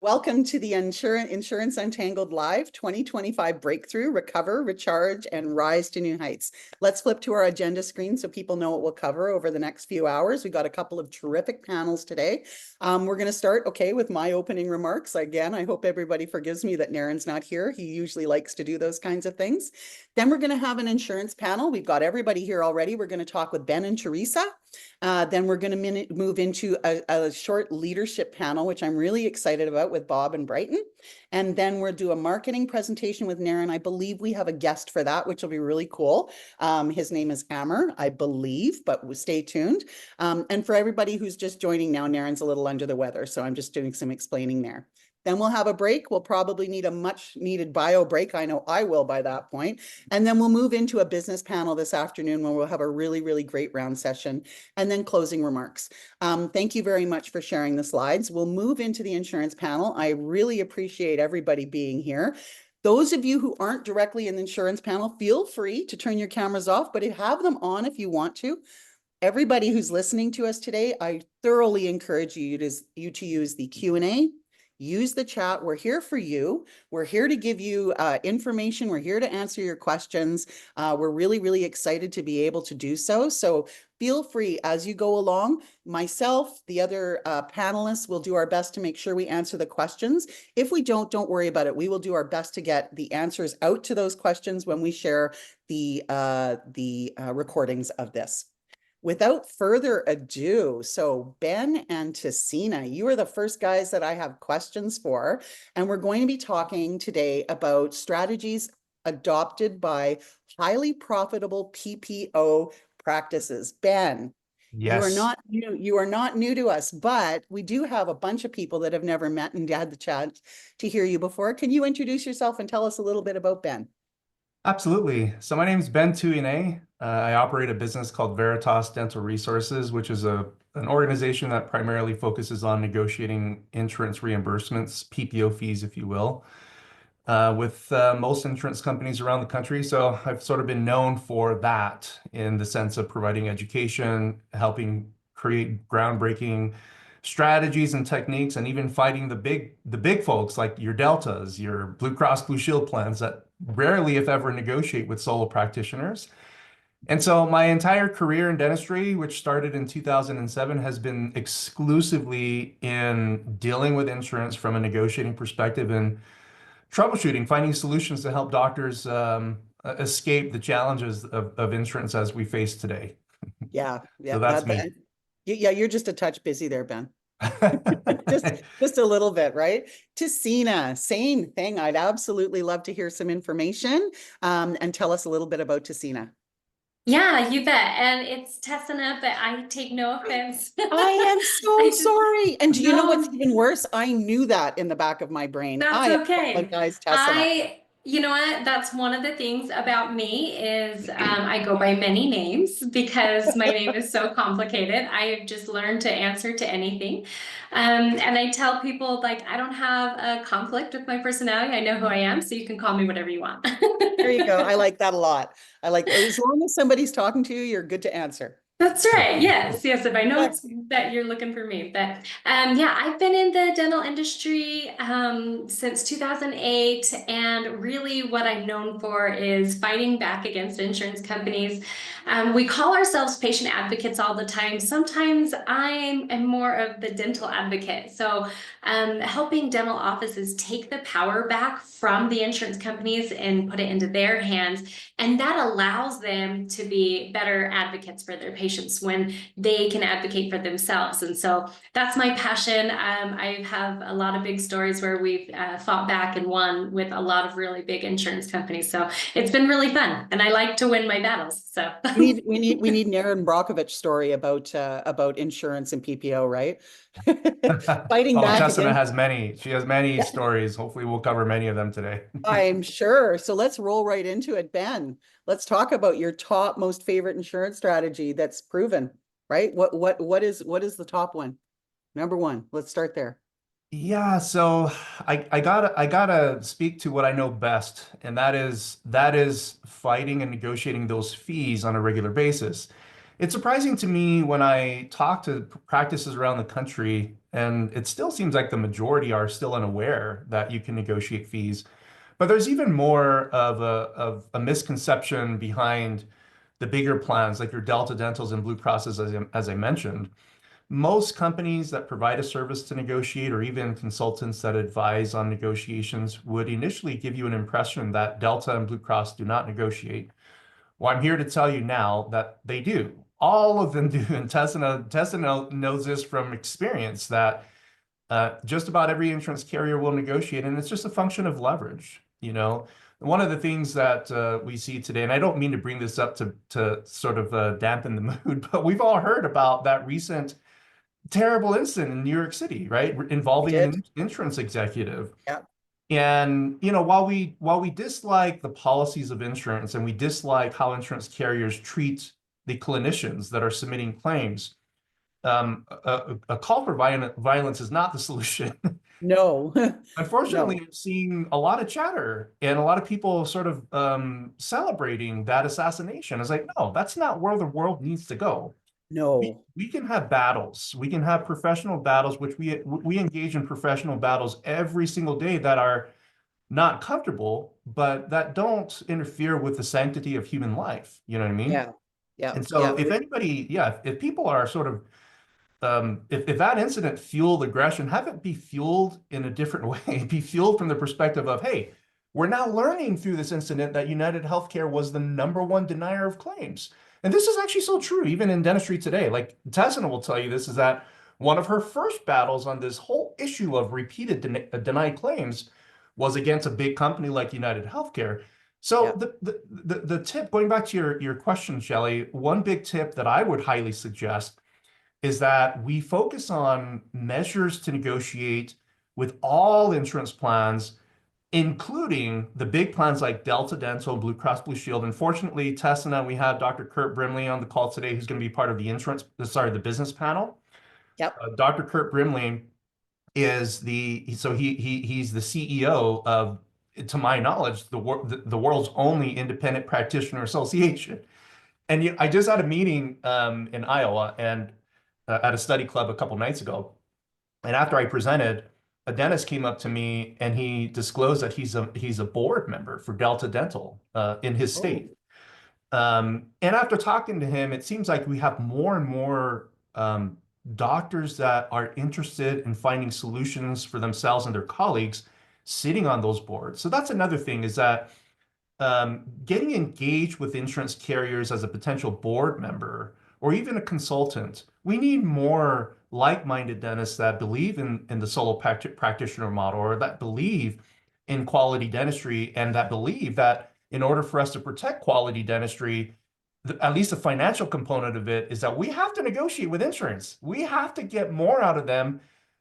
Welcome to the Insurance Untangled Live 2025 Breakthrough, Recover, Recharge, and Rise to New Heights. Let's flip to our agenda screen so people know what we'll cover over the next few hours. We've got a couple of terrific panels today. We're going to start, with my opening remarks. Again, I hope everybody forgives me that Naren's not here. He usually likes to do those kinds of things. Then we're going to have an insurance panel. We've got everybody here already. We're going to talk with Ben and Teresa. Then we're going to move into a short leadership panel, which I'm really excited about with Bob and Brighton. And then we'll do a marketing presentation with Naren. I believe we have a guest for that, which will be really cool. His name is Amr, I believe, but stay tuned. And for everybody who's just joining now, Naren's a little under the weather, so I'm just doing some explaining there. Then we'll have a break. We'll probably need a much needed bio break. I know I will by that point. And then we'll move into a business panel this afternoon where we'll have a really, really great round session and then closing remarks. Thank you very much for sharing the slides. We'll move into the insurance panel. I really appreciate everybody being here. Those of you who aren't directly in the insurance panel, feel free to turn your cameras off, but have them on if you want to. Everybody who's listening to us today, I thoroughly encourage you to use the Q&A. Use the chat. We're here for you. We're here to give you information. We're here to answer your questions. We're really, really excited to be able to do so. So feel free as you go along. Myself, the other panelists will do our best to make sure we answer the questions. If we don't worry about it. We will do our best to get the answers out to those questions when we share the recordings of this. Without further ado, so Ben and Tessina, you are the first guys that I have questions for, and we're going to be talking today about strategies adopted by highly profitable PPO practices. Ben, yes, you are not new to us, but we do have a bunch of people that have never met and had the chance to hear you before. Can you introduce yourself and tell us a little bit about Ben? absolutely. So my name is Ben Tuine. I operate a business called Veritas Dental Resources, which is an organization that primarily focuses on negotiating insurance reimbursements, PPO fees, if you will, with most insurance companies around the country. So I've sort of been known for that in the sense of providing education, helping create groundbreaking strategies and techniques, and even fighting the big folks like your Deltas, your Blue Cross Blue Shield plans that rarely, if ever, negotiate with solo practitioners. And so my entire career in dentistry, which started in 2007, has been exclusively in dealing with insurance from a negotiating perspective and troubleshooting, finding solutions to help doctors escape the challenges of insurance as we face today. Yeah, So that's me. yeah, you're just a touch busy there, Ben. just a little bit, right? Tessina, same thing. I'd absolutely love to hear some information and tell us a little bit about Tessina. Yeah, you bet. And it's Tessina, but I take no offense. I am so sorry. And do you know what's even worse? I knew that in the back of my brain. That's okay. Apologize, Tessina. You know what? That's one of the things about me is I go by many names because my name is so complicated. I just learned to answer to anything. And I tell people, like, I don't have a conflict with my personality. I know who I am, so you can call me whatever you want. There you go. I like that a lot. I like as long as somebody's talking to you, you're good to answer. That's right. Yes. If I know it's that you're looking for me. But yeah, I've been in the dental industry since 2008. And really what I'm known for is fighting back against insurance companies. We call ourselves patient advocates all the time. Sometimes I'm more of the dental advocate. So helping dental offices take the power back from the insurance companies and put it into their hands. And that allows them to be better advocates for their patients when they can advocate for themselves. And so that's my passion. I have a lot of big stories where we've fought back and won with a lot of really big insurance companies. So it's been really fun, and I like to win my battles. So we need Naren Brockovich story about insurance and PPO, right? Fighting back. Tessina has many. She has many stories. Hopefully we'll cover many of them today. I'm sure. So let's roll right into it, Ben. Let's talk about your top most favorite insurance strategy that's proven, right? What is the top one? Number one. Let's start there. Yeah, so I gotta speak to what I know best, and that is fighting and negotiating those fees on a regular basis. It's surprising to me when I talk to practices around the country And it still seems like the majority are still unaware that you can negotiate fees. But there's even more of a misconception behind the bigger plans, like your Delta Dentals and Blue Crosses, as I mentioned. Most companies that provide a service to negotiate, or even consultants that advise on negotiations, would initially give you an impression that Delta and Blue Cross do not negotiate. Well, I'm here to tell you now that they do. All of them do. And Tessa knows this from experience, that just about every insurance carrier will negotiate, and it's just a function of leverage. One of the things that we see today, and I don't mean to bring this up to sort of dampen the mood, but we've all heard about that recent terrible incident in New York City, right, We involving did. an insurance executive. Yeah. And while we dislike the policies of insurance, and we dislike how insurance carriers treat the clinicians that are submitting claims, a call for violence is not the solution. No. Unfortunately, No. I'm seeing a lot of chatter and a lot of people sort of celebrating that assassination. It's like, no, that's not where the world needs to go. No. We can have battles. We can have professional battles, which we engage in professional battles every single day that are not comfortable, but that don't interfere with the sanctity of human life. You know what I mean? Yeah. Yeah. And so Yeah. if anybody, yeah, if people are sort of if that incident fueled aggression, have it be fueled in a different way. Be fueled from the perspective of, hey, we're now learning through this incident that United Healthcare was the #1 denier of claims. And this is actually so true, even in dentistry today. Like Tessina will tell you this, is that one of her first battles on this whole issue of repeated denied claims was against a big company like United Healthcare. So the tip, going back to your question, Shelley, one big tip that I would highly suggest is that we focus on measures to negotiate with all insurance plans, including the big plans like Delta Dental, Blue Cross Blue Shield. Unfortunately, Tessina, we have Dr. Kurt Brimley on the call today, who's going to be part of the business panel. Yep. Dr. Kurt Brimley is he's the CEO of, to my knowledge, the world's only independent practitioner association. And I just had a meeting in Iowa and at a study club a couple nights ago. And after I presented, a dentist came up to me and he disclosed that he's a board member for Delta Dental in his state. And after talking to him, it seems like we have more and more doctors that are interested in finding solutions for themselves and their colleagues sitting on those boards. So that's another thing, is that getting engaged with insurance carriers as a potential board member or even a consultant. We need more like-minded dentists that believe in the solo practitioner model, or that believe in quality dentistry, and that believe that in order for us to protect quality dentistry, at least the financial component of it is that we have to negotiate with insurance. We have to get more out of them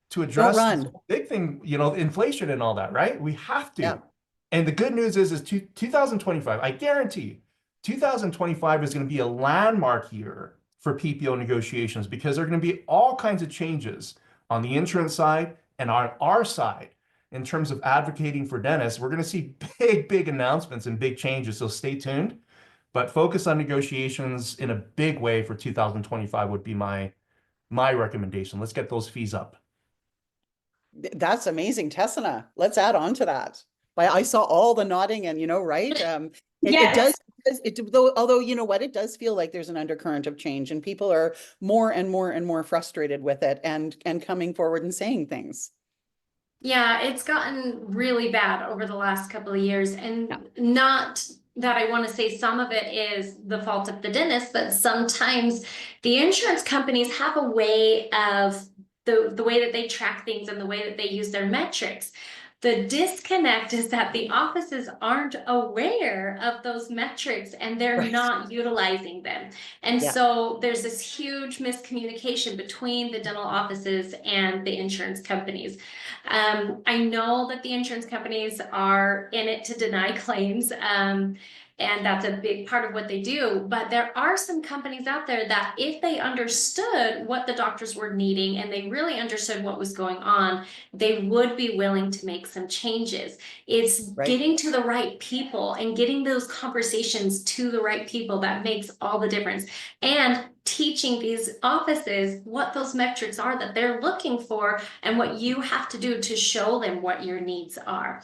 to address this big thing, inflation and all that, right? We have to. Yeah. And the good news is 2025, I guarantee 2025 is going to be a landmark year for PPO negotiations, because there are going to be all kinds of changes on the insurance side and on our side in terms of advocating for dentists. We're going to see big announcements and big changes, so stay tuned. But focus on negotiations in a big way for 2025 would be my recommendation. Let's get those fees up. That's amazing, Tessina. Let's add on to that. I saw all the nodding and, right? It does, although you know what, it does feel like there's an undercurrent of change, and people are more and more frustrated with it, and coming forward and saying things. Yeah, it's gotten really bad over the last couple of years, and not that I want to say some of it is the fault of the dentist, but sometimes the insurance companies have a way of the way that they track things and the way that they use their metrics. The disconnect is that the offices aren't aware of those metrics, and they're not utilizing them. And so there's this huge miscommunication between the dental offices and the insurance companies. I know that the insurance companies are in it to deny claims. And that's a big part of what they do. But there are some companies out there that, if they understood what the doctors were needing and they really understood what was going on, they would be willing to make some changes. It's getting to the right people and getting those conversations to the right people that makes all the difference. And teaching these offices what those metrics are that they're looking for and what you have to do to show them what your needs are.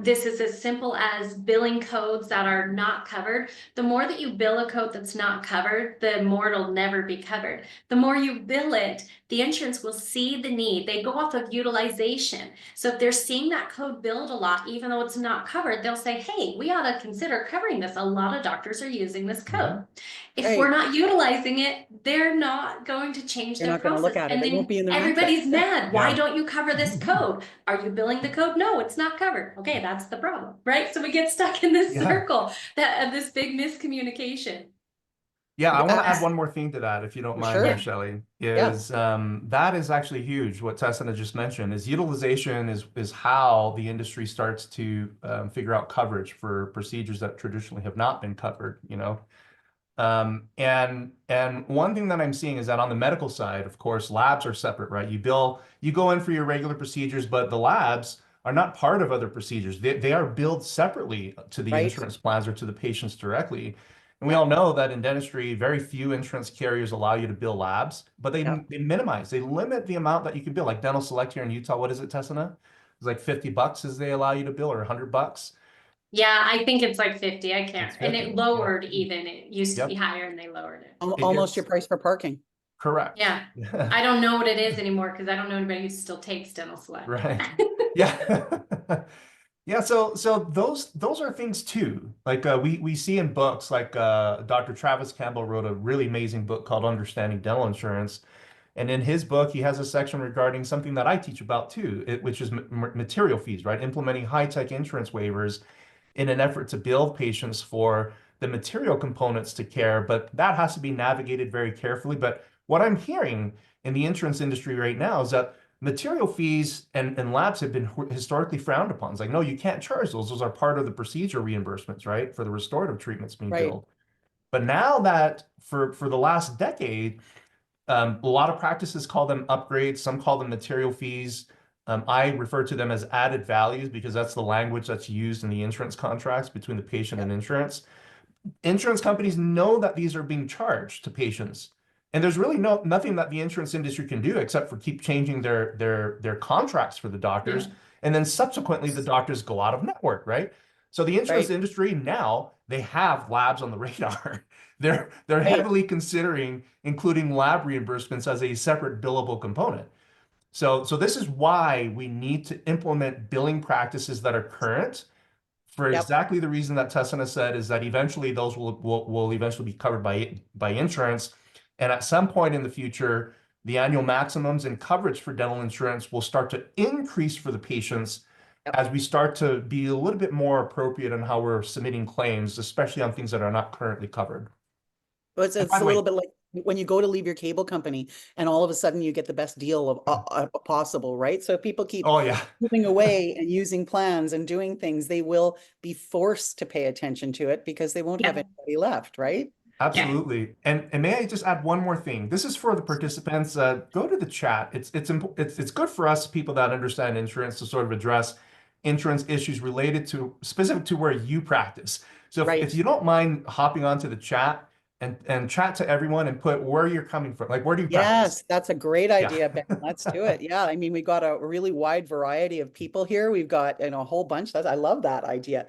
This is as simple as billing codes that are not covered. The more that you bill a code that's not covered, the more it'll never be covered. The more you bill it, the insurance will see the need. They go off of utilization. So if they're seeing that code billed a lot, even though it's not covered, they'll say, hey, we ought to consider covering this. A lot of doctors are using this code. If we're not utilizing it, they're not going to change They're their not going to look process. at it. And It won't then be in their everybody's metrics. mad. Why Yeah. don't you cover this code? Are you billing the code? No, it's not covered. Okay, that's the problem, right? So we get stuck in this Yeah. circle of this big miscommunication. Yeah, I want to Yeah. add one more thing to that, if you don't For mind sure. there, Shelley, is that is actually huge. What Tessina just mentioned is utilization is how the industry starts to figure out coverage for procedures that traditionally have not been covered, you know. And one thing that I'm seeing is that on the medical side, of course, labs are separate, right? You go in for your regular procedures, but the labs are not part of other procedures. They are billed separately to the Right. insurance plans or to the patients directly. And we all know that in dentistry, very few insurance carriers allow you to bill labs, but they minimize, they limit the amount that you can bill. Like Dental Select here in Utah, what is it, Tessina? It's like $50 as they allow you to bill, or $100. Yeah, I think it's like 50. I can't. It's And 50, it yeah. lowered even. It used to be Yep. higher and they lowered it. Almost your price for parking. Correct. Yeah. I don't know what it is anymore because I don't know anybody who still takes Dental Select. Right. Yeah. Yeah, so those are things too. Like we see in books, like Dr. Travis Campbell wrote a really amazing book called Understanding Dental Insurance. And in his book, he has a section regarding something that I teach about too, which is material fees, right? Implementing high-tech insurance waivers in an effort to bill patients for the material components to care, but that has to be navigated very carefully. But what I'm hearing in the insurance industry right now is that material fees and labs have been historically frowned upon. It's like, no, you can't charge those. Those are part of the procedure reimbursements, right? For the restorative treatments being billed. But now that for the last decade, a lot of practices call them upgrades. Some call them material fees. I refer to them as added values because that's the language that's used in the insurance contracts between the patient and insurance. Insurance companies know that these are being charged to patients. And there's really nothing that the insurance industry can do except for keep changing their contracts for the doctors. Yeah. And then subsequently the doctors go out of network, right? So the insurance industry now, they have labs on the radar. They're heavily considering including lab reimbursements as a separate billable component. So this is why we need to implement billing practices that are current for exactly the reason that Tessina said, is that eventually those will eventually be covered by insurance. And at some point in the future, the annual maximums and coverage for dental insurance will start to increase for the patients as we start to be a little bit more appropriate on how we're submitting claims, especially on things that are not currently covered. Well, it's a little bit like when you go to leave your cable company and all of a sudden you get the best deal of possible, right? So if people keep moving away and using plans and doing things, they will be forced to pay attention to it because they won't have anybody left, right? Absolutely. And may I just add one more thing? This is for the participants. Go to the chat. It's good for us people that understand insurance to sort of address insurance issues related to specific to where you practice. So if you don't mind hopping onto the chat and chat to everyone and put where you're coming from, like where do you practice? Yes, that's a great idea, Ben. Let's do it. Yeah, I mean, we got a really wide variety of people here. We've got a whole bunch. I love that idea.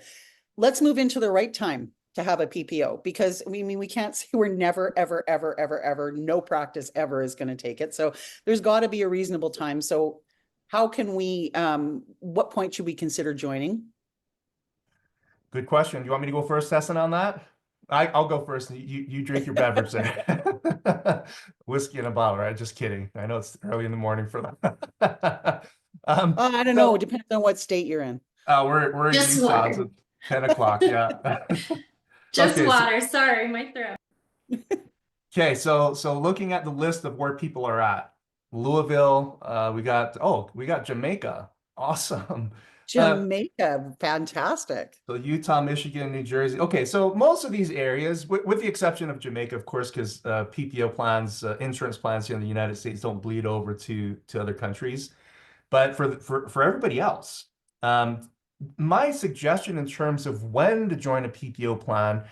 Let's move into the right time to have a PPO, because we can't say we're never, ever, ever, ever, ever, no practice ever is going to take it. So there's got to be a reasonable time. So how can we, what point should we consider joining? Good question. Do you want me to go first, Tessin, on that? I'll go first. You drink your beverage there. Whiskey in a bottle, right? Just kidding. I know it's early in the morning for that. I don't know. It depends on what state you're in. We're in Just Utah. water. It's 10 o'clock. Yeah. Just water. Sorry, my throat. Okay, so looking at the list of where people are at, Louisville, we got Jamaica. Awesome. Jamaica, fantastic. So Utah, Michigan, New Jersey. Okay, so most of these areas, with the exception of Jamaica, of course, because PPO plans, insurance plans here in the United States don't bleed over to other countries. But for everybody else, my suggestion in terms of when to join a PPO plan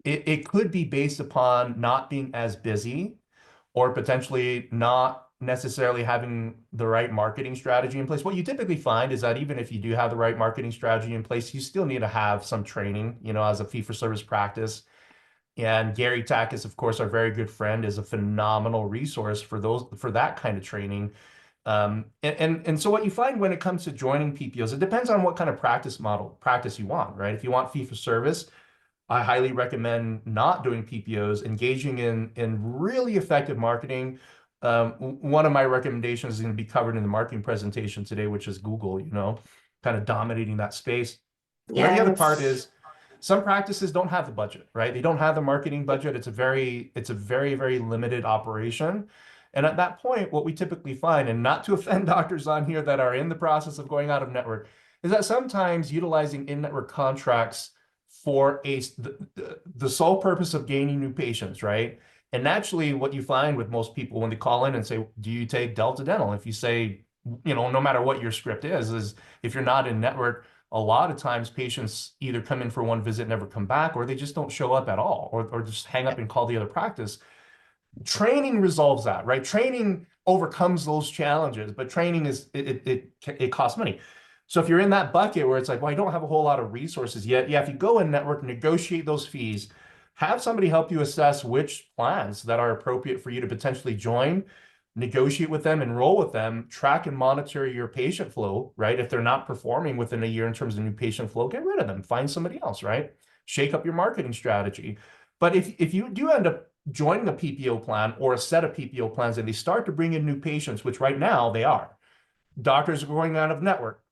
it could be based upon not being as busy or potentially not necessarily having the right marketing strategy in place. What you typically find is that even if you do have the right marketing strategy in place, you still need to have some training, as a fee-for-service practice. And Gary Takis, of course, our very good friend, is a phenomenal resource for that kind of training. And so what you find when it comes to joining PPOs, it depends on what kind of practice you want, right? If you want fee-for-service, I highly recommend not doing PPOs, engaging in really effective marketing. One of my recommendations is going to be covered in the marketing presentation today, which is Google, kind of dominating that space. And then the other part is some practices don't have the budget, right? They don't have the marketing budget. It's a very, very limited operation. And at that point, what we typically find, and not to offend doctors on here that are in the process of going out of network, is that sometimes utilizing in-network contracts for the sole purpose of gaining new patients, right? And naturally, what you find with most people when they call in and say, do you take Delta Dental? If you say, no matter what your script is if you're not in network, a lot of times patients either come in for one visit, never come back, or they just don't show up at all, or just hang up and call the other practice. Training resolves that, right? Training overcomes those challenges, but training it costs money. So if you're in that bucket where it's like, well, I don't have a whole lot of resources yet. Yeah, if you go in network, negotiate those fees, have somebody help you assess which plans that are appropriate for you to potentially join, negotiate with them, enroll with them, track and monitor your patient flow, right? If they're not performing within a year in terms of new patient flow, get rid of them, find somebody else, right? Shake up your marketing strategy. But if you do end up joining a PPO plan or a set of PPO plans and they start to bring in new patients, which right now they are, doctors are going out of network.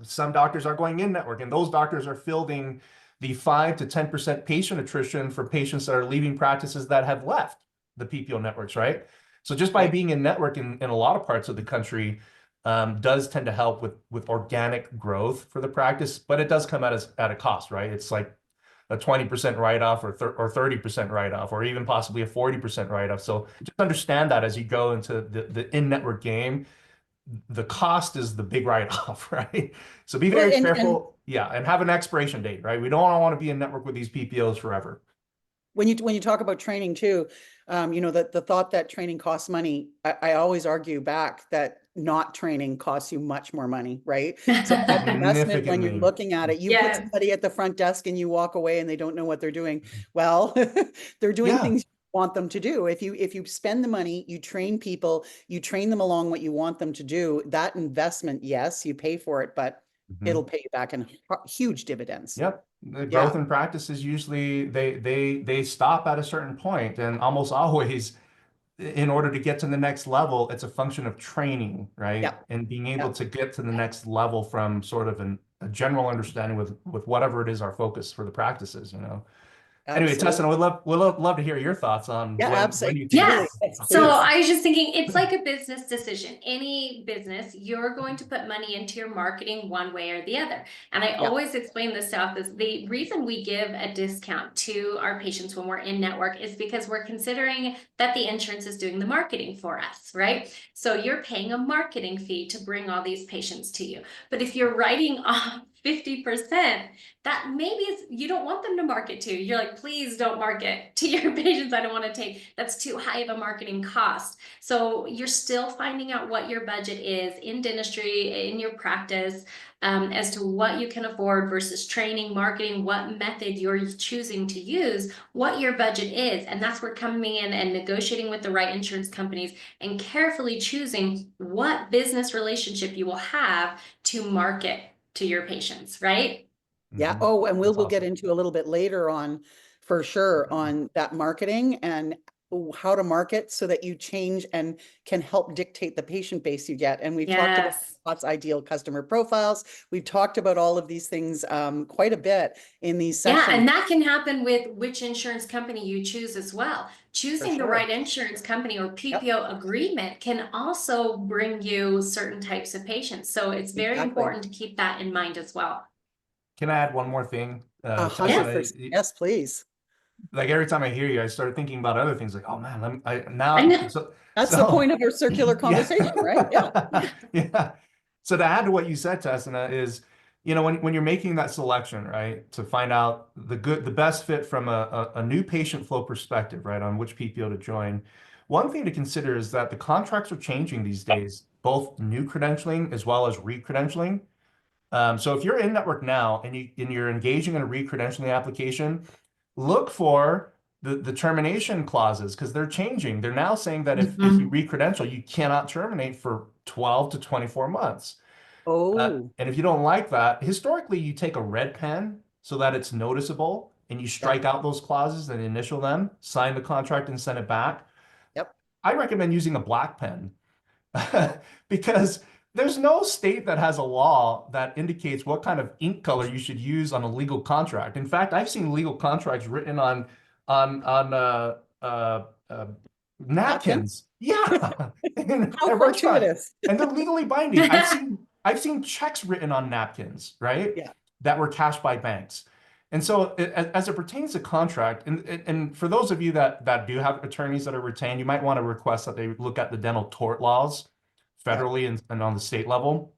Some doctors are going in network, and those doctors are fielding the 5 to 10% patient attrition for patients that are leaving practices that have left the PPO networks, right? So just by being in network in a lot of parts of the country does tend to help with organic growth for the practice, but it does come at a cost, right? It's like a 20% write-off or 30% write-off, or even possibly a 40% write-off. So just understand that as you go into the in-network game, the cost is the big write-off, right? So be very careful, and have an expiration date, right? We don't want to be in network with these PPOs forever. When you talk about training too, the thought that training costs money, I always argue back that not training costs you much more money, right? So that investment, when you're looking at it, you put somebody at the front desk and you walk away and they don't know what they're doing. Well, they're doing things you want them to do. If you spend the money, you train people, you train them along what you want them to do, that investment, yes, you pay for it, but it'll pay you back in huge dividends. Yep. The growth in practices usually they stop at a certain point, and almost always in order to get to the next level, it's a function of training, right? Yep. And being able to get to the next level from sort of a general understanding with whatever it is our focus for the practices, Anyway, Tessa, would love to hear your thoughts on when you think. Yeah. So I was just thinking, it's like a business decision. Any business, you're going to put money into your marketing one way or the other. And I always explain this out as the reason we give a discount to our patients when we're in network is because we're considering that the insurance is doing the marketing for us, right? So you're paying a marketing fee to bring all these patients to you. But if you're writing off 50%, that maybe you don't want them to market to. You're like, please don't market to your patients. I don't want to take, that's too high of a marketing cost. So you're still finding out what your budget is in dentistry, in your practice, as to what you can afford versus training, marketing, what method you're choosing to use, what your budget is. And that's where coming in and negotiating with the right insurance companies and carefully choosing what business relationship you will have to market to your patients, right? Yeah. Oh, and we'll get into a little bit later on, for sure, on that marketing and how to market so that you change and can help dictate the patient base you get. And we've talked about what's ideal customer profiles. We've talked about all of these things quite a bit in these sessions. Yeah, and that can happen with which insurance company you choose as well. Choosing the right insurance company or PPO agreement can also bring you certain types of patients. So it's very important to keep that in mind as well. Can I add one more thing? Yes, please. Like every time I hear you, I start thinking about other things. Like, oh man, That's the point of your circular conversation, right? Yeah. Yeah. So to add to what you said, Tessina, is you know, when you're making that selection, right, to find out the best fit from a new patient flow perspective, right, on which PPO to join, one thing to consider is that the contracts are changing these days, both new credentialing as well as re-credentialing. So if you're in network now and you're engaging in a re-credentialing application, look for the termination clauses because they're changing. They're now saying that if you Mhm. re-credential, you cannot terminate for 12 to 24 months. Oh, And if you don't like that, historically, you take a red pen so that it's noticeable and you yeah, strike out those clauses and initial them, sign the contract and send it back. yep, I recommend using a black pen because there's no state that has a law that indicates what kind of ink color you should use on a legal contract. In fact, I've seen legal contracts written on uh, uh, napkin. napkins. Yeah, How at restaurants, fortuitous. and they're legally binding. I've seen checks written on napkins, right? Yeah, That were cashed by banks. And so as it pertains to contract, and for those of you that do have attorneys that are retained, you might want to request that they look at the dental tort laws yeah, federally and on the state level.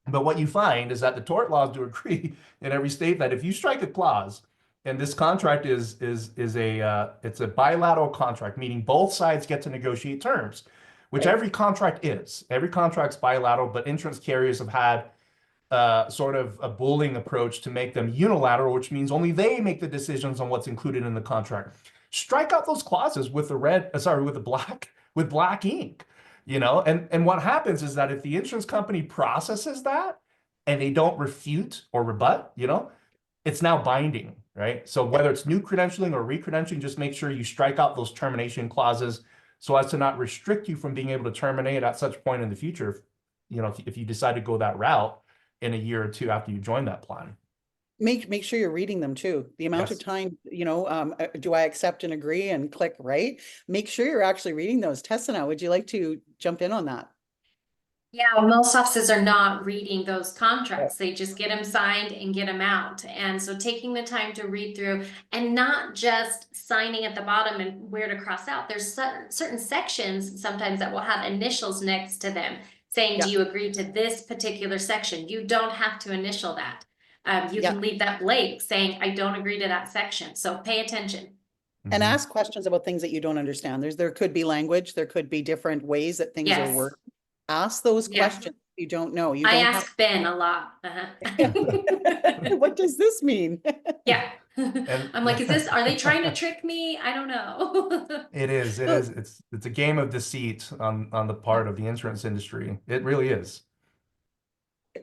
But what you find is that the tort laws do agree in every state that if you strike a clause, and this contract is it's a bilateral contract, meaning both sides get to negotiate terms, which right. every contract is. Every contract's bilateral, but insurance carriers have had sort of a bullying approach to make them unilateral, which means only they make the decisions on what's included in the contract. Strike out those clauses with the with black ink, you know, and what happens is that if the insurance company processes that and they don't refute or rebut, you know, it's now binding, right? So Yeah. whether it's new credentialing or re-credentialing, just make sure you strike out those termination clauses so as to not restrict you from being able to terminate at such point in the future, you know, if you decide to go that route in a year or two after you join that plan. Make sure you're reading them too. The amount of Yes. time, do I accept and agree and click right? Make sure you're actually reading those. Tessina, would you like to jump in on that? Yeah, most offices are not reading those Yeah. contracts. They just get them signed and get them out. And so taking the time to read through and not just signing at the bottom and where to cross out. There's certain sections sometimes that will have initials next to them saying, Yeah, do you agree to this particular section? You don't have to initial that. You yeah. can leave that blank saying, I don't agree to that section. So pay attention. And Mhm. ask questions about things that you don't understand. There could be language, there could be different ways that things are Yes. worded. Ask those Yeah. questions you don't know. You I don't have. ask Ben a lot. What does this mean? Yeah. And I'm like, are they trying to trick me? I don't know. it is, Well, it's a game of deceit on the part of the insurance industry. It really is.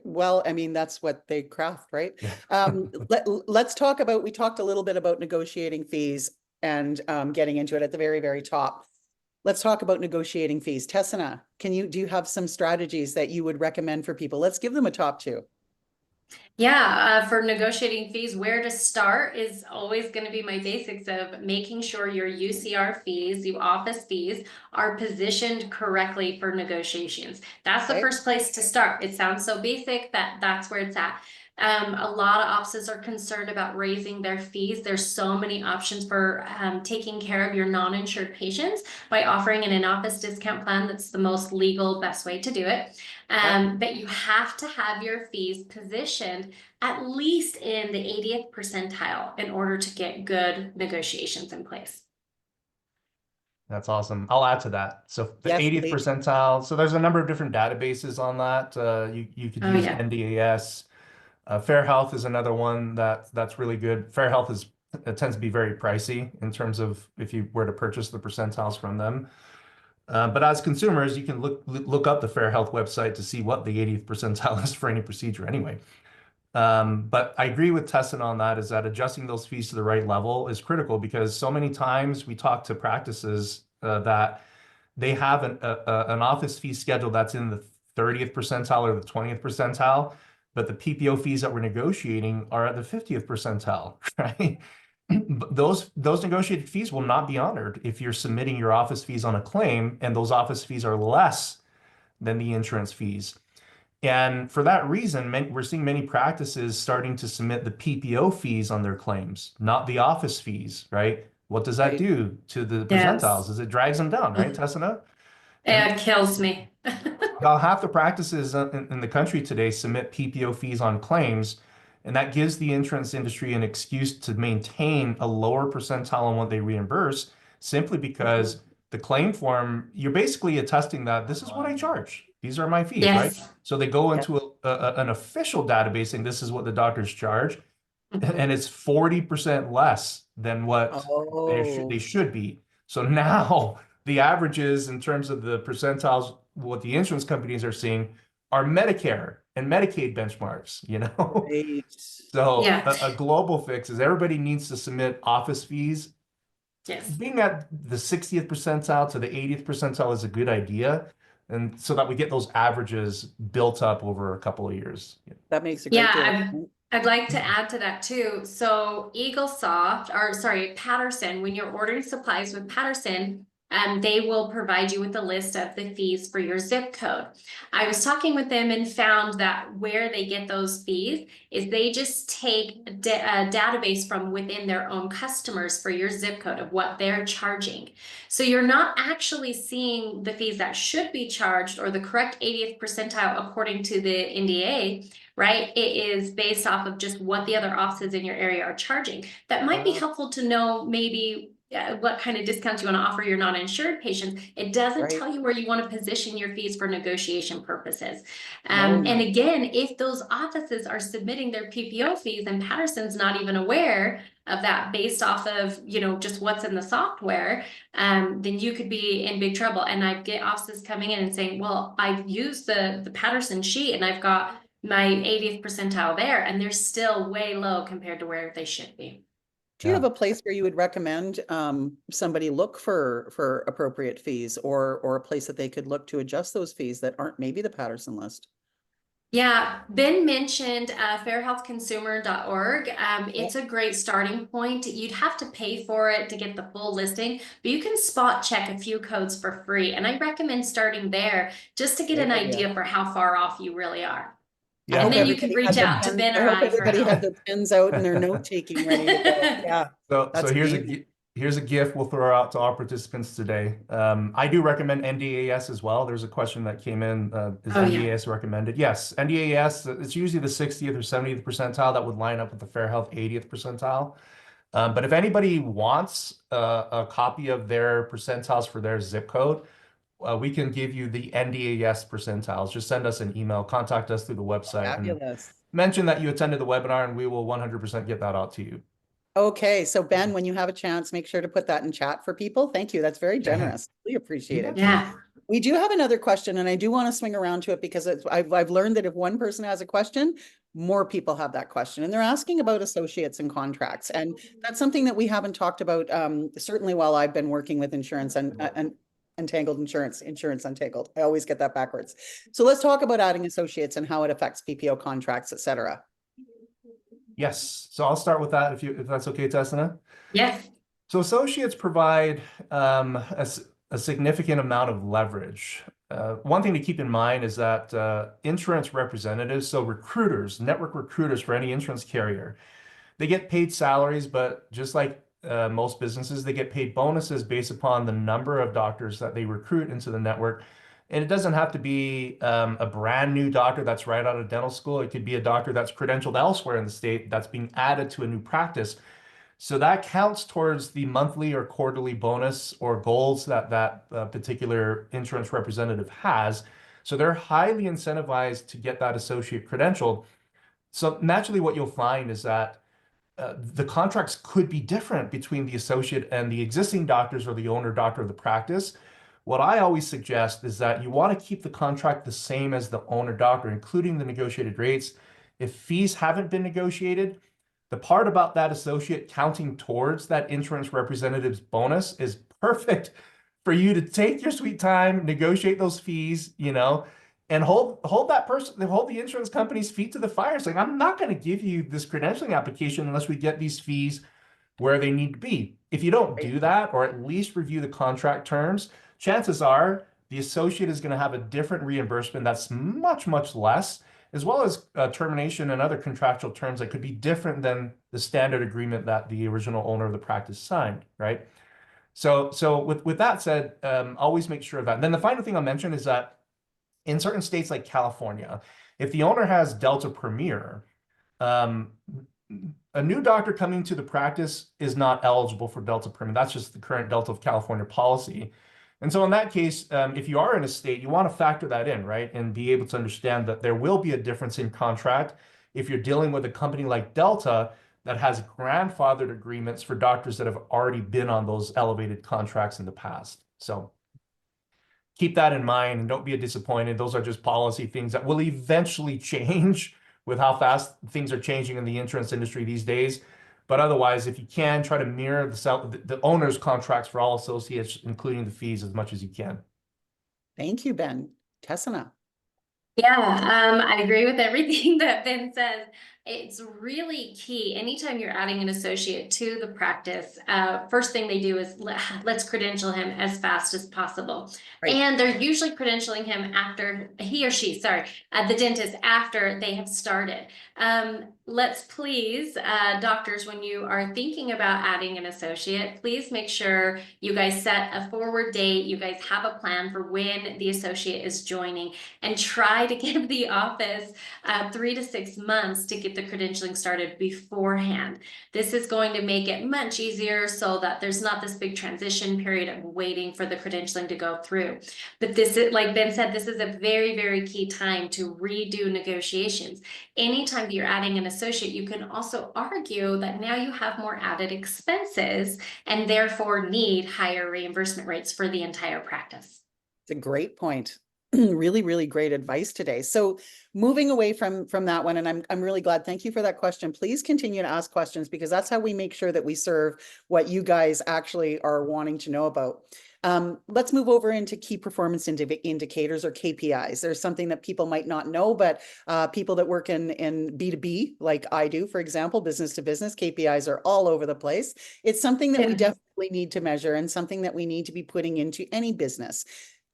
well, I mean, that's what they craft, right? Yeah. Let's talk about, we talked a little bit about negotiating fees and getting into it at the very, very top. Let's talk about negotiating fees. Tessina, do you have some strategies that you would recommend for people? Let's give them a top two. Yeah, for negotiating fees, where to start is always going to be my basics of making sure your UCR fees, your office fees, are positioned correctly for negotiations. That's the Okay, first place to start. It sounds so basic that that's where it's at. A lot of offices are concerned about raising their fees. There's so many options for taking care of your non-insured patients by offering an in-office discount plan. That's the most legal, best way to do it. yeah, But you have to have your fees positioned at least in the 80th percentile in order to get good negotiations in place. That's awesome. I'll add to that. So the yes, 80th please. percentile. So there's a number of different databases on that. You could Oh use yeah. NDAS. Fair Health is another one that's really good. Fair Health it tends to be very pricey in terms of if you were to purchase the percentiles from them. But as consumers, you can look up the Fair Health website to see what the 80th percentile is for any procedure anyway. But I agree with Tessin on that, is that adjusting those fees to the right level is critical because so many times we talk to practices that they have an office fee schedule that's in the 30th percentile or the 20th percentile, but the PPO fees that we're negotiating are at the 50th percentile, right? Those negotiated fees will not be honored if you're submitting your office fees on a claim and those office fees are less than the insurance fees. And for that reason, we're seeing many practices starting to submit the PPO fees on their claims, not the office fees, right? What does that Right. do to the Yes. percentiles? Is it drags them down, right, Tessina? And It kills me. about half the practices in the country today submit PPO fees on claims, And that gives the insurance industry an excuse to maintain a lower percentile on what they reimburse, simply because the claim form, you're basically attesting that this is what I charge. These are my fees, right? Yes. So they go Yeah. into an official database saying this is what the doctors charge, Mhm. and it's 40% less than what Oh, they should be. So now the averages in terms of the percentiles, what the insurance companies are seeing, are Medicare and Medicaid benchmarks, you know? right. So Yeah. a global fix is everybody needs to submit office fees. Yes. Being at the 60th percentile to the 80th percentile is a good idea. And so that we get those averages built up over a couple of years. That makes a great deal of Yeah, sense. I'd like to add to that too. So Patterson, when you're ordering supplies with Patterson, they will provide you with a list of the fees for your zip code. I was talking with them and found that where they get those fees is they just take a database from within their own customers for your zip code of what they're charging. So you're not actually seeing the fees that should be charged or the correct 80th percentile according to the NDA, right? It is based off of just what the other offices in your area are charging. That might be helpful to know maybe what kind of discounts you want to offer your non-insured patients. It doesn't Right. tell you where you want to position your fees for negotiation purposes. No. And again, if those offices are submitting their PPO fees and Patterson's not even aware of that based off of, just what's in the software, then you could be in big trouble. And I get offices coming in and saying, well, I've used the Patterson sheet and I've got my 80th percentile there, and they're still way low compared to where they should be. Do you have a place where you would recommend somebody look for appropriate fees, or a place that they could look to adjust those fees that aren't maybe the Patterson list? Yeah, Ben mentioned fairhealthconsumer.org. It's a great starting point. You'd have to pay for it to get the full listing, but you can spot check a few codes for free. And I recommend starting there just to get an Great idea. idea for how far off you really are. I Yeah. And hope then you can everybody had reach their out to pens- Ben I or hope I for everybody had help. their pens out and their note-taking ready to go. Yeah, So that's amazing. here's a gift we'll throw out to all participants today. I do recommend NDAS as well. There's a question that came in. Is Oh, yeah. NDAS recommended? Yes, NDAS. It's usually the 60th or 70th percentile that would line up with the Fair Health 80th percentile. But if anybody wants a copy of their percentiles for their zip code, we can give you the NDAS percentiles. Just send us an email, contact us through the website, and Fabulous. mention that you attended the webinar, and we will 100% get that out to you. Okay, so Ben, when you have a chance, make sure to put that in chat for people. Thank you. That's very generous. We appreciate it. Yeah. We do have another question, and I do want to swing around to it because I've learned that if one person has a question, more people have that question, and they're asking about associates and contracts, and that's something that we haven't talked about. Certainly, while I've been working with insurance and Untangled insurance Untangled, I always get that backwards. So let's talk about adding associates and how it affects PPO contracts, etc. Yes, so I'll start with that if that's okay, Tessina. Yes. So associates provide a significant amount of leverage. One thing to keep in mind is that insurance representatives, so recruiters, network recruiters for any insurance carrier, they get paid salaries, but just like most businesses, they get paid bonuses based upon the number of doctors that they recruit into the network. And it doesn't have to be a brand new doctor that's right out of dental school. It could be a doctor that's credentialed elsewhere in the state that's being added to a new practice. So that counts towards the monthly or quarterly bonus or goals that particular insurance representative has. So they're highly incentivized to get that associate credentialed. So naturally, what you'll find is that the contracts could be different between the associate and the existing doctors or the owner doctor of the practice. What I always suggest is that you want to keep the contract the same as the owner doctor, including the negotiated rates. If fees haven't been negotiated, the part about that associate counting towards that insurance representative's bonus is perfect for you to take your sweet time, negotiate those fees, and hold the insurance company's feet to the fire, saying, I'm not going to give you this credentialing application unless we get these fees where they need to be. If you don't do that, or at least review the contract terms, chances are the associate is going to have a different reimbursement that's much, much less, as well as termination and other contractual terms that could be different than the standard agreement that the original owner of the practice signed, right? So with that said, always make sure of that. And then the final thing I'll mention is that in certain states like California, if the owner has Delta Premier, um, a new doctor coming to the practice is not eligible for Delta premium. That's just the current Delta of California policy. And so in that case, if you are in a state, you want to factor that in, right? And be able to understand that there will be a difference in contract if you're dealing with a company like Delta that has grandfathered agreements for doctors that have already been on those elevated contracts in the past. So keep that in mind and don't be disappointed. Those are just policy things that will eventually change with how fast things are changing in the insurance industry these days. But otherwise, if you can, try to mirror the owner's contracts for all associates, including the fees, as much as you can. Thank you, Ben. Tessina. Yeah, I agree with everything that Ben says. It's really key. Anytime you're adding an associate to the practice, first thing they do is let's credential him as fast as possible. Right. And they're usually credentialing him after he or she, sorry, the dentist after they have started. Let's please, doctors, when you are thinking about adding an associate, please make sure you guys set a forward date. You guys have a plan for when the associate is joining, and try to give the office 3 to 6 months to get the credentialing started beforehand. This is going to make it much easier so that there's not this big transition period of waiting for the credentialing to go through. But this is, like Ben said, this is a very, very key time to redo negotiations. Anytime that you're adding an associate, you can also argue that now you have more added expenses and therefore need higher reimbursement rates for the entire practice. It's a great point. Really, really great advice today. So moving away from that one, and I'm really glad. Thank you for that question. Please continue to ask questions, because that's how we make sure that we serve what you guys actually are wanting to know about. Let's move over into key performance indicators, or KPIs. There's something that people might not know, but people that work in B2B, like I do, for example, business to business, KPIs are all over the place. It's something that we definitely need to measure, and something that we need to be putting into any business.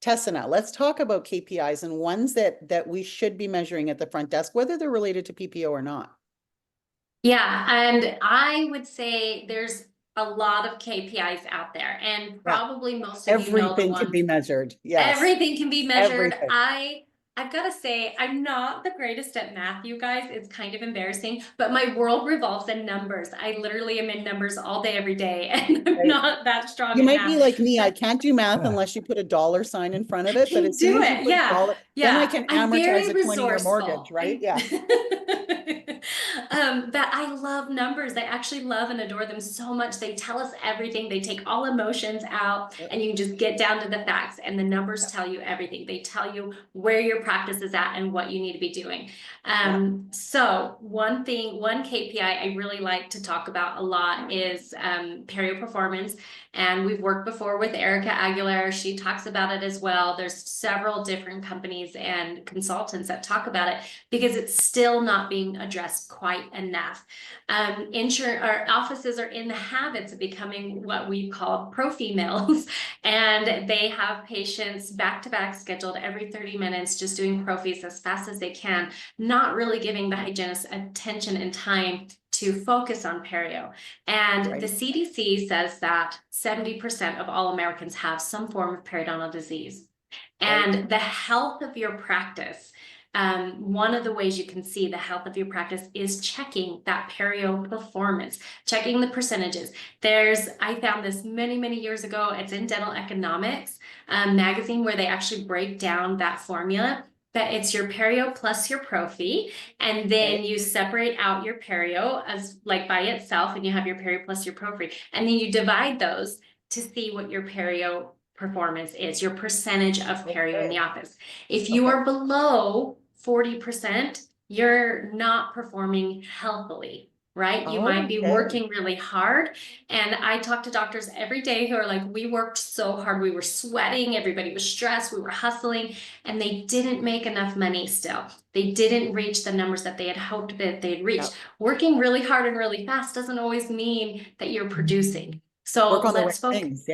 Tessina, let's talk about KPIs and ones that we should be measuring at the front desk, whether they're related to PPO or not. Yeah, and I would say there's a lot of KPIs out there, and probably most of you know the Everything ones. can be measured. Yes. Everything can be measured. Everything. I've got to say, I'm not the greatest at math, you guys. It's kind of embarrassing, but my world revolves in numbers. I literally am in numbers all day, every day, and I'm not that strong You in might math. be like me. I can't do math unless you put a dollar sign in front of it. But as soon as you put a dollar, then I can I'm amortize very a 20-year mortgage, right? Yeah. But I love numbers. I actually love and adore them so much. They tell us everything. They take all emotions out, and you can just get down to the facts, and the numbers tell you everything. They tell you where your practice is at and what you need to be doing. So one KPI I really like to talk about a lot is perio performance. And we've worked before with Erica Aguilar. She talks about it as well. There's several different companies and consultants that talk about it, because it's still not being addressed quite enough. Our offices are in the habits of becoming what we call pro-females, and they have patients back-to-back scheduled every 30 minutes, just doing prophies as fast as they can, not really giving the hygienist attention and time to focus on perio. And the CDC says that 70% of all Americans have some form of periodontal disease. And the health of your practice, one of the ways you can see the health of your practice is checking that perio performance, checking the percentages. I found this many, many years ago. It's in Dental Economics magazine, where they actually break down that formula. That it's your perio plus your prophy, and then you separate out your perio as like by itself, and you have your perio plus your prophy, and then you divide those to see what your perio performance is, your percentage of perio in the office. If you are below 40%, you're not performing healthily, right? You might be working really hard. And I talk to doctors every day who are like, we worked so hard. We were sweating. Everybody was stressed. We were hustling, and they didn't make enough money still. They didn't reach the numbers that they had hoped that they'd reach. Working really hard and really fast doesn't always mean that you're producing. So let's focus.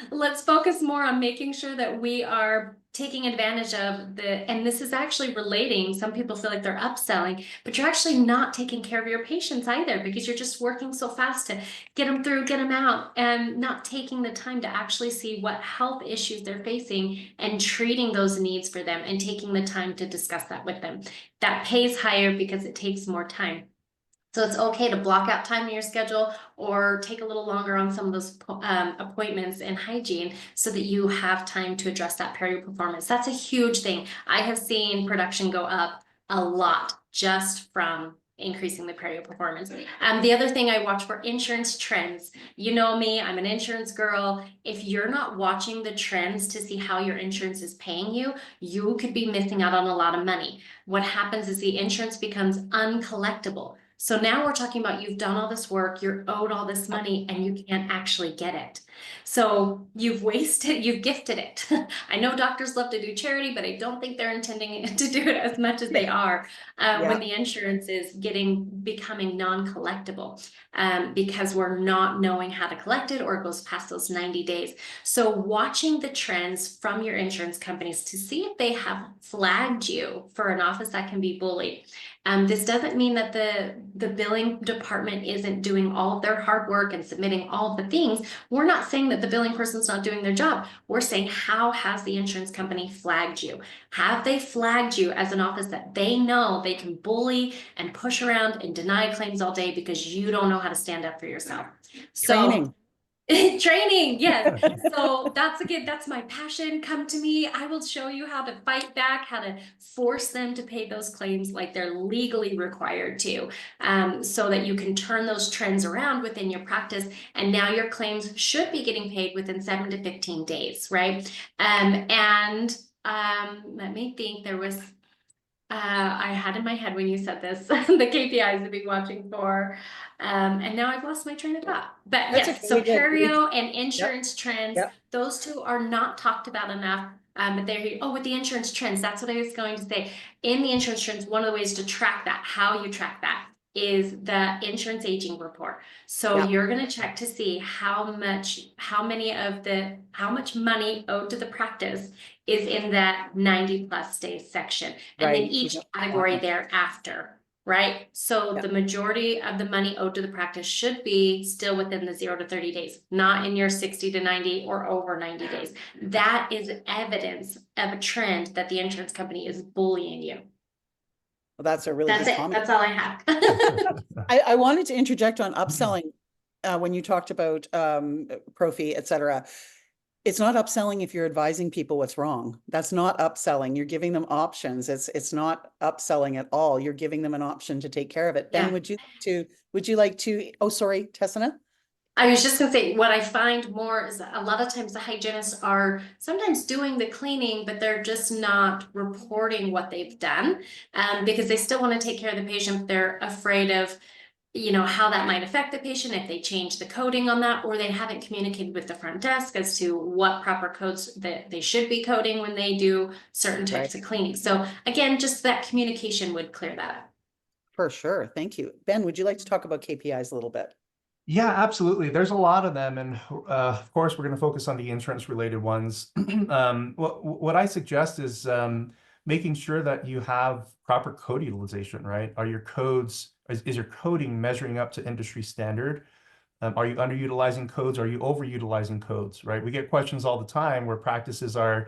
let's focus more on making sure that we are taking advantage of and this is actually relating, some people feel like they're upselling, but you're actually not taking care of your patients either, because you're just working so fast to get them through, get them out, and not taking the time to actually see what health issues they're facing and treating those needs for them and taking the time to discuss that with them. That pays higher because it takes more time. So it's okay to block out time in your schedule or take a little longer on some of those appointments and hygiene so that you have time to address that perio performance. That's a huge thing. I have seen production go up a lot just from increasing the perio performance. The other thing I watch for insurance trends. You know me, I'm an insurance girl. If you're not watching the trends to see how your insurance is paying you, you could be missing out on a lot of money. What happens is the insurance becomes uncollectible. So now we're talking about you've done all this work, you're owed all this money, and you can't actually get it. So you've wasted, you've gifted it. I know doctors love to do charity, but I don't think they're intending to do it as much as they are when the insurance is becoming non-collectible because we're not knowing how to collect it, or it goes past those 90 days. So watching the trends from your insurance companies to see if they have flagged you for an office that can be bullied. This doesn't mean that the billing department isn't doing all of their hard work and submitting all of the things. We're not saying that the billing person's not doing their job. We're saying, how has the insurance company flagged you? Have they flagged you as an office that they know they can bully and push around and deny claims all day because you don't know how to stand up for yourself? Training. Training, yes. So that's my passion. Come to me. I will show you how to fight back, how to force them to pay those claims like they're legally required to, so that you can turn those trends around within your practice. And now your claims should be getting paid within 7 to 15 days, right? Let me think. There was I had in my head when you said this, the KPIs to be watching for. And now I've lost my train of thought. But That's yes, okay, so we did. perio and insurance trends, Yep. those two are not talked about enough. But they're here. Oh, with the insurance trends, that's what I was going to say. In the insurance trends, one of the ways to track that, how you track that, is the insurance aging report. So Yeah. you're going to check to see how much money owed to the practice is in that 90 plus days section. And then Right. each Yeah. category thereafter, right? So Yeah. the majority of the money owed to the practice should be still within the 0 to 30 days, not in your 60 to 90 or over 90 days. That is evidence of a trend that the insurance company is bullying you. Well, that's a really That's good it. comment. That's all I have. I wanted to interject on upselling when you talked about Profi, et cetera. It's not upselling if you're advising people what's wrong. That's not upselling. You're giving them options. It's not upselling at all. You're giving them an option to take care of it. Ben, Yeah. would you like to, oh, sorry, Tessina? I was just gonna say, what I find more is that a lot of times the hygienists are sometimes doing the cleaning, but they're just not reporting what they've done because they still want to take care of the patient. They're afraid of, how that might affect the patient if they change the coding on that, or they haven't communicated with the front desk as to what proper codes that they should be coding when they do certain types of cleaning. So again, just that communication would clear that up. For sure. Thank you. Ben, would you like to talk about KPIs a little bit? Yeah, absolutely. There's a lot of them. And of course, we're going to focus on the insurance related ones. What I suggest is making sure that you have proper code utilization, right? Are your codes, is your coding measuring up to industry standard? Are you underutilizing codes? Are you overutilizing codes, right? We get questions all the time where practices are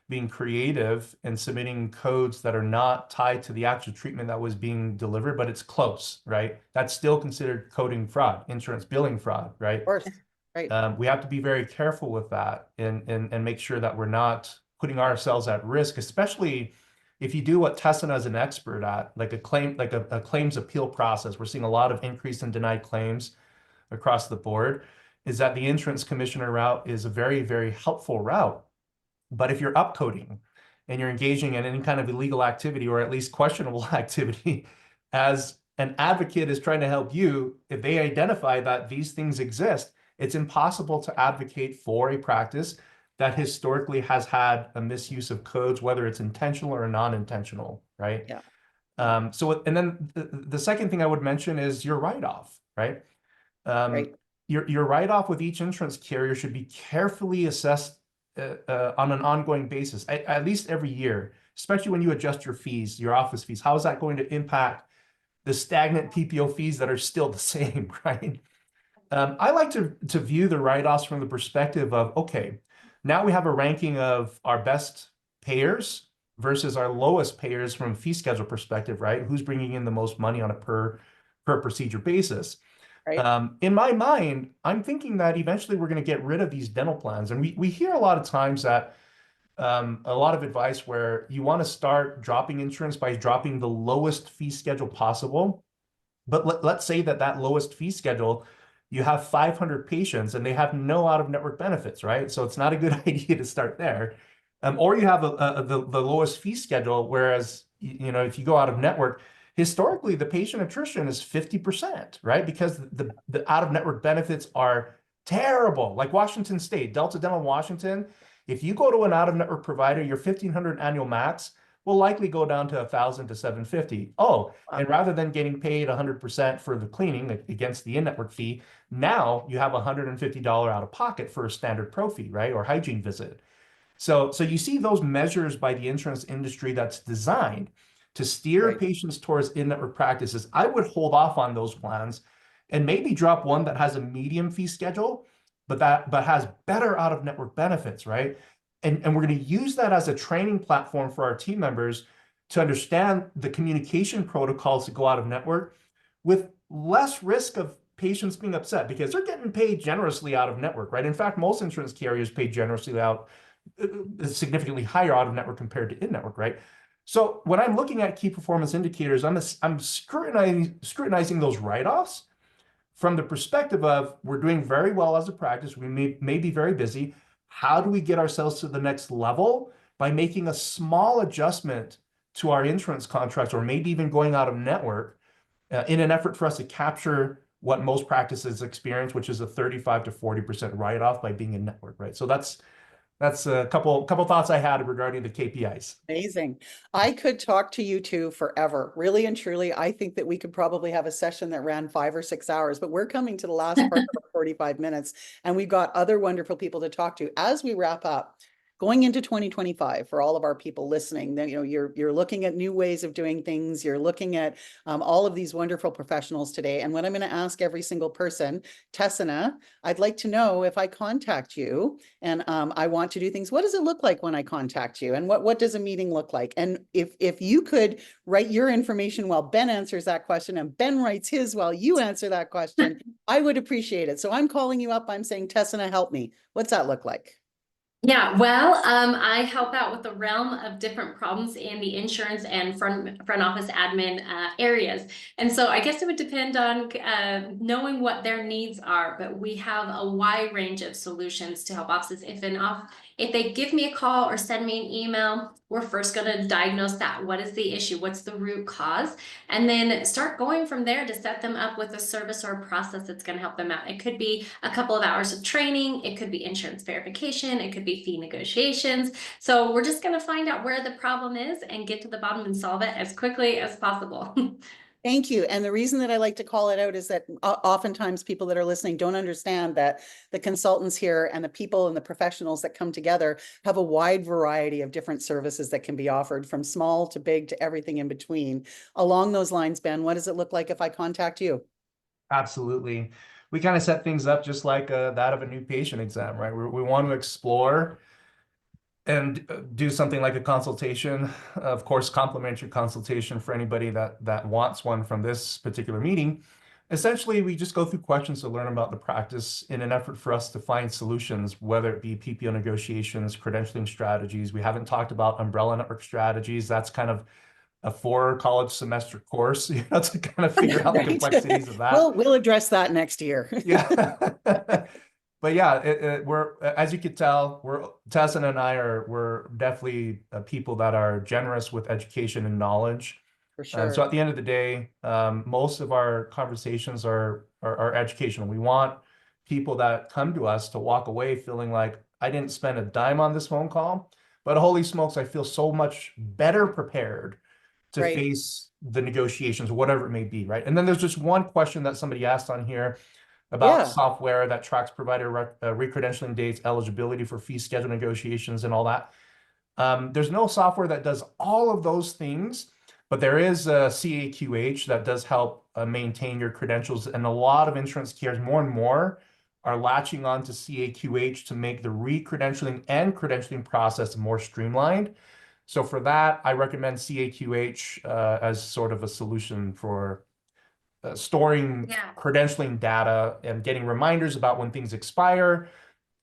being creative and submitting codes that are not tied to the actual treatment that was being delivered, but it's close, right? That's still considered coding fraud, insurance billing fraud, right? Of course, right. We have to be very careful with that and make sure that we're not putting ourselves at risk, especially if you do what Tessina is an expert at, like a claims appeal process. We're seeing a lot of increase in denied claims across the board, is that the insurance commissioner route is a very, very helpful route. But if you're upcoding and you're engaging in any kind of illegal activity or at least questionable activity, as an advocate is trying to help you, if they identify that these things exist, it's impossible to advocate for a practice that historically has had a misuse of codes, whether it's intentional or non-intentional, right? Yeah. And then the second thing I would mention is your write-off, right? Right. Your write-off with each insurance carrier should be carefully assessed on an ongoing basis, at least every year, especially when you adjust your fees, your office fees? How is that going to impact the stagnant PPO fees that are still the same, right? I like to view the write-offs from the perspective of, okay, now we have a ranking of our best payers versus our lowest payers from a fee schedule perspective, right? Who's bringing in the most money on a per procedure basis? Right. In my mind, I'm thinking that eventually we're going to get rid of these dental plans, and we hear a lot of times that a lot of advice where you want to start dropping insurance by dropping the lowest fee schedule possible. But let's say that lowest fee schedule, you have 500 patients and they have no out-of-network benefits, right? So it's not a good idea to start there. Or you have the lowest fee schedule, whereas, you know, if you go out of network, historically, the patient attrition is 50%, right? Because the out-of-network benefits are terrible. Like Washington State, Delta Dental Washington, if you go to an out-of-network provider, your 1,500 annual max will likely go down to 1,000 to 750. Oh, and rather than getting paid 100% for the cleaning against the in-network fee, now you have $150 out of pocket for a standard pro fee, right? Or hygiene visit. So you see those measures by the insurance industry that's designed to steer Right. patients towards in-network practices. I would hold off on those plans and maybe drop one that has a medium fee schedule, but has better out-of-network benefits, right? And we're going to use that as a training platform for our team members to understand the communication protocols to go out of network with less risk of patients being upset because they're getting paid generously out of network, right? In fact, most insurance carriers pay generously out, significantly higher out of network compared to in network, right? So when I'm looking at key performance indicators, I'm scrutinizing those write-offs from the perspective of we're doing very well as a practice. We may be very busy. How do we get ourselves to the next level by making a small adjustment to our insurance contracts, or maybe even going out of network in an effort for us to capture what most practices experience, which is a 35 to 40% write-off by being in network, right? So that's a couple thoughts I had regarding the KPIs. Amazing. I could talk to you two forever. Really and truly, I think that we could probably have a session that ran 5 or 6 hours, but we're coming to the last part of our 45 minutes, and we've got other wonderful people to talk to. As we wrap up, going into 2025, for all of our people listening, then, you know, you're looking at new ways of doing things. You're looking at all of these wonderful professionals today. And what I'm going to ask every single person, Tessina, I'd like to know, if I contact you and I want to do things, what does it look like when I contact you? And what does a meeting look like? And if you could write your information while Ben answers that question, and Ben writes his while you answer that question, I would appreciate it. So I'm calling you up. I'm saying, Tessina, help me. What's that look like? Yeah, well, I help out with the realm of different problems in the insurance and front office admin areas. And so I guess it would depend on knowing what their needs are, but we have a wide range of solutions to help offices. If they give me a call or send me an email, we're first going to diagnose that. What is the issue? What's the root cause? And then start going from there to set them up with a service or a process that's going to help them out. It could be a couple of hours of training. It could be insurance verification. It could be fee negotiations. So we're just going to find out where the problem is and get to the bottom and solve it as quickly as possible. Thank you. And the reason that I like to call it out is that oftentimes people that are listening don't understand that the consultants here and the people and the professionals that come together have a wide variety of different services that can be offered, from small to big to everything in between. Along those lines, Ben, what does it look like if I contact you? Absolutely. We kind of set things up just like that of a new patient exam, right? We want to explore and do something like a consultation, of course, complimentary consultation for anybody that wants one from this particular meeting. Essentially, we just go through questions to learn about the practice in an effort for us to find solutions, whether it be PPO negotiations, credentialing strategies. We haven't talked about umbrella network strategies. That's kind of a 4 college semester course, you know, to kind of figure out the Right. complexities of that. We'll address that next year. Yeah. But yeah, we're, as you could tell, Tessa and I we're definitely people that are generous with education and knowledge. For sure. So at the end of the day, most of our conversations are educational. We want people that come to us to walk away feeling like, I didn't spend a dime on this phone call, but holy smokes, I feel so much better prepared to Right. face the negotiations, whatever it may be, right? And then there's just one question that somebody asked on here about Yeah. software that tracks provider recredentialing dates, eligibility for fee schedule negotiations, and all that. There's no software that does all of those things, but there is a CAQH that does help maintain your credentials. And a lot of insurance carriers, more and more, are latching on to CAQH to make the recredentialing and credentialing process more streamlined. So for that, I recommend CAQH as sort of a solution for storing credentialing data and getting reminders about when things expire.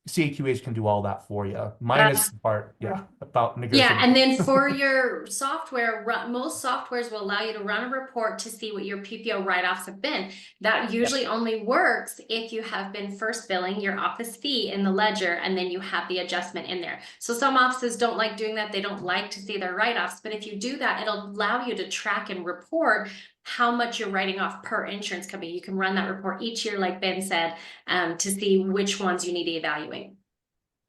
CAQH can do all that for you, minus the part, about negotiating. Yeah, and then for your software, most softwares will allow you to run a report to see what your PPO write-offs have been. That usually only works if you have been first billing your office fee in the ledger and then you have the adjustment in there. So some offices don't like doing that. They don't like to see their write-offs, but if you do that, it'll allow you to track and report how much you're writing off per insurance company. You can run that report each year, like Ben said, to see which ones you need to evaluate.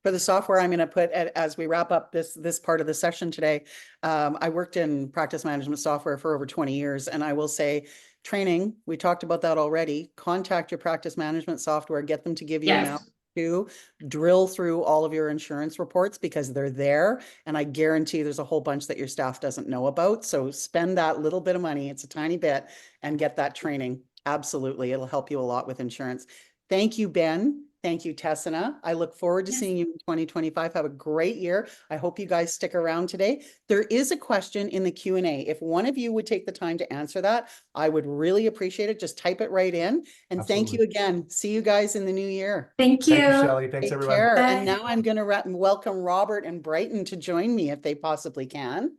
For the software, I'm going to put, as we wrap up this part of the session today, I worked in practice management software for over 20 years, and I will say training, we talked about that already. Contact your practice management software, get them to give you an hour to drill through all of your insurance reports because they're there, and I guarantee there's a whole bunch that your staff doesn't know about. So spend that little bit of money, it's a tiny bit, and get that training. Absolutely, it'll help you a lot with insurance. Thank you, Ben. Thank you, Tessina. I look forward to seeing you in 2025. Have a great year. I hope you guys stick around today. There is a question in the Q&A. If one of you would take the time to answer that, I would really appreciate it. Just type it right in. And thank you again. See you guys in the new year. Thank you. Thank you, Shelley. Thanks, everyone. Take care. And now I'm going to welcome Robert and Brighton to join me if they possibly can.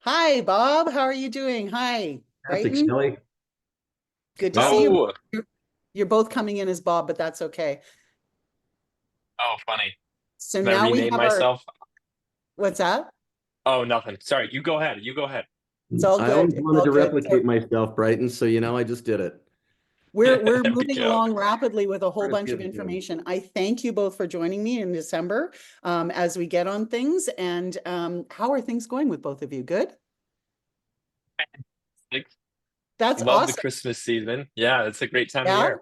Hi, Bob. How are you doing? Hi, Brighton. Shelley. Good to see you. You're both coming in as Bob, but that's okay. Oh, funny. So Did I now we rename have myself? What's that? Oh, nothing. Sorry, you go ahead. You go ahead. It's all good. I always It's wanted all to good. replicate myself, Brighton, so I just did it. We're Good moving job. along rapidly with a whole That's bunch of good, yeah. information. I thank you both for joining me in December as we get on things. And how are things going with both of you? Good? Thanks. That's Love awesome. the Christmas season. Yeah, it's a great time of Yeah, year.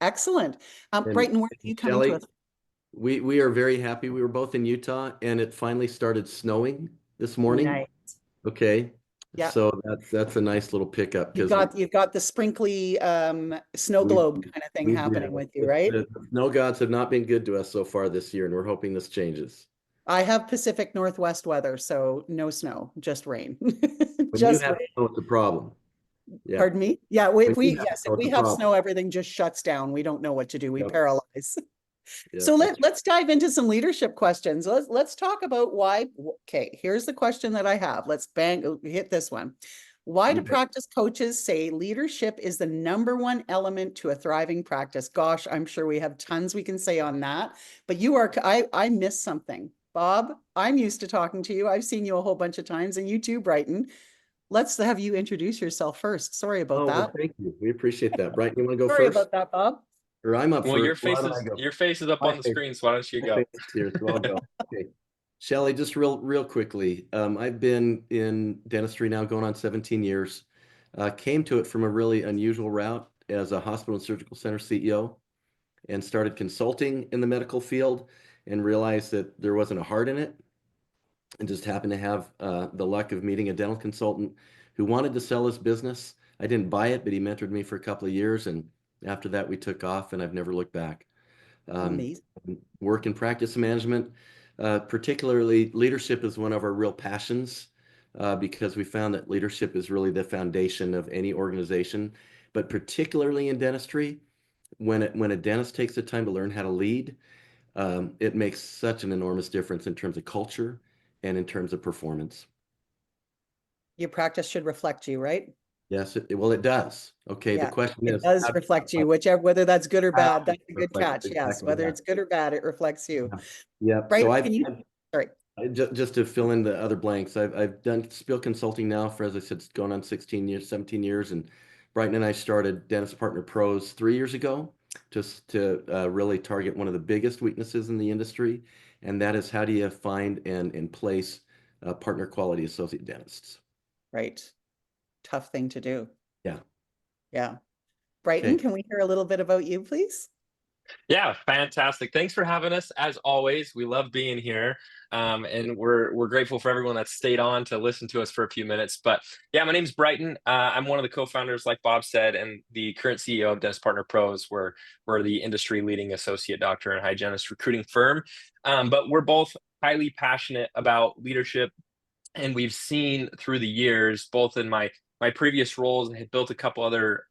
excellent. And Brighton, where are you coming Shelley, to us? we are very happy. We were both in Utah, and it finally started snowing this morning. Nice. Okay. Yeah. So that's a nice little pickup You've got the sprinkly snow globe kind of thing happening with you, right? The snow gods have not been good to us so far this year, and we're hoping this changes. I have Pacific Northwest weather, so no snow, just rain. When Just you have rain. snow, it's a problem. Yeah. Pardon me? Yeah, When you yes, if it's we a have problem. snow, everything just shuts down. We don't know what to do. We Yep. paralyze. Yeah, So let's dive into some leadership questions. Let's talk about why. Okay, here's the question that I have. Let's hit this one. Why do Okay. practice coaches say leadership is the #1 element to a thriving practice? Gosh, I'm sure we have tons we can say on that. But I missed something. Bob, I'm used to talking to you. I've seen you a whole bunch of times, and you too, Brighton. Let's have you introduce yourself first. Sorry about that. Well, thank you. We appreciate that. Brighton, you want to go Sorry first? about that, Bob. Or I'm up Well, first. your face is up on the screen, so why don't you go? Here, so I'll go. Okay. Shelley, just real quickly. I've been in dentistry now going on 17 years. Came to it from a really unusual route as a hospital and surgical center CEO, and started consulting in the medical field and realized that there wasn't a heart in it, and just happened to have the luck of meeting a dental consultant who wanted to sell his business. I didn't buy it, but he mentored me for a couple of years, and after that we took off, and I've never looked back. Amazing. Work in practice management, particularly leadership, is one of our real passions, because we found that leadership is really the foundation of any organization, but particularly in dentistry, when a dentist takes the time to learn how to lead, it makes such an enormous difference in terms of culture and in terms of performance. Your practice should reflect you, right? Yes, well, it does. Okay, Yeah, the question it is, does reflect you, whether that's good or bad. That's a good reflect catch. Yes, exactly whether that. it's good or bad, it reflects you. Yeah. Right? So Sorry. just to fill in the other blanks, I've done spill consulting now for, as I said, going on 16 years, 17 years, and Brighton and I started Dentist Partner Pros 3 years ago, just to really target one of the biggest weaknesses in the industry, and that is how do you find and place partner quality associate dentists. Right. Tough thing to do. Yeah. Yeah. Brighton, Okay. can we hear a little bit about you, please? Yeah, fantastic. Thanks for having us. As always, we love being here. And we're grateful for everyone that stayed on to listen to us for a few minutes. But yeah, my name's Brighton. I'm one of the co-founders, like Bob said, and the current CEO of Dentist Partner Pros. We're the industry leading associate doctor and hygienist recruiting firm. But we're both highly passionate about leadership, and we've seen through the years, both in my previous roles, I had built a couple other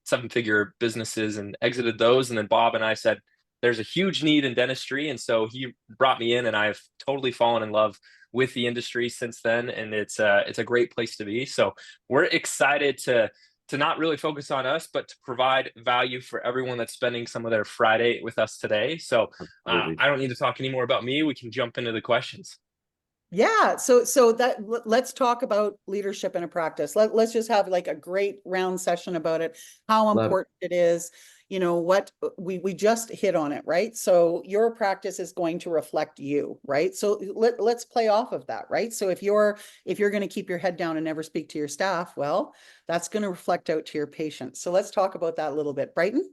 seven-figure businesses and exited those. And then Bob and I said, there's a huge need in dentistry. And so he brought me in, and I've totally fallen in love with the industry since then. And it's a great place to be. So we're excited to not really focus on us, but to provide value for everyone that's spending some of their Friday with us today. So Absolutely. I don't need to talk any more about me. We can jump into the questions. Yeah, so let's talk about leadership in a practice. Let's just have like a great round session about it, how Love it. important it is. You know what, we just hit on it, right? So your practice is going to reflect you, right? So let's play off of that, right? So if you're going to keep your head down and never speak to your staff, well, that's going to reflect out to your patients. So let's talk about that a little bit. Brighton?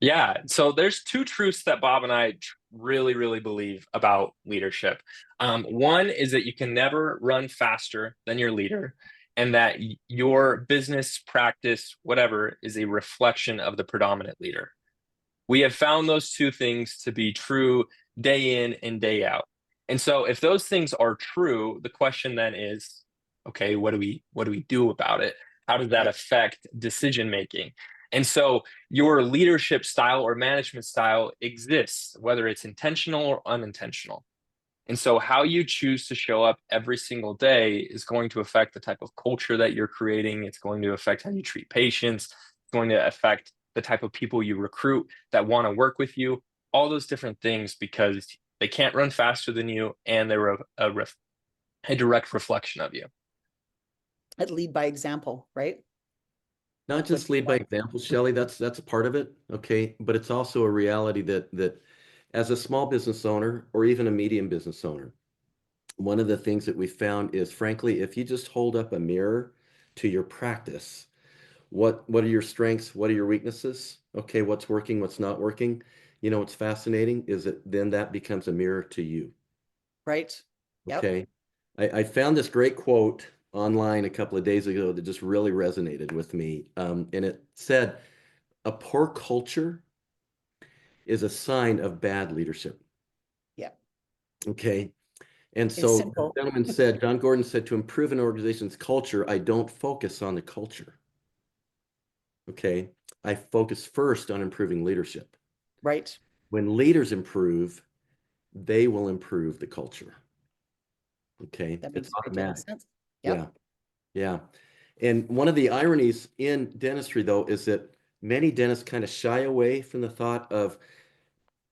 Yeah, so there's two truths that Bob and I really, really believe about leadership. One is that you can never run faster than your leader, and that your business practice, whatever, is a reflection of the predominant leader. We have found those two things to be true day in and day out. And so if those things are true, the question then is, okay, what do we do about it? How does that affect decision making? And so your leadership style or management style exists, whether it's intentional or unintentional. And so how you choose to show up every single day is going to affect the type of culture that you're creating. It's going to affect how you treat patients. It's going to affect the type of people you recruit that want to work with you, all those different things, because they can't run faster than you, and they're a direct reflection of you. I'd lead by example, right? Not just lead by example, Shelley, that's a part of it, okay? But it's also a reality that as a small business owner or even a medium business owner, one of the things that we found is, frankly, if you just hold up a mirror to your practice, what are your strengths? What are your weaknesses? Okay, what's working, what's not working? You know, what's fascinating is that then that becomes a mirror to you. Right. Yep. Okay. I found this great quote online a couple of days ago that just really resonated with me. And it said, a poor culture is a sign of bad leadership. Yeah. Okay. And It's so the simple. gentleman said, John Gordon said, to improve an organization's culture, I don't focus on the culture. Okay. I focus first on improving leadership. Right. When leaders improve, they will improve the culture. Okay. That makes It's a great deal of automatic. sense. Yeah. Yep. Yeah. And one of the ironies in dentistry, though, is that many dentists kind of shy away from the thought of,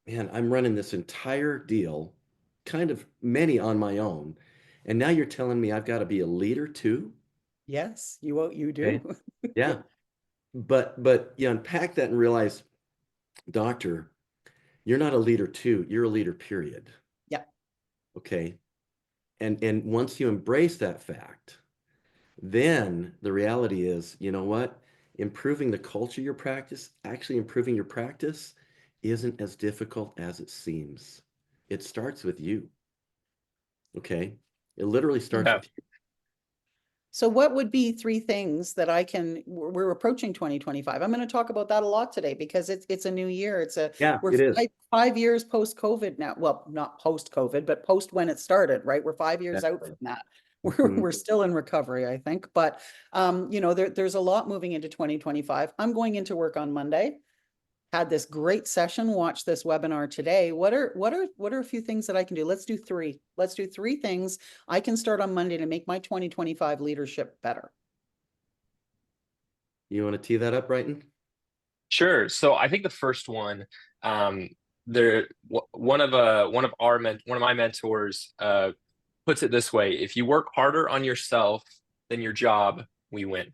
man, I'm running this entire deal, kind of many on my own. And now you're telling me I've got to be a leader too? Yes, you do. Okay. Yeah. But you unpack that and realize, doctor, you're not a leader too, you're a leader, period. Yeah. Okay. And once you embrace that fact, then the reality is, you know what? Improving the culture of your practice, actually improving your practice, isn't as difficult as it seems. It starts with you. Okay. It literally starts Yeah. with you. So what would be three things that we're approaching 2025. I'm going to talk about that a lot today because it's a new year. Yeah, We're it is. 5 years post-COVID now. Well, not post-COVID, but post when it started, right? We're 5 years out Exactly. from that. Mhm. We're still in recovery, I think. But you know, there's a lot moving into 2025. I'm going into work on Monday. Had this great session, watched this webinar today. What are a few things that I can do? Let's do three. Let's do three things I can start on Monday to make my 2025 leadership better. You want to tee that up, Brighton? Sure. So I think the first one, one of my mentors puts it this way: if you work harder on yourself than your job, we win.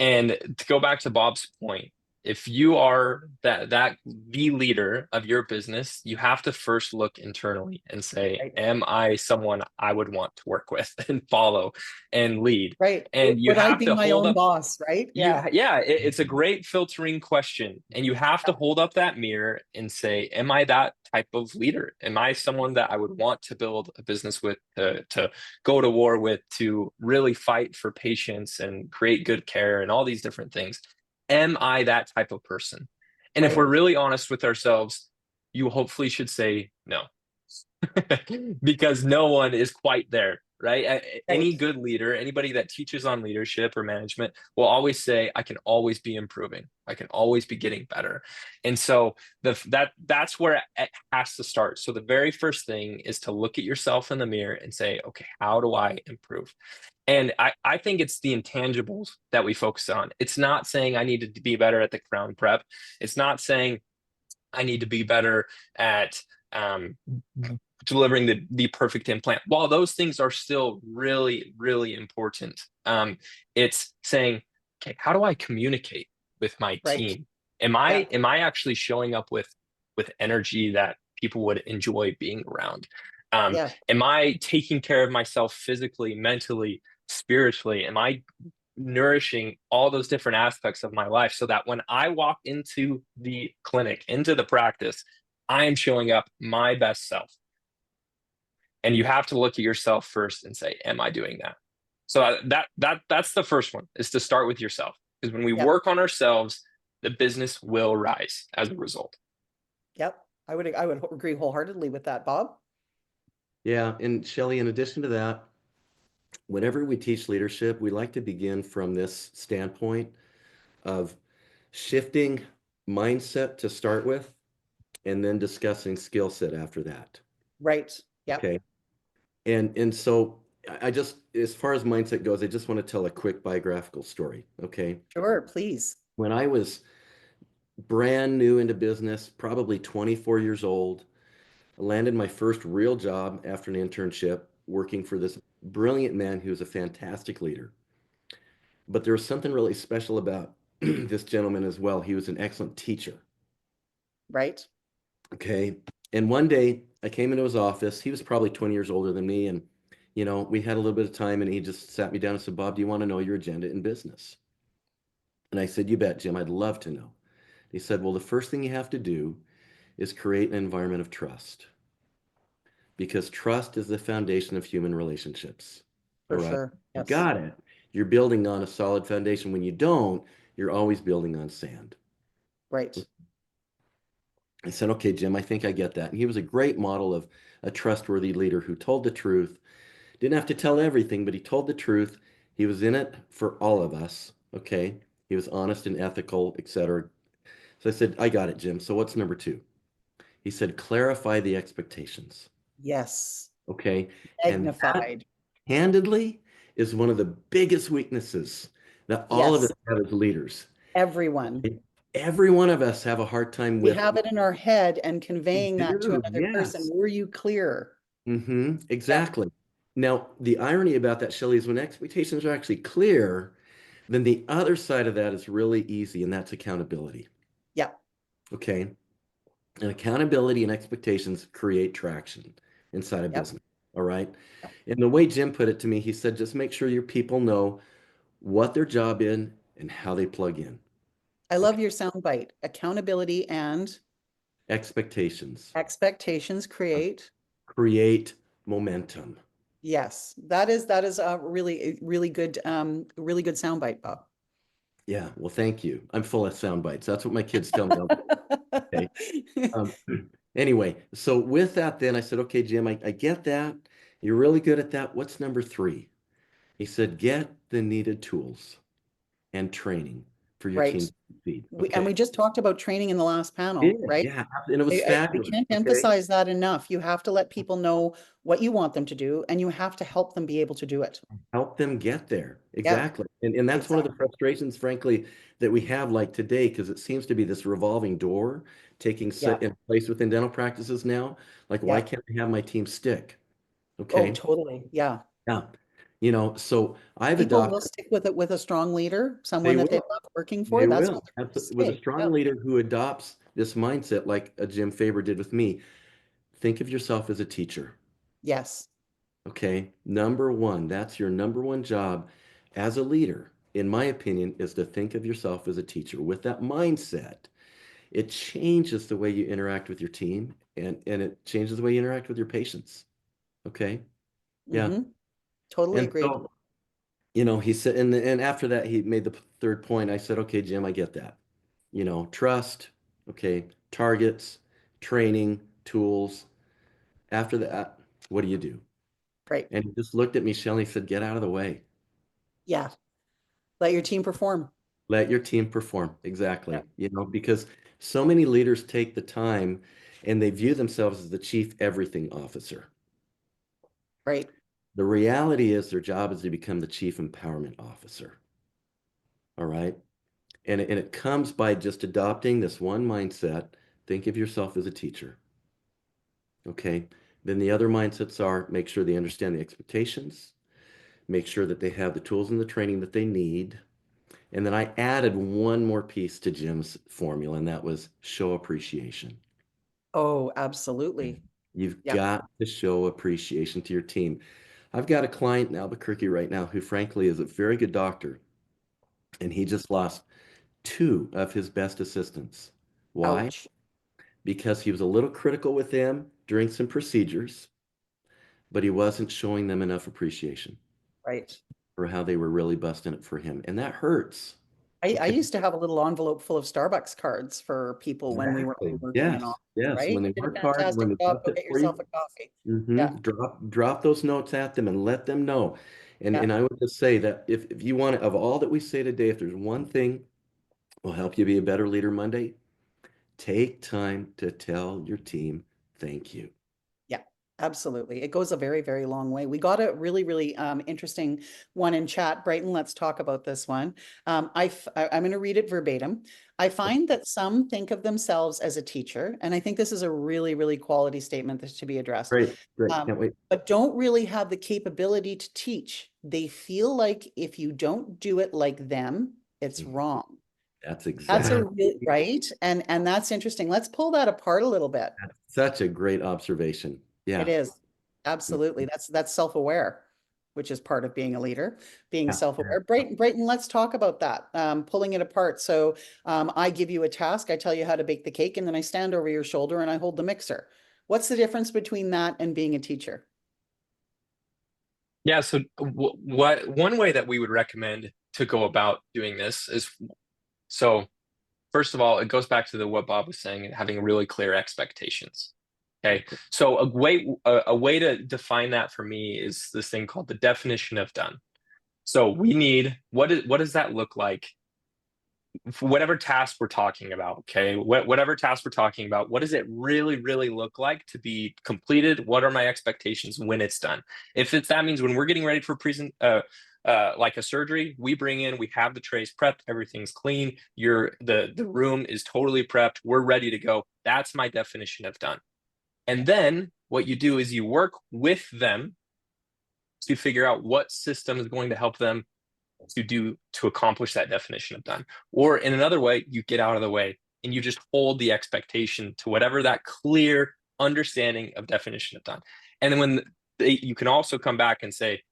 And to go back to Bob's point, if you are the leader of your business, you have to first look internally and say, Right. am I someone I would want to work with and follow and lead? Right. And you Would I have be to my hold own up. boss, right? Yeah. It's a great filtering question. And you have to hold up that mirror and say, am I that type of leader? Am I someone that I would want to build a business with, to go to war with, to really fight for patients and create good care and all these different things? Am I that type of person? And if Right. we're really honest with ourselves, you hopefully should say no. Because no one is quite there, right? Any Right. good leader, anybody that teaches on leadership or management will always say, I can always be improving. I can always be getting better. And so that's where it has to start. So the very first thing is to look at yourself in the mirror and say, okay, how do I improve? And I think it's the intangibles that we focus on. It's not saying I need to be better at the crown prep. It's not saying I need to be better at delivering the perfect implant. While those things are still really, really important, it's saying, okay, how do I communicate with my Right. team? Am Yeah. I actually showing up with energy that people would enjoy being around? Yeah. Am I taking care of myself physically, mentally, spiritually? Am I nourishing all those different aspects of my life so that when I walk into the clinic, into the practice, I am showing up my best self? And you have to look at yourself first and say, am I doing that? So that's the first one, is to start with yourself. Because when we Yep. work on ourselves, the business will rise as a result. Yep. I would agree wholeheartedly with that, Bob. Yeah, and Shelley, in addition to that, whenever we teach leadership, we like to begin from this standpoint of shifting mindset to start with, and then discussing skill set after that. Right. Yep. Okay. And so I just, as far as mindset goes, I just want to tell a quick biographical story. Okay. Sure, please. When I was brand new into business, probably 24 years old, I landed my first real job after an internship working for this brilliant man who was a fantastic leader. But there was something really special about this gentleman as well. He was an excellent teacher. Right. Okay. And one day I came into his office. He was probably 20 years older than me. And, we had a little bit of time, and he just sat me down and said, Bob, do you want to know your agenda in business? And I said, you bet, Jim, I'd love to know. He said, well, the first thing you have to do is create an environment of trust, because trust is the foundation of human relationships. All For right. sure. You Yes. got it. You're building on a solid foundation. When you don't, you're always building on sand. Right. I said, okay, Jim, I think I get that. And he was a great model of a trustworthy leader who told the truth. Didn't have to tell everything, but he told the truth. He was in it for all of us. Okay. He was honest and ethical, etc. So I said, I got it, Jim. So what's number two? He said, clarify the expectations. Yes. Okay. And that, Magnified. candidly, is one of the biggest weaknesses that all of us Yes. have as leaders. Everyone. Every one of us have a hard time We with. have it in our head, and conveying that to do, another person. yes. Were you clear? Exactly. Now, the irony about that, Shelley, is when expectations are actually clear, then the other side of that is really easy, and that's accountability. Yeah. Okay. And accountability and expectations create traction inside a Yep. business. All right. And the way Jim put it to me, he said, just make sure your people know what their job is and how they plug in. I love your soundbite. Accountability and Expectations expectations create. create momentum. Yes, that is a really good soundbite, Bob. Yeah. Well, thank you. I'm full of sound bites. That's what my kids tell me. Okay. Anyway, so with that, then I said, okay, Jim, I get that. You're really good at that. What's number three? He said, get the needed tools and training for your Right. team to succeed. And we just talked about training in the last panel, right? Yeah, and it was We fabulous. can't emphasize that enough. You have to let people know what you want them to do, and you have to help them be able to do it. Help them get there. Exactly. And that's one of the frustrations, frankly, that we have like today, because it seems to be this revolving door taking in place within dental practices now. Like, why can't I have my team stick? Oh, Okay. totally. Yeah. Yeah. You know, so I've People will adopted, stick with it with a strong leader, they someone that they will, love working they for. That's will. what they're going to With a stay. strong Yeah. leader who adopts this mindset, like a Jim Faber did with me, think of yourself as a teacher. Yes. Okay. Number one, that's your number one job as a leader, in my opinion, is to think of yourself as a teacher. With that mindset, it changes the way you interact with your team and it changes the way you interact with your patients. Okay. Yeah. Hmm. Totally And agreed. so, you know, he said, and after that, he made the third point. I said, okay, Jim, I get that. You know, trust, okay, targets, training, tools. After that, what do you do? Right. And he just looked at me, Shelley, and said, get out of the way. Yeah. Let your team perform. Let your team perform. Yeah. Exactly. You know, because so many leaders take the time and they view themselves as the chief everything officer. Right. The reality is their job is to become the chief empowerment officer. All right. And it comes by just adopting this one mindset. Think of yourself as a teacher. Okay. Then the other mindsets are make sure they understand the expectations, make sure that they have the tools and the training that they need. And then I added one more piece to Jim's formula, and that was show appreciation. Oh, absolutely. You've Yeah. got to show appreciation to your team. I've got a client in Albuquerque right now who, frankly, is a very good doctor, and he just lost two of his best assistants. Why? Ouch. Because he was a little critical with them during some procedures, but he wasn't showing them enough appreciation Right. for how they were really busting it for him. And that hurts. I Okay. used to have a little envelope full of Starbucks cards for people when we were Exactly. working in Yes. office, Yes. right? When they You did a work hard, when fantastic they job. bust Go it get for yourself you, a coffee. Yeah. drop those notes at them and let them know. Yeah. And I would just say that if you want to, of all that we say today, if there's one thing will help you be a better leader Monday, take time to tell your team thank you. Yeah, absolutely. It goes a very, very long way. We got a really, really interesting one in chat. Brighton, let's talk about this one. I'm going to read it verbatim. I find that some think of themselves as a teacher, and I think this is a really, really quality statement that's to be addressed, Great, great. Can't wait. but don't really have the capability to teach. They feel like if you don't do it like them, it's wrong. That's That's a exactly really right, and that's interesting. Let's pull that apart a little bit. such a great observation. It Yeah. is. Absolutely. That's self-aware, which is part of being a leader, being Yeah. self-aware. Brayton, let's talk about that. Pulling it apart. So I give you a task, I tell you how to bake the cake, and then I stand over your shoulder and I hold the mixer. What's the difference between that and being a teacher? Yeah, so what one way that we would recommend to go about doing this is, so first of all, it goes back to what Bob was saying and having really clear expectations. Okay, so a way to define that for me is this thing called the definition of done. So we need what does that look like for whatever task we're talking about, okay? Whatever task we're talking about, what does it really look like to be completed? What are my expectations when it's done? If that means when we're getting ready for like a surgery, we have the trays prepped, everything's clean, the room is totally prepped, we're ready to go. That's my definition of done. And then what you do is you work with them to figure out what system is going to help them to accomplish that definition of done. Or in another way, you get out of the way and you just hold the expectation to whatever that clear understanding of definition of done. And then you can also come back and say,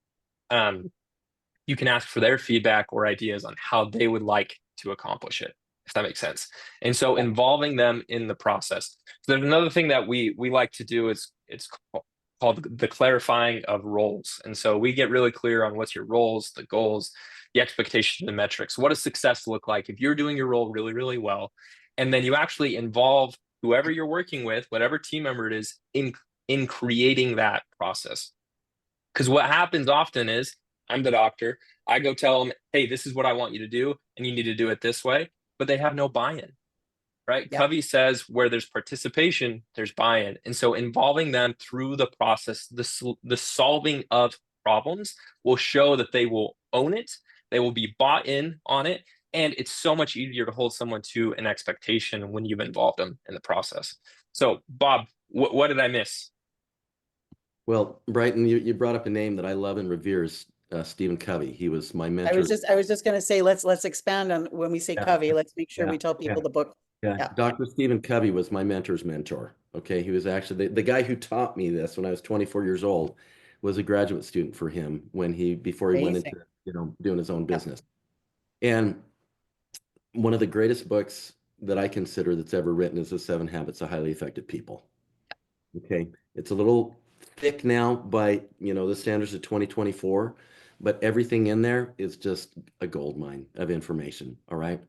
you can ask for their feedback or ideas on how they would like to accomplish it, if that makes sense. And so involving them in the process. So there's another thing that we like to do is it's called the clarifying of roles. And so we get really clear on what's your roles, the goals, the expectations, the metrics. What does success look like if you're doing your role really well? And then you actually involve whoever you're working with, whatever team member it is, in creating that process. Because what happens often is I'm the doctor. I go tell them, hey, this is what I want you to do, and you need to do it this way. But they have no buy-in, right? Yeah. Covey says where there's participation, there's buy-in. And so involving them through the process, the solving of problems will show that they will own it. They will be bought in on it. And it's so much easier to hold someone to an expectation when you've involved them in the process. So, Bob, what did I miss? Well, Brighton, you brought up a name that I love and revere is Stephen Covey. He was my I mentor. was just gonna say, let's expand on when we say Yeah. Covey, let's make sure Yeah. we tell people the book. Yeah. Yeah. Dr. Stephen Covey was my mentor's mentor. Okay. He was actually the guy who taught me this when I was 24 years old, was a graduate student for him before he went Amazing. into, doing his own Yeah. business. And one of the greatest books that I consider that's ever written is The 7 Habits of Highly Effective People. Okay. It's a little thick now by, the standards of 2024, but everything in there is just a gold mine of information. All right.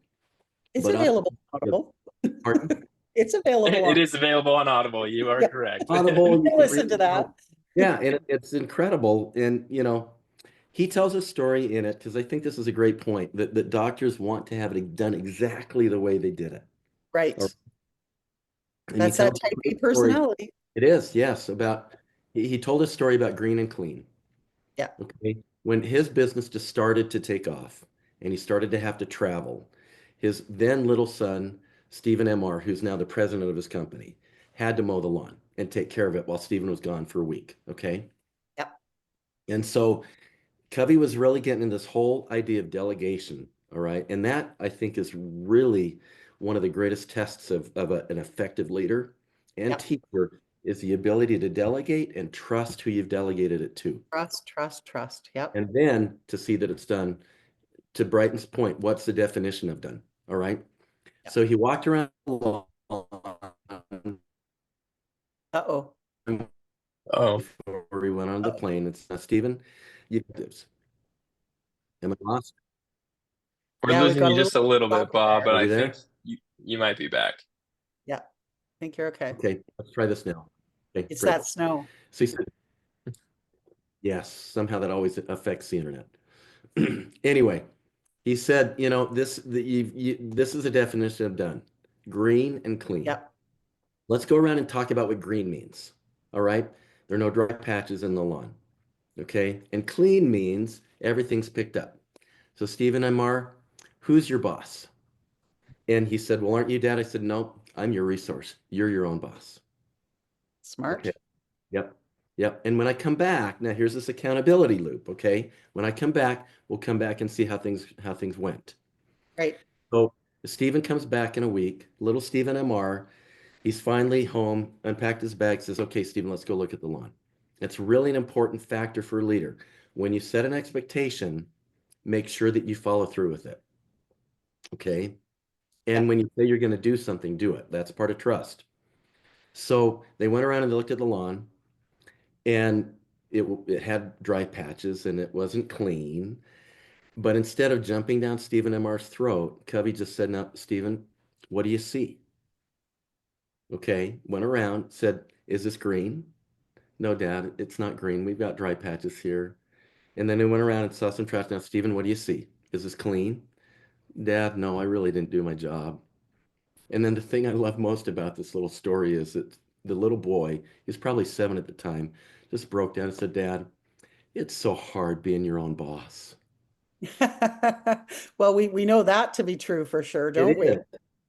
It's But available on Audible. pardon? It's available It on is available on Audible. You are Yeah. correct. Audible, You can listen to that. Yeah, and it's incredible. And he tells a story in it because I think this is a great point that doctors want to have it done exactly the way they did it. Right. Or- And he That's that tells a type A great story. personality. It is, yes, he told a story about green and clean. Yeah. Okay. When his business just started to take off and he started to have to travel, his then little son, Stephen M.R., who's now the president of his company, had to mow the lawn and take care of it while Stephen was gone for a week. Okay. Yeah. And so Covey was really getting in this whole idea of delegation. All right. And that I think is really one of the greatest tests of an effective leader and Yep. teacher is the ability to delegate and trust who you've delegated it to. Trust. Yep. And then to see that it's done. To Brighton's point, what's the definition of done? All right. Yep. So he walked around the lawn Uh-oh. Oh, before he went on the plane and said, Stephen, you do this. Am I lost? we're Yeah, we've losing got you a just a little bit, Bob, but Are we I there? think you might be back. Yeah. I think you're okay. Okay, let's try this now. Okay, It's great. that snow. So he said, yes, somehow that always affects the internet. Anyway, he said, this is a definition of done. Green and clean. Yep. Let's go around and talk about what green means. All right. There are no dry patches in the lawn. Okay. And clean means everything's picked up. So Stephen M.R., who's your boss? And he said, well, aren't you, Dad? I said, no, I'm your resource. You're your own boss. Smart. Okay. Yep. Yep. And when I come back, now here's this accountability loop. Okay. When I come back, we'll come back and see how things went. Right. So Stephen comes back in a week, little Stephen M.R. He's finally home, unpacked his bag, says, okay, Stephen, let's go look at the lawn. It's really an important factor for a leader. When you set an expectation, make sure that you follow through with it. Okay. And when you say you're going to do something, do it. That's part of trust. So they went around and they looked at the lawn, and it had dry patches and it wasn't clean. But instead of jumping down Stephen M.R.'s throat, Covey just said, now, Stephen, what do you see? Okay, went around, said, is this green? No, Dad, it's not green. We've got dry patches here. And then they went around and saw some trash. Now, Stephen, what do you see? Is this clean? Dad, no, I really didn't do my job. And then the thing I love most about this little story is that the little boy, he's probably 7 at the time, just broke down and said, Dad, it's so hard being your own boss. Well, we know that to be true for sure, don't we?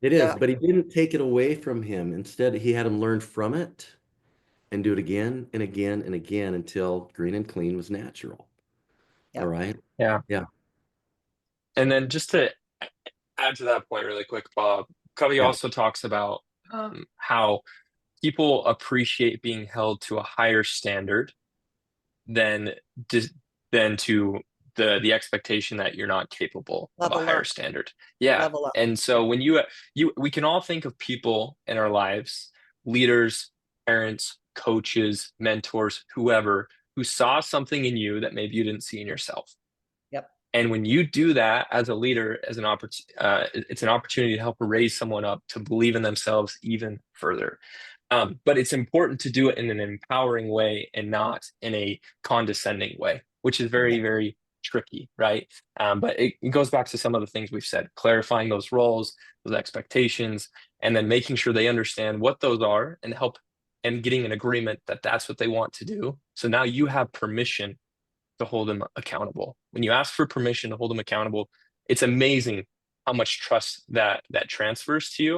It is, Yeah. but he didn't take it away from him. Instead, he had him learn from it and do it again and again and again until green and clean was natural. Yeah. All right. Yeah. Yeah. And then just to add to that point really quick, Bob, Covey Yeah. also talks about how people appreciate being held to a higher standard than than to the expectation that you're not capable of a Level higher up. standard. Yeah. Level up. And so when we can all think of people in our lives, leaders, parents, coaches, mentors, whoever, who saw something in you that maybe you didn't see in yourself. Yep. And when you do that as a leader, as an it's an opportunity to help raise someone up to believe in themselves even further. But it's important to do it in an empowering way and not in a condescending way, which is very, very tricky, right? But it goes back to some of the things we've said, clarifying those roles, those expectations, and then making sure they understand what those are and getting an agreement that that's what they want to do. So now you have permission to hold them accountable. When you ask for permission to hold them accountable, it's amazing how much trust that transfers to you.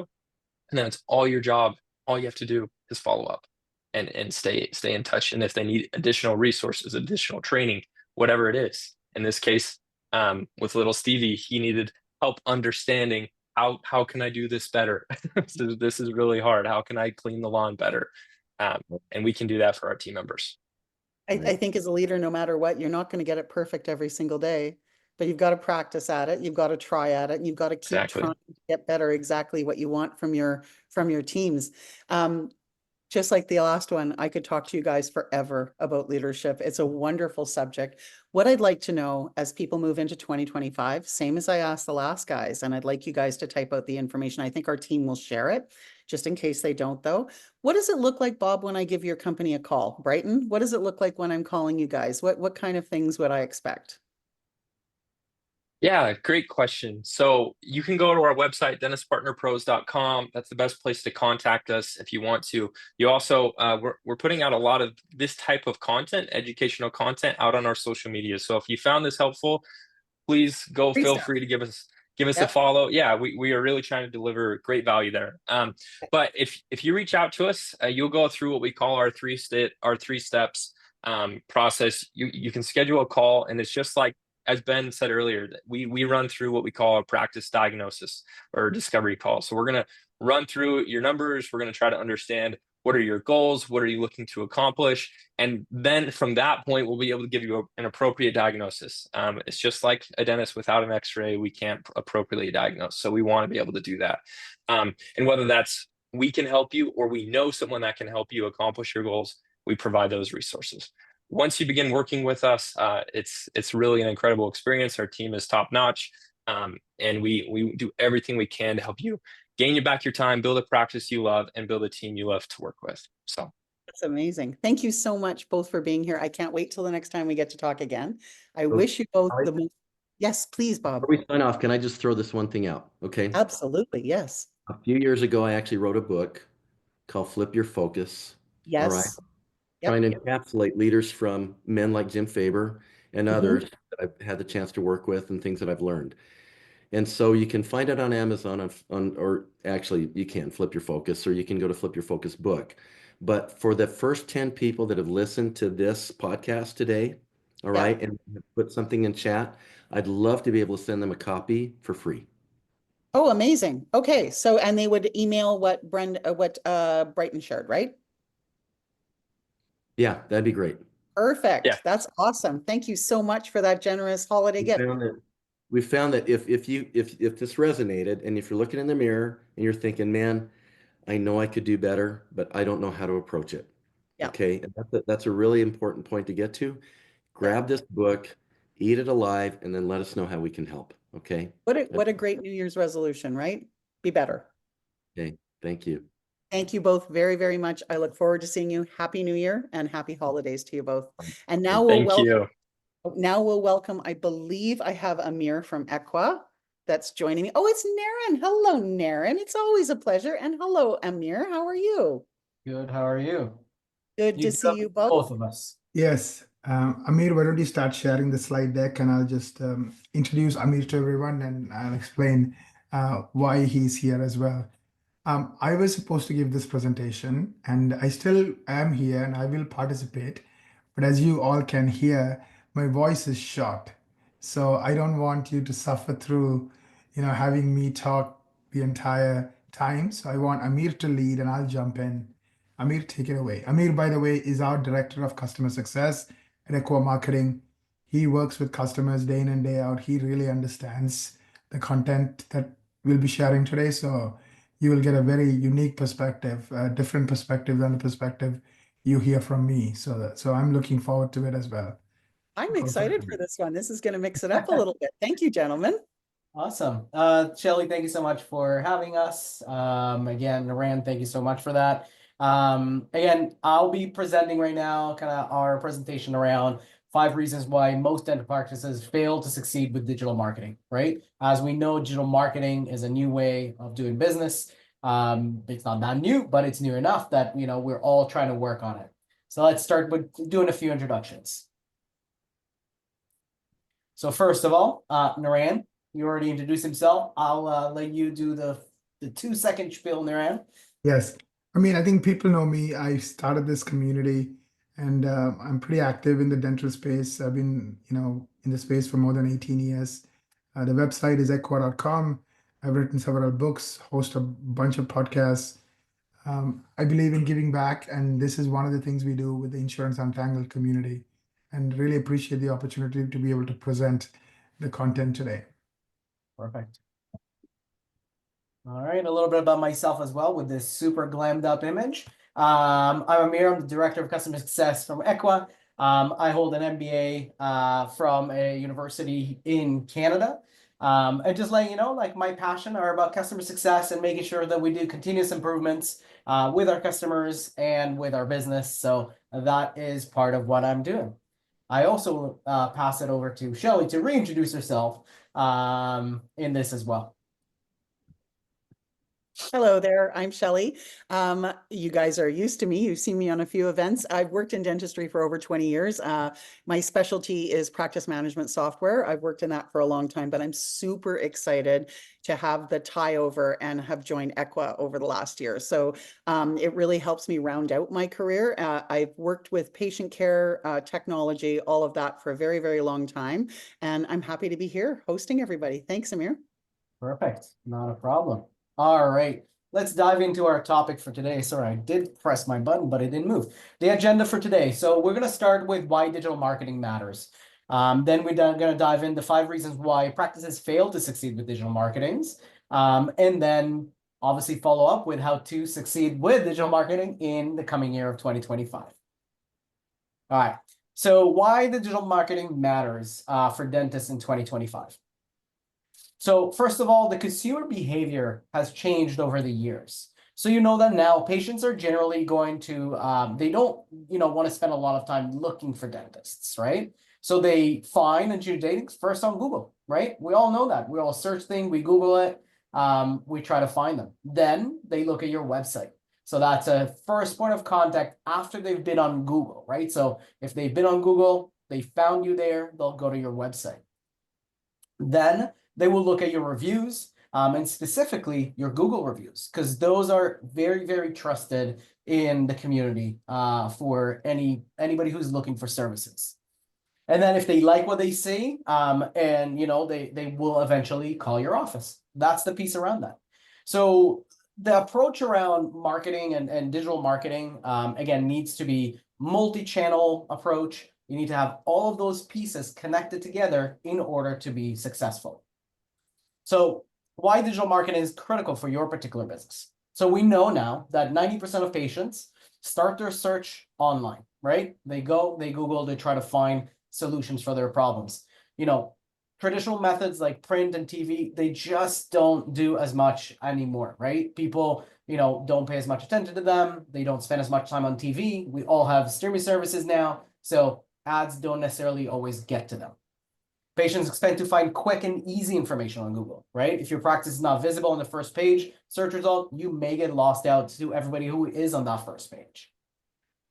And then it's all your job. All you have to do is follow up and stay in touch. And if they need additional resources, additional training, whatever it is, In this case, with little Stevie, he needed help understanding how can I do this better? This is really hard. How can I clean the lawn better? And we can do that for our team members. I think as a leader, no matter what, you're not going to get it perfect every single day, but you've got to practice at it. You've got to try at it, and you've got to keep Exactly. trying to get better exactly what you want from your teams. Just like the last one, I could talk to you guys forever about leadership. It's a wonderful subject. What I'd like to know as people move into 2025, same as I asked the last guys, and I'd like you guys to type out the information. I think our team will share it, just in case they don't though. What does it look like, Bob, when I give your company a call? Brighton, what does it look like when I'm calling you guys? What kind of things would I expect? Yeah, great question. So you can go to our website, dentistpartnerpros.com. That's the best place to contact us if you want to. You also, we're putting out a lot of this type of content, educational content, out on our social media. So if you found this helpful, please go Free feel stuff. free to give us a Yep. follow. Yeah, we are really trying to deliver great value there. But if you reach out to us, you'll go through what we call our three steps process. You can schedule a call, and it's just like, as Ben said earlier, that we run through what we call a practice diagnosis or discovery call. So we're going to run through your numbers. We're going to try to understand what are your goals, what are you looking to accomplish, and then from that point we'll be able to give you an appropriate diagnosis. It's just like a dentist without an x-ray, we can't appropriately diagnose, so we want to be able to do that. And whether that's we can help you or we know someone that can help you accomplish your goals, we provide those resources. Once you begin working with us, it's really an incredible experience. Our team is top notch, and we do everything we can to help you gain you back your time, build a practice you love, and build a team you love to work with. So That's amazing. Thank you so much both for being here. I can't wait till the next time we get to talk again. I wish you both the most. Yes, please, Bob. Before we sign off, can I just throw this one thing out? Okay. Absolutely. Yes. A few years ago, I actually wrote a book called Flip Your Focus. All right. Yes. Yep. Trying to encapsulate leaders from men like Jim Faber and others that I've had the chance to work with and things that I've learned. And so you can find it on Amazon or actually you can Flip Your Focus, or you can go to Flip Your Focus book. But for the first 10 people that have listened to this podcast today, all right, and put something in chat, I'd love to be able to send them a copy for free. Oh, amazing. Okay. So, and they would email what Brighton shared, right? Yeah, that'd be great. Perfect. Yeah. That's awesome. Thank you so much for that generous holiday gift. We found that if this resonated, and if you're looking in the mirror and you're thinking, man, I know I could do better, but I don't know how to approach it. Yeah. Okay. And that's a really important point to get to. Grab this book, eat it alive, and then let us know how we can help. Okay. What a great New Year's resolution, right? Be better. Okay. Thank you. Thank you both very, very much. I look forward to seeing you. Happy New Year and happy holidays to you both. And now thank you. we'll welcome, I believe I have Amir from Equa that's joining me. Oh, it's Naren. Hello, Naren. It's always a pleasure. And hello, Amir. How are you? Good. How are you? Good to see you both. Both of us. Yes. Amir, why don't you start sharing the slide deck, and I'll just introduce Amir to everyone, and I'll explain why he's here as well. I was supposed to give this presentation, and I still am here, and I will participate. But as you all can hear, my voice is short. So I don't want you to suffer through, having me talk the entire time. So I want Amir to lead, and I'll jump in. Amir, take it away. Amir, by the way, is our Director of Customer Success at Equa Marketing. He works with customers day in and day out. He really understands the content that we'll be sharing today. So you will get a very unique perspective, a different perspective than the perspective you hear from me. So I'm looking forward to it as well. I'm excited for this one. This is going to mix it up a little bit. Thank you, gentlemen. Awesome. Shelly, thank you so much for having us. Again, Naran, thank you so much for that. Again, I'll be presenting right now kind of our presentation around 5 reasons why most dental practices fail to succeed with digital marketing, right? As we know, digital marketing is a new way of doing business. It's not that new, but it's new enough that, we're all trying to work on it. So let's start with doing a few introductions. So first of all, Naran, you already introduced himself. I'll let you do the 2-second spiel, Naran. Yes. I think people know me. I started this community, and I'm pretty active in the dental space. I've been, in the space for more than 18 years. The website is equa.com. I've written several books, host a bunch of podcasts. I believe in giving back, and this is one of the things we do with the Insurance Untangled community, and really appreciate the opportunity to be able to present the content today. Perfect. All right, a little bit about myself as well with this super glammed up image. I'm Amir, I'm the Director of Customer Success from Equa. I hold an MBA from a university in Canada. And just letting you know, like my passion are about customer success and making sure that we do continuous improvements with our customers and with our business. So that is part of what I'm doing. I also pass it over to Shelly to reintroduce herself in this as well. Hello there, I'm Shelley. You guys are used to me. You've seen me on a few events. I've worked in dentistry for over 20 years. My specialty is practice management software. I've worked in that for a long time, but I'm super excited to have the tie over and have joined Equa over the last year. So it really helps me round out my career. I've worked with patient care, technology, all of that for a very, very long time. And I'm happy to be here hosting everybody. Thanks, Amir. Perfect, not a problem. All right, let's dive into our topic for today. Sorry, I did press my button, but it didn't move. The agenda for today. So we're going to start with why digital marketing matters. Then we're going to dive into 5 reasons why practices fail to succeed with digital marketings. And then obviously follow up with how to succeed with digital marketing in the coming year of 2025. All right, so why digital marketing matters for dentists in 2025. So first of all, the consumer behavior has changed over the years. So you know that now patients are generally going to, they don't, want to spend a lot of time looking for dentists, right? So they find and choose dating first on Google, right? We all know that. We all search things, we Google it, we try to find them. Then they look at your website. So that's a first point of contact after they've been on Google, right? So if they've been on Google, they found you there, they'll go to your website. Then they will look at your reviews and specifically your Google reviews, because those are very, very trusted in the community for anybody who's looking for services. And then if they like what they see, and they will eventually call your office. That's the piece around that. So the approach around marketing and digital marketing, again, needs to be multi-channel approach. You need to have all of those pieces connected together in order to be successful. So why digital marketing is critical for your particular business. So we know now that 90% of patients start their search online, right? They Google, they try to find solutions for their problems. Traditional methods like print and TV, they just don't do as much anymore, right? People, don't pay as much attention to them. They don't spend as much time on TV. We all have streaming services now. So ads don't necessarily always get to them. Patients expect to find quick and easy information on Google, right? If your practice is not visible on the first page search result, you may get lost out to everybody who is on that first page.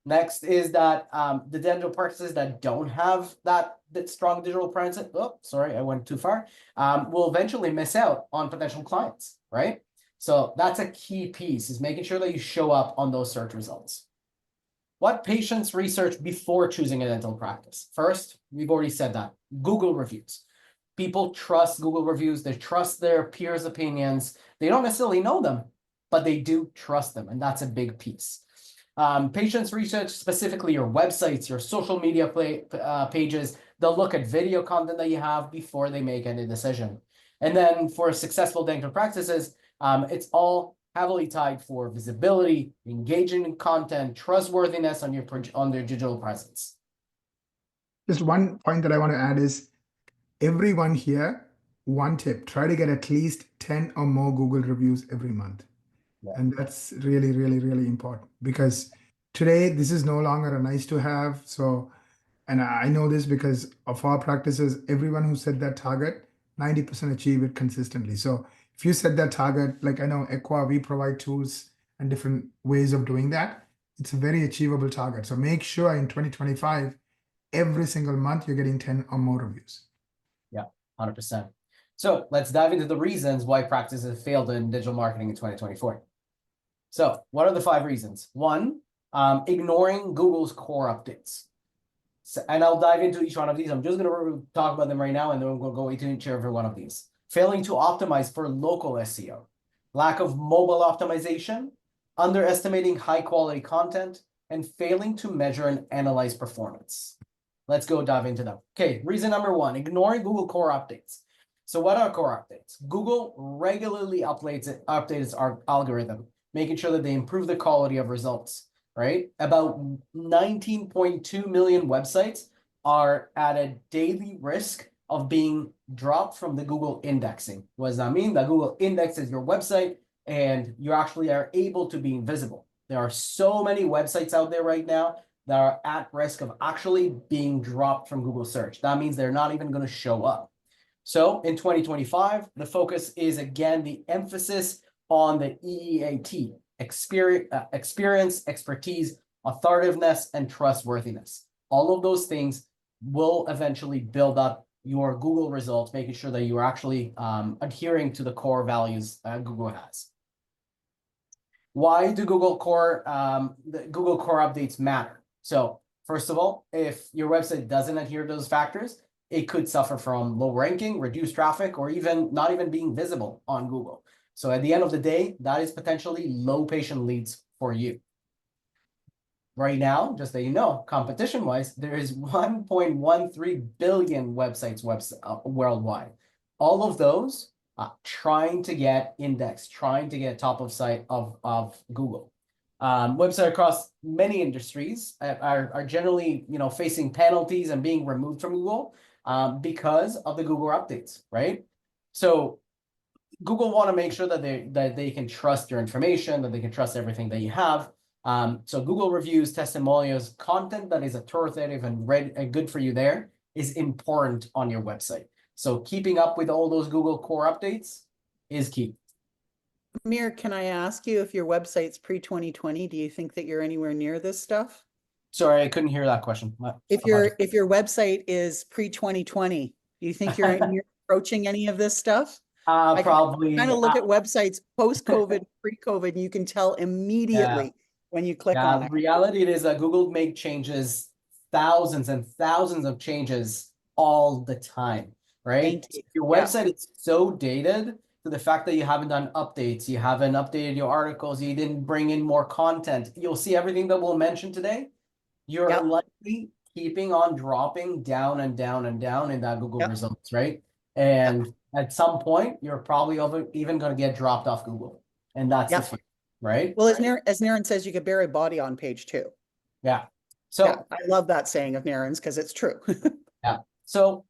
Next is that the dental practices that don't have that strong digital presence, I went too far, will eventually miss out on potential clients, right? So that's a key piece, is making sure that you show up on those search results. What patients research before choosing a dental practice? First, we've already said that, Google reviews. People trust Google reviews. They trust their peers' opinions. They don't necessarily know them, but they do trust them, and that's a big piece. Patients research specifically your websites, your social media pages. They'll look at video content that you have before they make any decision. And then for successful dental practices, it's all heavily tied for visibility, engaging in content, trustworthiness on their digital presence. Just one point that I want to add is everyone here, one tip, try to get at least 10 or more Google reviews every month. Yeah. And that's really, really, really important, because today this is no longer a nice to have. So, and I know this because of our practices, everyone who set that target, 90% achieve it consistently. So if you set that target, like I know Equa, we provide tools and different ways of doing that. It's a very achievable target. So make sure in 2025, every single month, you're getting 10 or more reviews. Yeah, 100%. So let's dive into the reasons why practices have failed in digital marketing in 2024. So what are the 5 reasons? 1, Ignoring Google's core updates. So, and I'll dive into each one of these. I'm just going to talk about them right now, and then we'll go into each every one of these. Failing to optimize for local SEO, lack of mobile optimization, underestimating high quality content, and failing to measure and analyze performance. Let's go dive into them. Okay, reason number one, ignoring Google core updates. So what are core updates? Google regularly updates our algorithm, making sure that they improve the quality of results, right? About 19.2 million websites are at a daily risk of being dropped from the Google indexing. What does that mean? That Google indexes your website and you actually are able to be invisible. There are so many websites out there right now that are at risk of actually being dropped from Google search. That means they're not even going to show up. So in 2025, the focus is again the emphasis on the EEAT, experience, expertise, authoritiveness, and trustworthiness. All of those things will eventually build up your Google results, making sure that you are actually adhering to the core values Google has. Why do Google core updates matter? So first of all, if your website doesn't adhere to those factors, it could suffer from low ranking, reduced traffic, or even not even being visible on Google. So at the end of the day, that is potentially low patient leads for you. Right now, just so you know, competition-wise, there is 1.13 billion websites worldwide. All of those trying to get indexed, trying to get top of site of Google. Websites across many industries are generally, facing penalties and being removed from Google because of the Google updates, right? So Google want to make sure that they can trust your information, that they can trust everything that you have. So Google reviews, testimonials, content that is authoritative and good for you there is important on your website. So keeping up with all those Google core updates is key. Amir, can I ask you, if your website's pre-2020, do you think that you're anywhere near this stuff? Sorry, I couldn't hear that question. If your website is pre-2020, do you think you're approaching any of this stuff? Probably. Kind of look at websites post-COVID, pre-COVID, and you can tell immediately when you click on it. The reality is that Google make changes, thousands and thousands of changes all the time, right? Your website is so dated to the fact that you haven't done updates, you haven't updated your articles, you didn't bring in more content. You'll see everything that we'll mention today. You're likely keeping on dropping down and down and down in that Google results, right? And at some point, you're probably even going to get dropped off Google. And that's the fear, right? Well, as Naren says, you could bury a body on page 2. Yeah. So I love that saying of Naren's because it's true. Yeah. So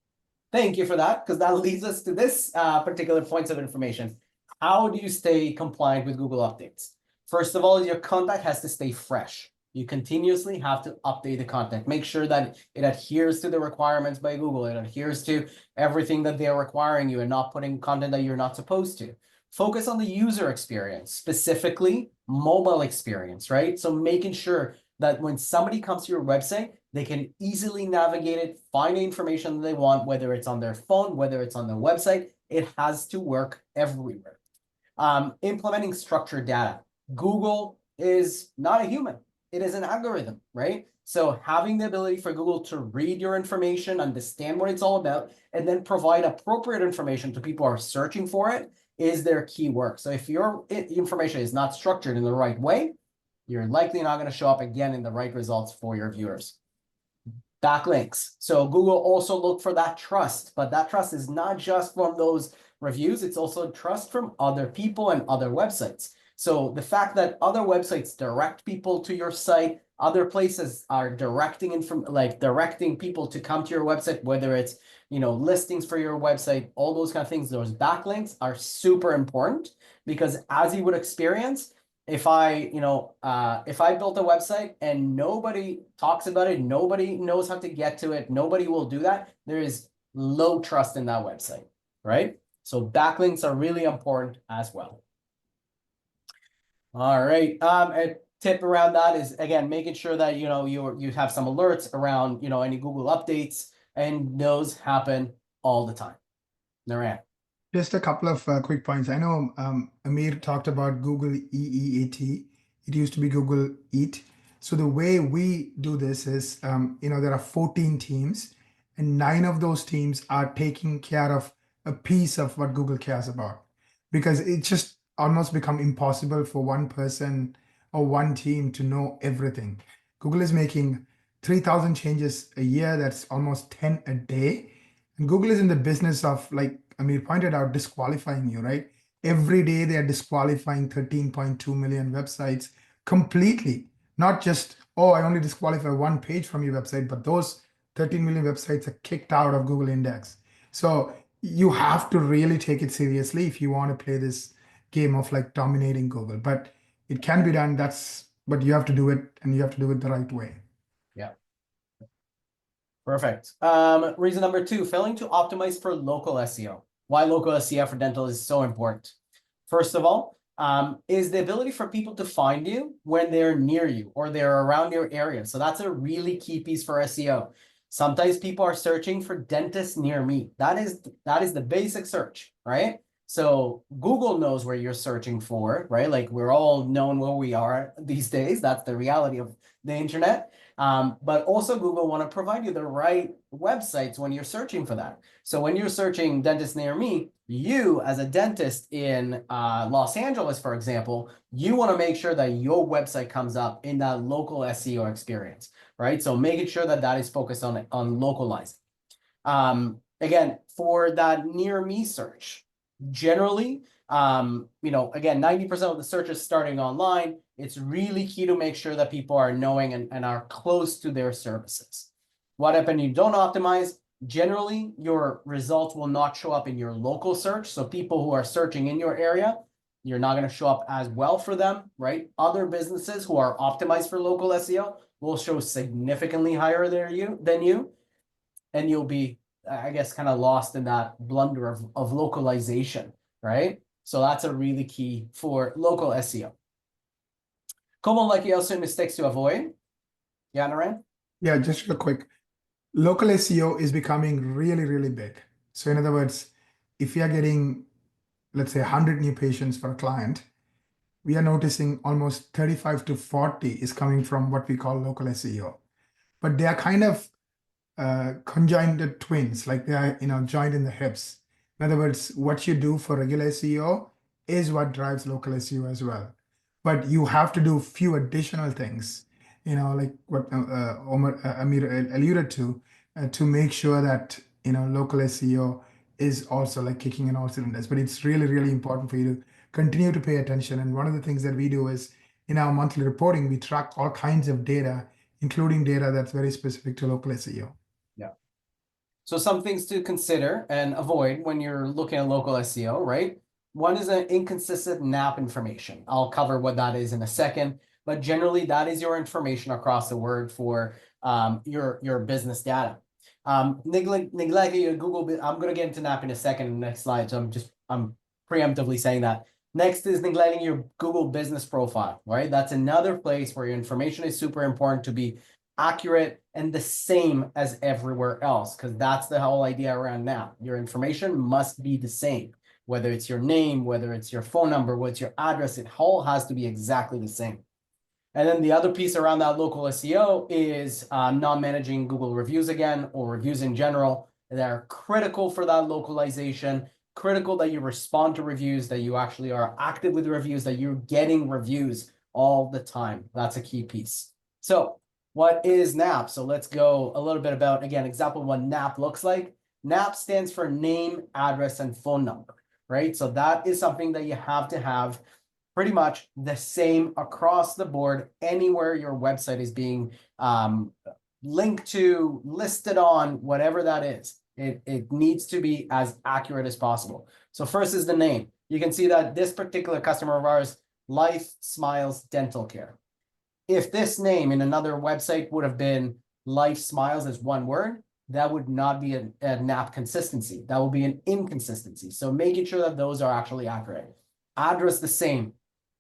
thank you for that, because that leads us to this particular points of information. How do you stay compliant with Google updates? First of all, your content has to stay fresh. You continuously have to update the content. Make sure that it adheres to the requirements by Google. It adheres to everything that they're requiring you and not putting content that you're not supposed to. Focus on the user experience, specifically mobile experience, right? So making sure that when somebody comes to your website, they can easily navigate it, find the information that they want, whether it's on their phone, whether it's on their website. It has to work everywhere. Implementing structured data. Google is not a human. It is an algorithm, right? So having the ability for Google to read your information, understand what it's all about, and then provide appropriate information to people who are searching for it is their key work. So if your information is not structured in the right way, you're likely not going to show up again in the right results for your viewers. Backlinks. So Google also look for that trust, but that trust is not just from those reviews. It's also trust from other people and other websites. So the fact that other websites direct people to your site, other places are directing people to come to your website, whether it's, listings for your website, all those kind of things, those backlinks are super important, because as you would experience, if I built a website and nobody talks about it, nobody knows how to get to it, nobody will do that, there is low trust in that website, right? So backlinks are really important as well. All right. A tip around that is, again, making sure that you have some alerts around any Google updates, and those happen all the time. Naren. Just a couple of quick points. I know Amir talked about Google EEAT. It used to be Google Eat. So the way we do this is, there are 14 teams, and 9 of those teams are taking care of a piece of what Google cares about, because it just almost become impossible for one person or one team to know everything. Google is making 3,000 changes a year. That's almost 10 a day. And Google is in the business of, like Amir pointed out, disqualifying you, right? Every day they are disqualifying 13.2 million websites completely. Not just, oh, I only disqualify one page from your website, but those 13 million websites are kicked out of Google Index. So you have to really take it seriously if you want to play this game of like dominating Google. But it can be done. But you have to do it, and you have to do it the right way. Yeah. Perfect. Reason number 2, failing to optimize for local SEO. Why local SEO for dental is so important. First of all, is the ability for people to find you when they're near you or they're around your area. So that's a really key piece for SEO. Sometimes people are searching for dentists near me. That is the basic search, right? So Google knows where you're searching for, right? Like we're all known where we are these days. That's the reality of the internet. But also Google want to provide you the right websites when you're searching for that. So when you're searching dentist near me, you as a dentist in Los Angeles, for example, you want to make sure that your website comes up in that local SEO experience, right? So making sure that that is focused on localizing. Again, for that near me search, generally, again, 90% of the searches starting online, it's really key to make sure that people are knowing and are close to their services. What if you don't optimize? Generally, your results will not show up in your local search. So people who are searching in your area, you're not going to show up as well for them, right? Other businesses who are optimized for local SEO will show significantly higher than you, and you'll be, I guess, kind of lost in that blunder of localization, right? So that's a really key for local SEO. Common likely also mistakes to avoid. Yeah, Naren? Yeah, just real quick. Local SEO is becoming really, really big. So in other words, if we are getting, let's say, 100 new patients for a client, we are noticing almost 35 to 40 is coming from what we call local SEO. But they are kind of conjoined twins, like they are, joined in the hips. In other words, what you do for regular SEO is what drives local SEO as well. But you have to do few additional things, like what Amir alluded to make sure that, local SEO is also like kicking in all cylinders. But it's really, really important for you to continue to pay attention. And one of the things that we do is in our monthly reporting, we track all kinds of data, including data that's very specific to local SEO. Yeah. So some things to consider and avoid when you're looking at local SEO, right? One is an inconsistent NAP information. I'll cover what that is in a second, but generally that is your information across the word for your business data. Neglecting your Google, I'm going to get into NAP in a second in the next slide, so I'm preemptively saying that. Next is neglecting your Google business profile, right? That's another place where your information is super important to be accurate and the same as everywhere else, because that's the whole idea around NAP. Your information must be the same, whether it's your name, whether it's your phone number, what's your address, it all has to be exactly the same. And then the other piece around that local SEO is not managing Google reviews again, or reviews in general. They're critical for that localization, critical that you respond to reviews, that you actually are active with reviews, that you're getting reviews all the time. That's a key piece. So what is NAP? So let's go a little bit about, again, example of what NAP looks like. NAP stands for name, address, and phone number, right? So that is something that you have to have pretty much the same across the board anywhere your website is being linked to, listed on, whatever that is. It needs to be as accurate as possible. So first is the name. You can see that this particular customer of ours, Life Smiles Dental Care. If this name in another website would have been Life Smiles as one word, that would not be a NAP consistency. That will be an inconsistency. So making sure that those are actually accurate. Address the same.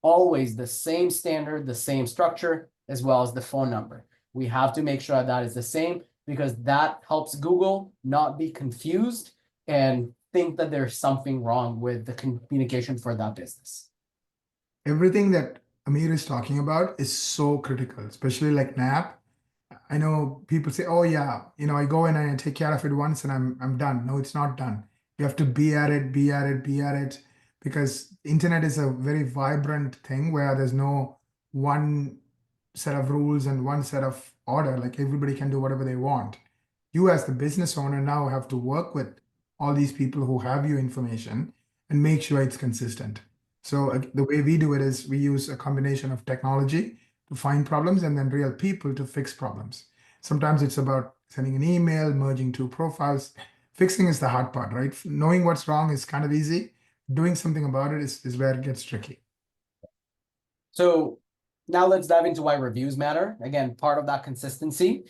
Always the same standard, the same structure, as well as the phone number. We have to make sure that is the same, because that helps Google not be confused and think that there's something wrong with the communication for that business. Everything that Amir is talking about is so critical, especially like NAP. I know people say, "Oh yeah, I go in and I take care of it once and I'm done." No, it's not done. You have to be at it, be at it, be at it, because internet is a very vibrant thing where there's no one set of rules and one set of order. Like everybody can do whatever they want. You as the business owner now have to work with all these people who have your information and make sure it's consistent. So the way we do it is we use a combination of technology to find problems and then real people to fix problems. Sometimes it's about sending an email, merging two profiles. Fixing is the hard part, right? Knowing what's wrong is kind of easy. Doing something about it is where it gets tricky. So now let's dive into why reviews matter. Again, part of that consistency.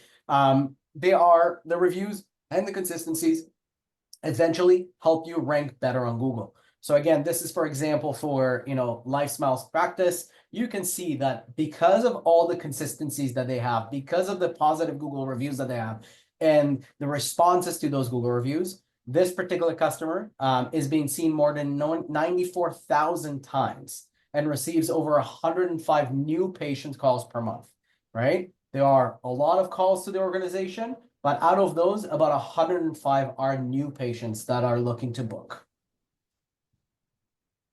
They are the reviews and the consistencies eventually help you rank better on Google. So again, this is, for example, for Life Smiles practice. You can see that because of all the consistencies that they have, because of the positive Google reviews that they have, and the responses to those Google reviews, this particular customer is being seen more than 94,000 times and receives over 105 new patient calls per month, right? There are a lot of calls to the organization, but out of those, about 105 are new patients that are looking to book.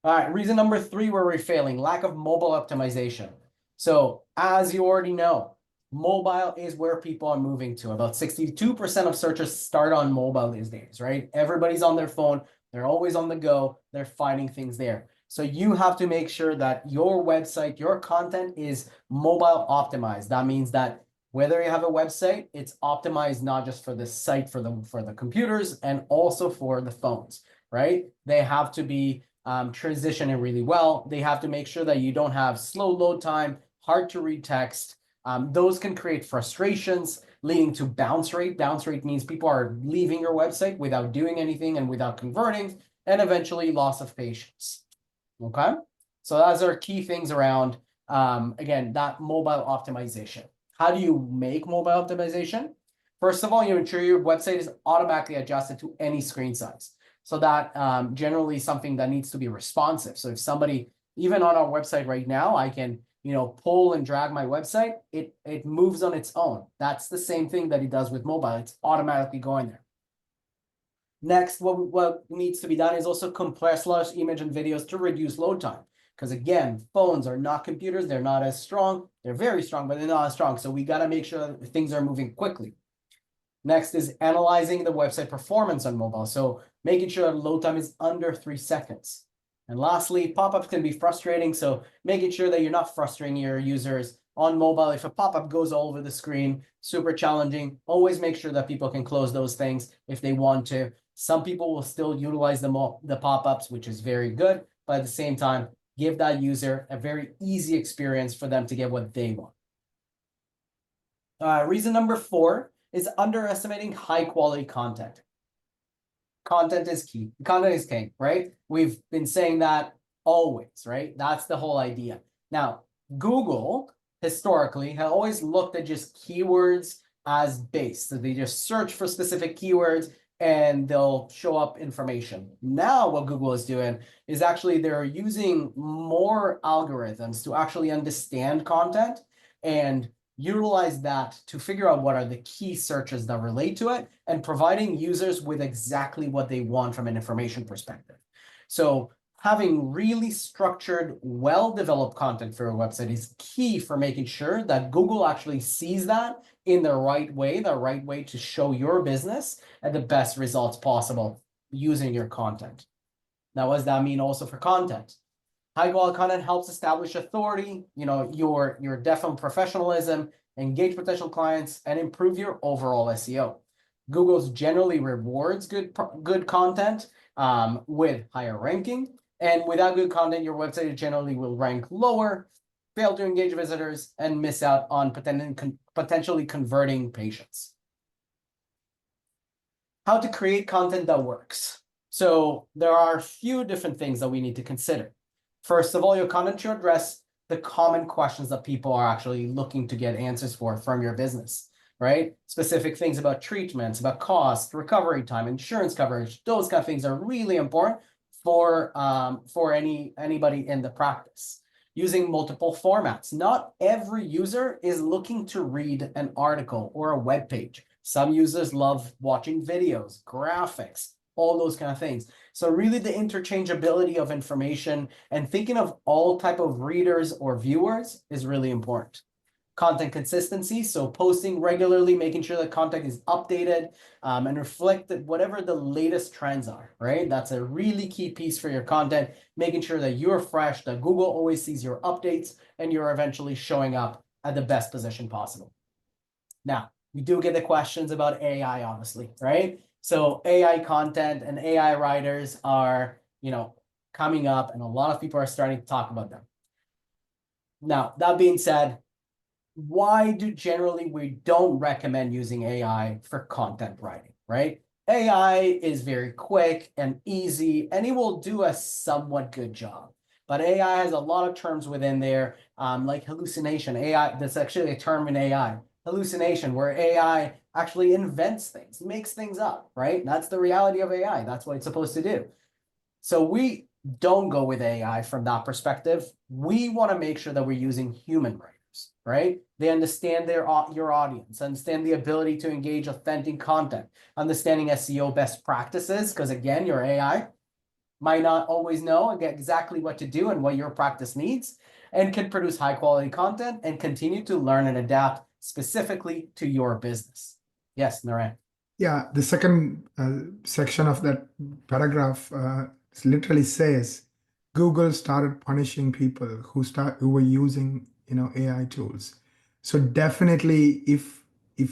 All right, reason number 3 where we're failing, lack of mobile optimization. So as you already know, mobile is where people are moving to. About 62% of searches start on mobile these days, right? Everybody's on their phone. They're always on the go. They're finding things there. So you have to make sure that your website, your content is mobile optimized. That means that whether you have a website, it's optimized not just for the site, for the computers, and also for the phones, right? They have to be transitioning really well. They have to make sure that you don't have slow load time, hard to read text. Those can create frustrations, leading to bounce rate. Bounce rate means people are leaving your website without doing anything and without converting, and eventually loss of patience. Okay, so those are key things around, again, that mobile optimization. How do you make mobile optimization? First of all, you ensure your website is automatically adjusted to any screen size. So that generally something that needs to be responsive. So if somebody, even on our website right now, I can pull and drag my website, it moves on its own. That's the same thing that it does with mobile. It's automatically going there. Next, what needs to be done is also compress large image and videos to reduce load time. Because again, phones are not computers. They're not as strong. They're very strong, but they're not as strong. So we got to make sure that things are moving quickly. Next is analyzing the website performance on mobile. So making sure that load time is under 3 seconds. And lastly, pop-ups can be frustrating. So making sure that you're not frustrating your users on mobile. If a pop-up goes all over the screen, super challenging. Always make sure that people can close those things if they want to. Some people will still utilize the pop-ups, which is very good. But at the same time, give that user a very easy experience for them to get what they want. Reason number 4 is underestimating high quality content. Content is key. Content is king, right? We've been saying that always, right? That's the whole idea. Now, Google historically has always looked at just keywords as base. So they just search for specific keywords and they'll show up information. Now what Google is doing is actually they're using more algorithms to actually understand content and utilize that to figure out what are the key searches that relate to it and providing users with exactly what they want from an information perspective. So having really structured, well-developed content for your website is key for making sure that Google actually sees that in the right way to show your business at the best results possible using your content. Now, what does that mean also for content? High quality content helps establish authority, your definite professionalism, engage potential clients, and improve your overall SEO. Google's generally rewards good content with higher ranking. And without good content, your website generally will rank lower, fail to engage visitors, and miss out on potentially converting patients. How to create content that works. So there are a few different things that we need to consider. First of all, your content should address the common questions that people are actually looking to get answers for from your business, right? Specific things about treatments, about cost, recovery time, insurance coverage. Those kind of things are really important for anybody in the practice. using multiple formats. Not every user is looking to read an article or a web page. Some users love watching videos, graphics, all those kind of things. So really the interchangeability of information and thinking of all type of readers or viewers is really important. Content consistency, so posting regularly, making sure that content is updated and reflect whatever the latest trends are, right? That's a really key piece for your content, making sure that you're fresh, that Google always sees your updates, and you're eventually showing up at the best position possible. Now, we do get the questions about AI, honestly, right? So AI content and AI writers are, coming up, and a lot of people are starting to talk about them. Now, that being said, why do generally we don't recommend using AI for content writing, right? AI is very quick and easy, and it will do a somewhat good job. But AI has a lot of terms within there, like hallucination. AI, that's actually a term in AI. Hallucination, where AI actually invents things, makes things up, right? That's the reality of AI. That's what it's supposed to do. So we don't go with AI from that perspective. We want to make sure that we're using human writers, right? They understand your audience, understand the ability to engage authentic content, understanding SEO best practices, because again, your AI might not always know exactly what to do and what your practice needs, and can produce high quality content and continue to learn and adapt specifically to your business. Yes, Naren. Yeah, the second section of that paragraph literally says Google started punishing people who were using AI tools. So definitely, if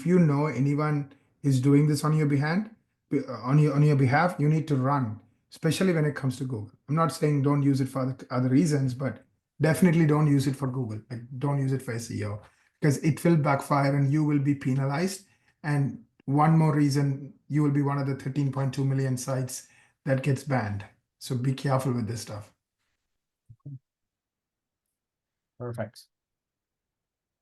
you know anyone is doing this on your behalf, you need to run, especially when it comes to Google. I'm not saying don't use it for other reasons, but definitely don't use it for Google. Like, don't use it for SEO, because it will backfire and you will be penalized. And one more reason, you will be one of the 13.2 million sites that gets banned. So be careful with this stuff. Perfect.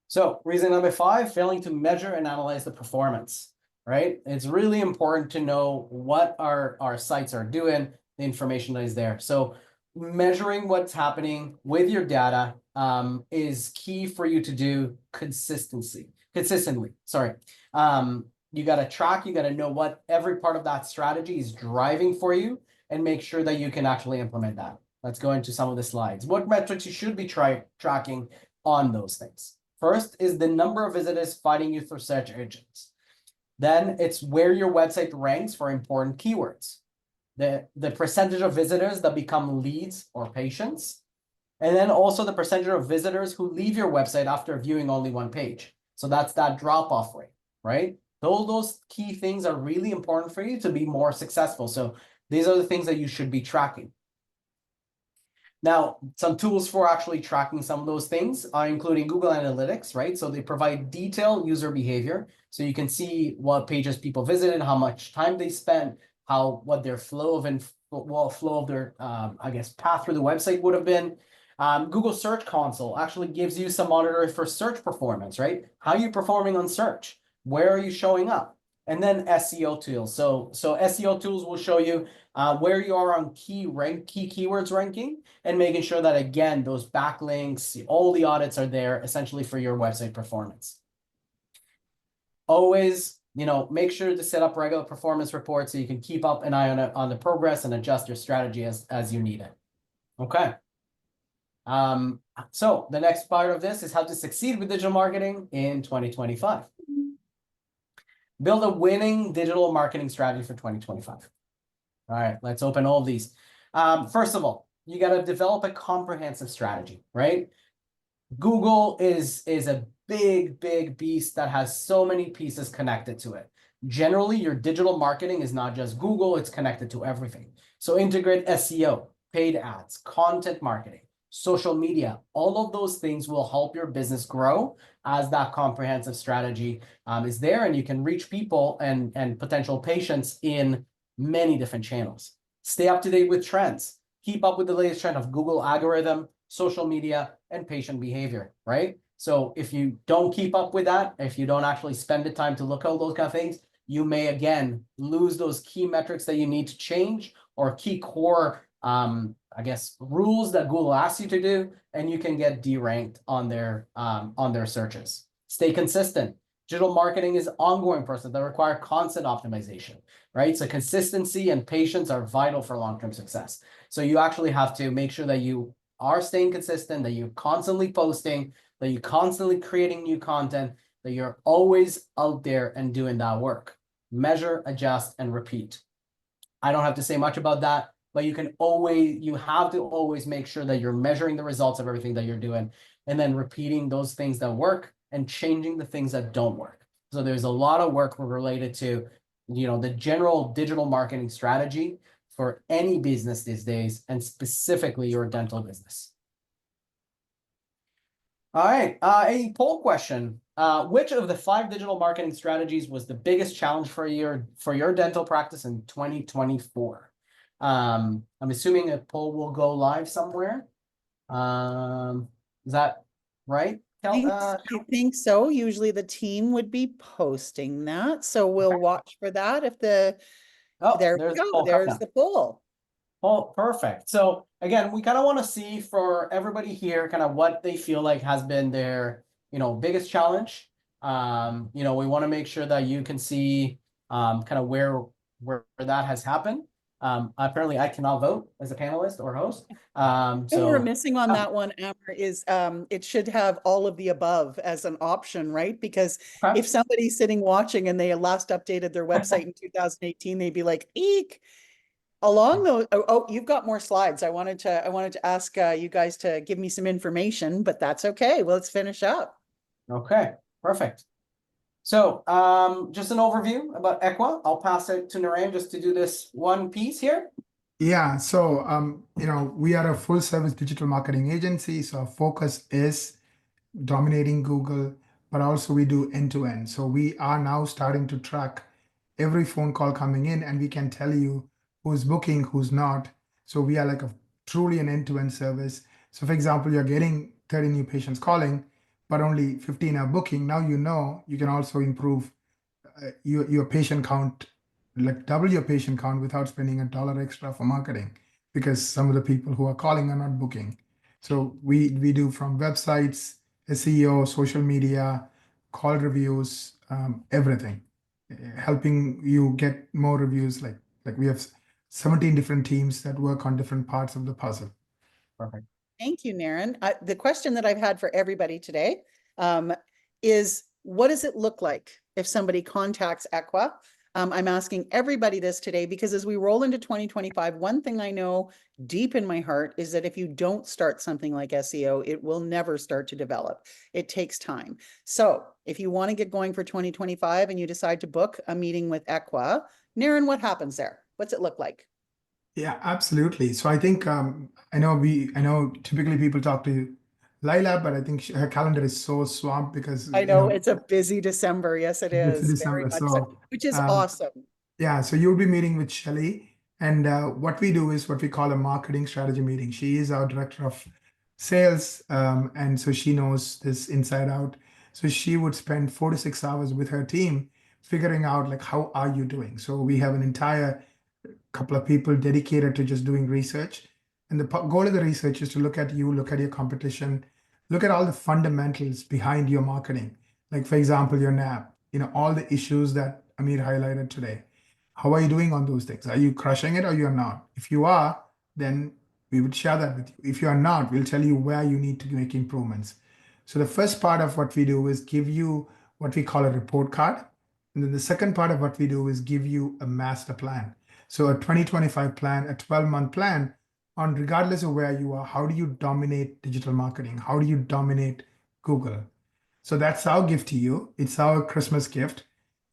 So reason number 5, failing to measure and analyze the performance, right? It's really important to know what our sites are doing, the information that is there. So measuring what's happening with your data is key for you to do consistently. Sorry. You got to track, you got to know what every part of that strategy is driving for you and make sure that you can actually implement that. Let's go into some of the slides. What metrics you should be tracking on those things. First is the number of visitors finding you through search engines. Then it's where your website ranks for important keywords. The percentage of visitors that become leads or patients. And then also the percentage of visitors who leave your website after viewing only one page. So that's that drop-off rate, right? Those key things are really important for you to be more successful. So these are the things that you should be tracking. Now, some tools for actually tracking some of those things are including Google Analytics, right? So they provide detailed user behavior. So you can see what pages people visited, how much time they spent, what their flow of their, path through the website would have been. Google Search Console actually gives you some monitoring for search performance, right? How are you performing on search? Where are you showing up? And then SEO tools. So SEO tools will show you where you are on key keywords ranking, and making sure that, again, those backlinks, all the audits are there essentially for your website performance. Always, make sure to set up regular performance reports so you can keep up an eye on the progress and adjust your strategy as you need it. Okay. So the next part of this is how to succeed with digital marketing in 2025. Build a winning digital marketing strategy for 2025. All right, let's open all of these. First of all, you got to develop a comprehensive strategy, right? Google is a big beast that has so many pieces connected to it. Generally, your digital marketing is not just Google, it's connected to everything. So integrate SEO, paid ads, content marketing, social media. All of those things will help your business grow as that comprehensive strategy is there, and you can reach people and potential patients in many different channels. Stay up to date with trends. Keep up with the latest trend of Google algorithm, social media, and patient behavior, right? So if you don't keep up with that, if you don't actually spend the time to look at all those kind of things, you may, again, lose those key metrics that you need to change, or key core I guess, rules that Google asks you to do, and you can get deranked on their searches. Stay consistent. Digital marketing is an ongoing process that require constant optimization, right? So consistency and patience are vital for long-term success. So you actually have to make sure that you are staying consistent, that you're constantly posting, that you're constantly creating new content, that you're always out there and doing that work. Measure, adjust, and repeat. I don't have to say much about that, but you have to always make sure that you're measuring the results of everything that you're doing, and then repeating those things that work and changing the things that don't work. So there's a lot of work related to, the general digital marketing strategy for any business these days, and specifically your dental business. All right, a poll question. Which of the 5 digital marketing strategies was the biggest challenge for your dental practice in 2024? I'm assuming a poll will go live somewhere. Is that right? I think so. Usually the team would be posting that. So we'll watch for that. There we go. There's the poll. Oh, perfect. So again, we kind of want to see for everybody here kind of what they feel like has been their, biggest challenge. We want to make sure that you can see kind of where that has happened. Apparently I cannot vote as a panelist or host. So we're missing on that one, Amber, is it should have all of the above as an option, right? Because if somebody's sitting watching and they last updated their website in 2018, they'd be like, eek. Along those, you've got more slides. I wanted to ask you guys to give me some information, but that's okay. Well, let's finish up. Okay, perfect. So just an overview about Equa. I'll pass it to Naren just to do this one piece here. Yeah, so we are a full service digital marketing agency. So our focus is dominating Google, but also we do end to end. So we are now starting to track every phone call coming in, and we can tell you who's booking, who's not. So we are like truly an end-to-end service. So for example, you're getting 30 new patients calling, but only 15 are booking. Now you can also improve your patient count, like double your patient count without spending $1 extra for marketing, because some of the people who are calling are not booking. So we do from websites, SEO, social media, call reviews, everything, helping you get more reviews. Like we have 17 different teams that work on different parts of the puzzle. Perfect. Thank you, Naren. The question that I've had for everybody today is, what does it look like if somebody contacts Equa? I'm asking everybody this today because as we roll into 2025, one thing I know deep in my heart is that if you don't start something like SEO, it will never start to develop. It takes time. So if you want to get going for 2025 and you decide to book a meeting with Equa, Naren, what happens there? What's it look like? Yeah, absolutely. So I think I know typically people talk to Laila, but I think her calendar is so swamped because I know it's a busy December. Yes, it it's is. December. Very much so, which is awesome. Yeah, so you'll be meeting with Shelly, and what we do is what we call a marketing strategy meeting. She is our director of sales, and so she knows this inside out. So she would spend 4 to 6 hours with her team figuring out like, how are you doing? So we have an entire couple of people dedicated to just doing research. And the goal of the research is to look at you, look at your competition, look at all the fundamentals behind your marketing. Like, for example, your NAP, all the issues that Amir highlighted today. How are you doing on those things? Are you crushing it or you're not? If you are, then we would share that with you. If you are not, we'll tell you where you need to make improvements. So the first part of what we do is give you what we call a report card. And then the second part of what we do is give you a master plan. So a 2025 plan, a 12-month plan on regardless of where you are, how do you dominate digital marketing? How do you dominate Google? So that's our gift to you. It's our Christmas gift.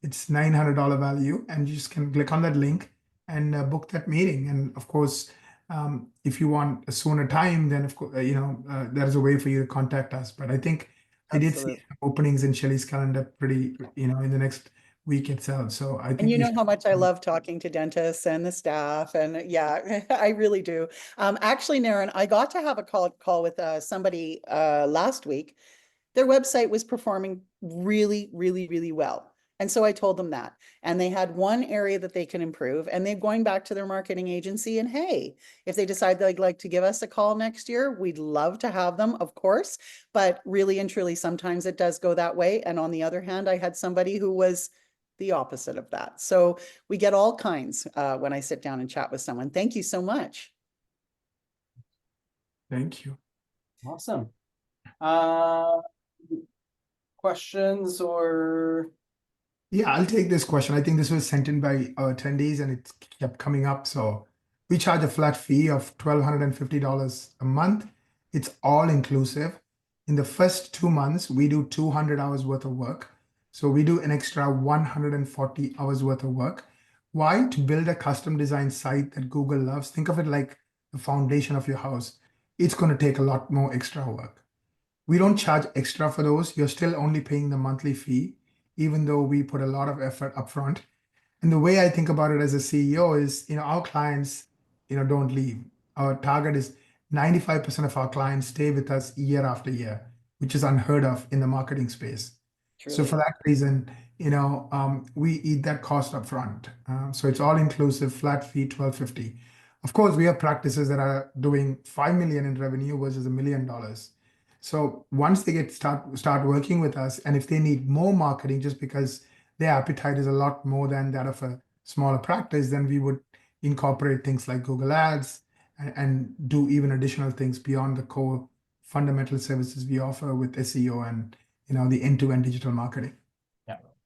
It's $900 value, and you just can click on that link and book that meeting. And of course, if you want a sooner time, then of course, there's a way for you to contact us. But I think I did see openings in Shelly's calendar pretty, in the next week itself. So I think and you know how much I love talking to dentists and the staff, and yeah, I really do. Actually, Naren, I got to have a call with somebody last week. Their website was performing really, really, really well. And so I told them that, and they had one area that they can improve, and they're going back to their marketing agency, and hey, if they decide they'd like to give us a call next year, we'd love to have them, of course. But really and truly, sometimes it does go that way. And on the other hand, I had somebody who was the opposite of that. So we get all kinds when I sit down and chat with someone. Thank you so much. Thank you. Awesome. Questions or Yeah, I'll take this question. I think this was sent in by our attendees and it kept coming up. So we charge a flat fee of $1,250 a month. It's all inclusive. In the first 2 months, we do 200 hours worth of work. So we do an extra 140 hours worth of work. Why? To build a custom design site that Google loves. Think of it like the foundation of your house. It's going to take a lot more extra work. We don't charge extra for those. You're still only paying the monthly fee, even though we put a lot of effort upfront. And the way I think about it as a CEO is, our clients, don't leave. Our target is 95% of our clients stay with us year after year, which is unheard of in the marketing space. So Truly. for that reason, we eat that cost up front. So it's all inclusive, flat fee, $1,250. Of course, we have practices that are doing 5 million in revenue versus $1 million. So once they start working with us, and if they need more marketing, just because their appetite is a lot more than that of a smaller practice, then we would incorporate things like Google Ads and do even additional things beyond the core fundamental services we offer with SEO and the end-to-end digital marketing.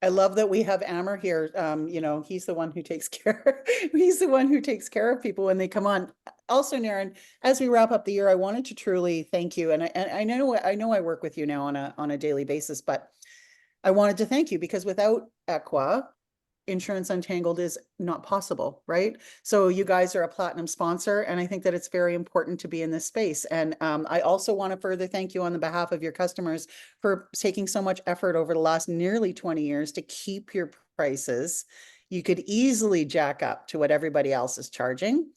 I love that we have Amber here. He's the one who takes care. He's the one who takes care of people when they come on. Also, Naren, as we wrap up the year, I wanted to truly thank you. And I know I work with you now on a daily basis, but I wanted to thank you because without Equa, Insurance Untangled is not possible, right? So you guys are a platinum sponsor, and I think that it's very important to be in this space. And I also want to further thank you on the behalf of your customers for taking so much effort over the last nearly 20 years to keep your prices. You could easily jack up to what everybody else is charging,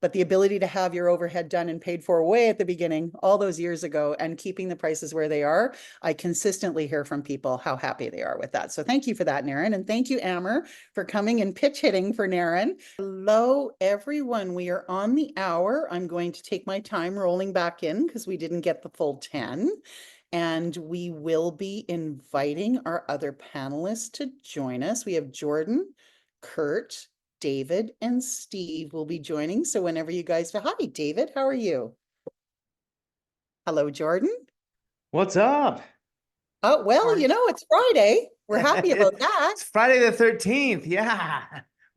but the ability to have your overhead done and paid for way at the beginning, all those years ago, and keeping the prices where they are, I consistently hear from people how happy they are with that. So thank you for that, Naren. And thank you, Amber, for coming and pitch hitting for Naren. Hello, everyone. We are on the hour. I'm going to take my time rolling back in because we didn't get the full 10. And we will be inviting our other panelists to join us. We have Jordan, Kurt, David, and Steve will be joining. So whenever you guys, hi, David, how are you? Hello, Jordan. What's up? Oh, well, it's Friday. We're happy about that. It's Friday the 13th. Yeah.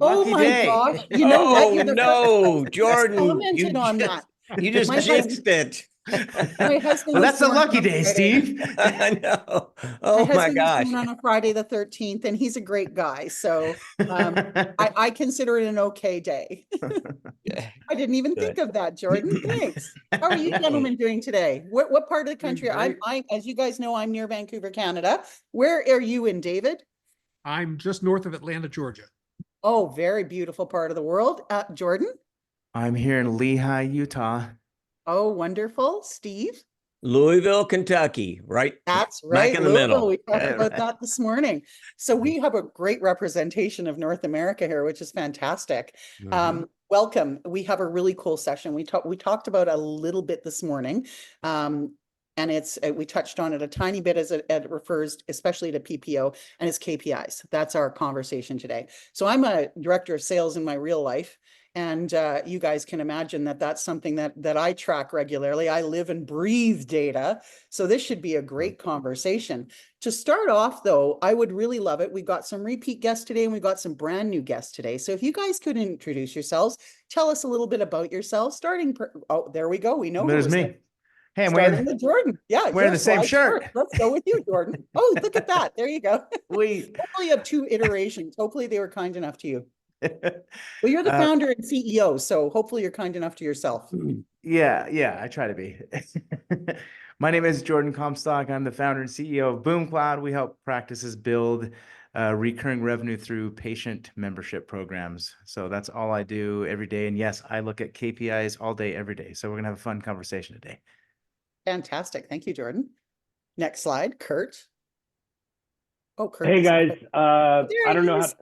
Oh Lucky my day. gosh. You know what? You're the no, first Jordan, commented on that. you just My jinxed it. My husband Well, was that's a born lucky on day, Friday. Steve. I know. My Oh my husband was gosh. born on a Friday the 13th, and he's a great guy. So I consider it an okay day. I didn't even think of that, Jordan. Thanks. How are you gentlemen doing today? What part of the country? Doing I, as you guys know, I'm near Vancouver, Canada. Where are you in, David? I'm just north of Atlanta, Georgia. Oh, very beautiful part of the world. Jordan? I'm here in Lehigh, Utah. Oh, wonderful. Steve? Louisville, Kentucky, right? That's Smack right. in the Louisville. middle. We talked about that this morning. So we have a great representation of North America here, which is fantastic. Welcome. We have a really cool session. We talked about a little bit this morning. And we touched on it a tiny bit as it refers especially to PPO and its KPIs. That's our conversation today. So I'm a director of sales in my real life. And you guys can imagine that that's something that I track regularly. I live and breathe data. So this should be a great conversation. To start off, though, I would really love it. We've got some repeat guests today and we've got some brand new guests today. So if you guys could introduce yourselves, tell us a little bit about yourselves. Oh, there we go. We know There's who's me. next. Hey, I'm Starting with Jordan. Yeah, wearing the same slide shirt. first. Let's go with you, Jordan. Oh, look at that. There you go. We Hopefully you have 2 iterations. Hopefully they were kind enough to you. Well, you're the founder and CEO, so hopefully you're kind enough to yourself. Yeah, I try to be. My name is Jordan Comstock. I'm the founder and CEO of BoomCloud. We help practices build recurring revenue through patient membership programs. So that's all I do every day. And yes, I look at KPIs all day, every day. So we're going to have a fun conversation today. Fantastic. Thank you, Jordan. Next slide, Kurt. Oh, Kurt. Hey is- guys, There I don't he know is.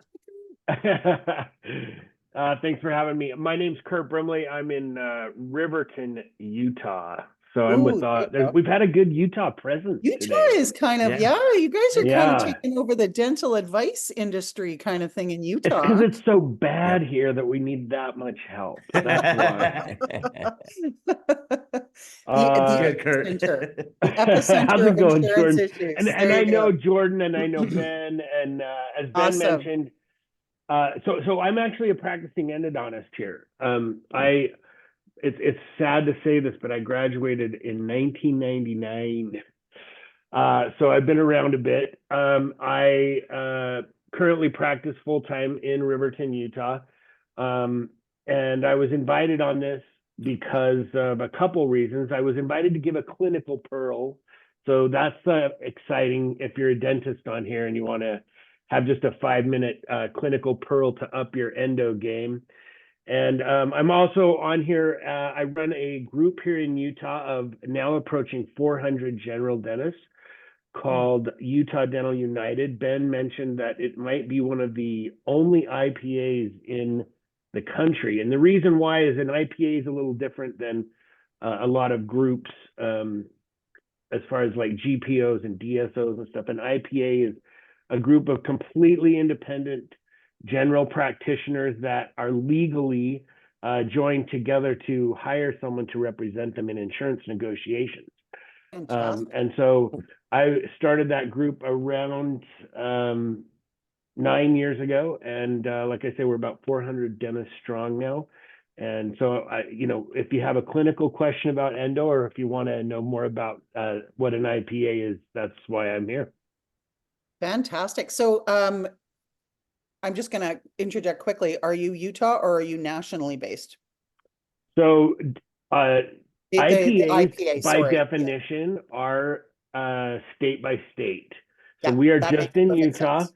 how. Thanks for having me. My name's Kurt Brimley. I'm in Riverton, Utah. So I'm with. Ooh, there you go. We've had a good Utah presence Utah today. is kind of, Yeah. yeah, you guys are kind of Yeah. taking over the dental advice industry kind of thing in It's because Utah. it's so bad here that we need that much help. That's why. Good, Kurt. The How's epicenter it of going, insurance Jordan? issues. And There I you know go. Jordan, and I know Ben, and as Ben Awesome. mentioned, so I'm actually a practicing endodontist here. It's sad to say this, but I graduated in 1999. So I've been around a bit. I currently practice full time in Riverton, Utah. And I was invited on this because of a couple reasons. I was invited to give a clinical pearl. So that's exciting if you're a dentist on here and you want to have just a 5-minute clinical pearl to up your endo game. And I'm also on here. I run a group here in Utah of now approaching 400 general dentists called Utah Dental United. Ben mentioned that it might be one of the only IPAs in the country. And the reason why is an IPA is a little different than a lot of groups as far as like GPOs and DSOs and stuff. An IPA is a group of completely independent general practitioners that are legally joined together to hire someone to represent them in insurance negotiations. And so I started that group around 9 years ago. And like I say, we're about 400 dentists strong now. And so, if you have a clinical question about endo, or if you want to know more about what an IPA is, that's why I'm here. Fantastic. So I'm just going to interject quickly. Are you Utah or are you nationally based? So The IPAs IPA, by sorry. definition are state by state. So Yeah, we are that just makes in perfect Utah. sense.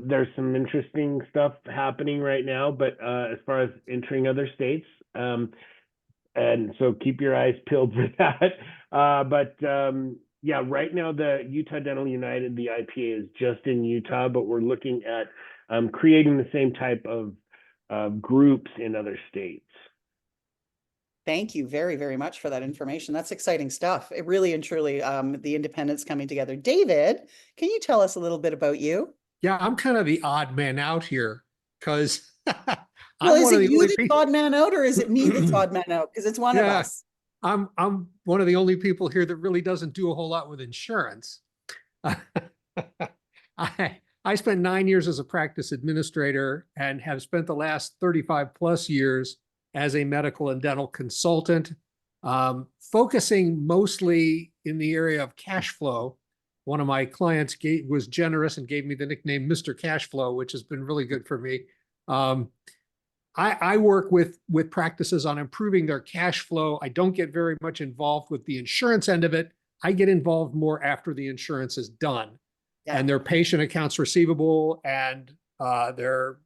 There's some interesting stuff happening right now, but as far as entering other states, and so keep your eyes peeled for that. Yeah, right now the Utah Dental United, the IPA is just in Utah, but we're looking at creating the same type of groups in other states. Thank you very, very much for that information. That's exciting stuff. It really and truly, the independents coming together. David, can you tell us a little bit about you? Yeah, I'm kind of the odd man out here because Well, I'm is one of it the you only that's people. odd man out, or is it me that's odd man out? Because it's one of Yeah. us. I'm one of the only people here that really doesn't do a whole lot with insurance. I spent 9 years as a practice administrator and have spent the last 35 plus years as a medical and dental consultant, focusing mostly in the area of cash flow. One of my clients was generous and gave me the nickname Mr. Cash Flow, which has been really good for me. I work with practices on improving their cash flow. I don't get very much involved with the insurance end of it. I get involved more after the insurance is done. Yeah. And their patient accounts receivable and their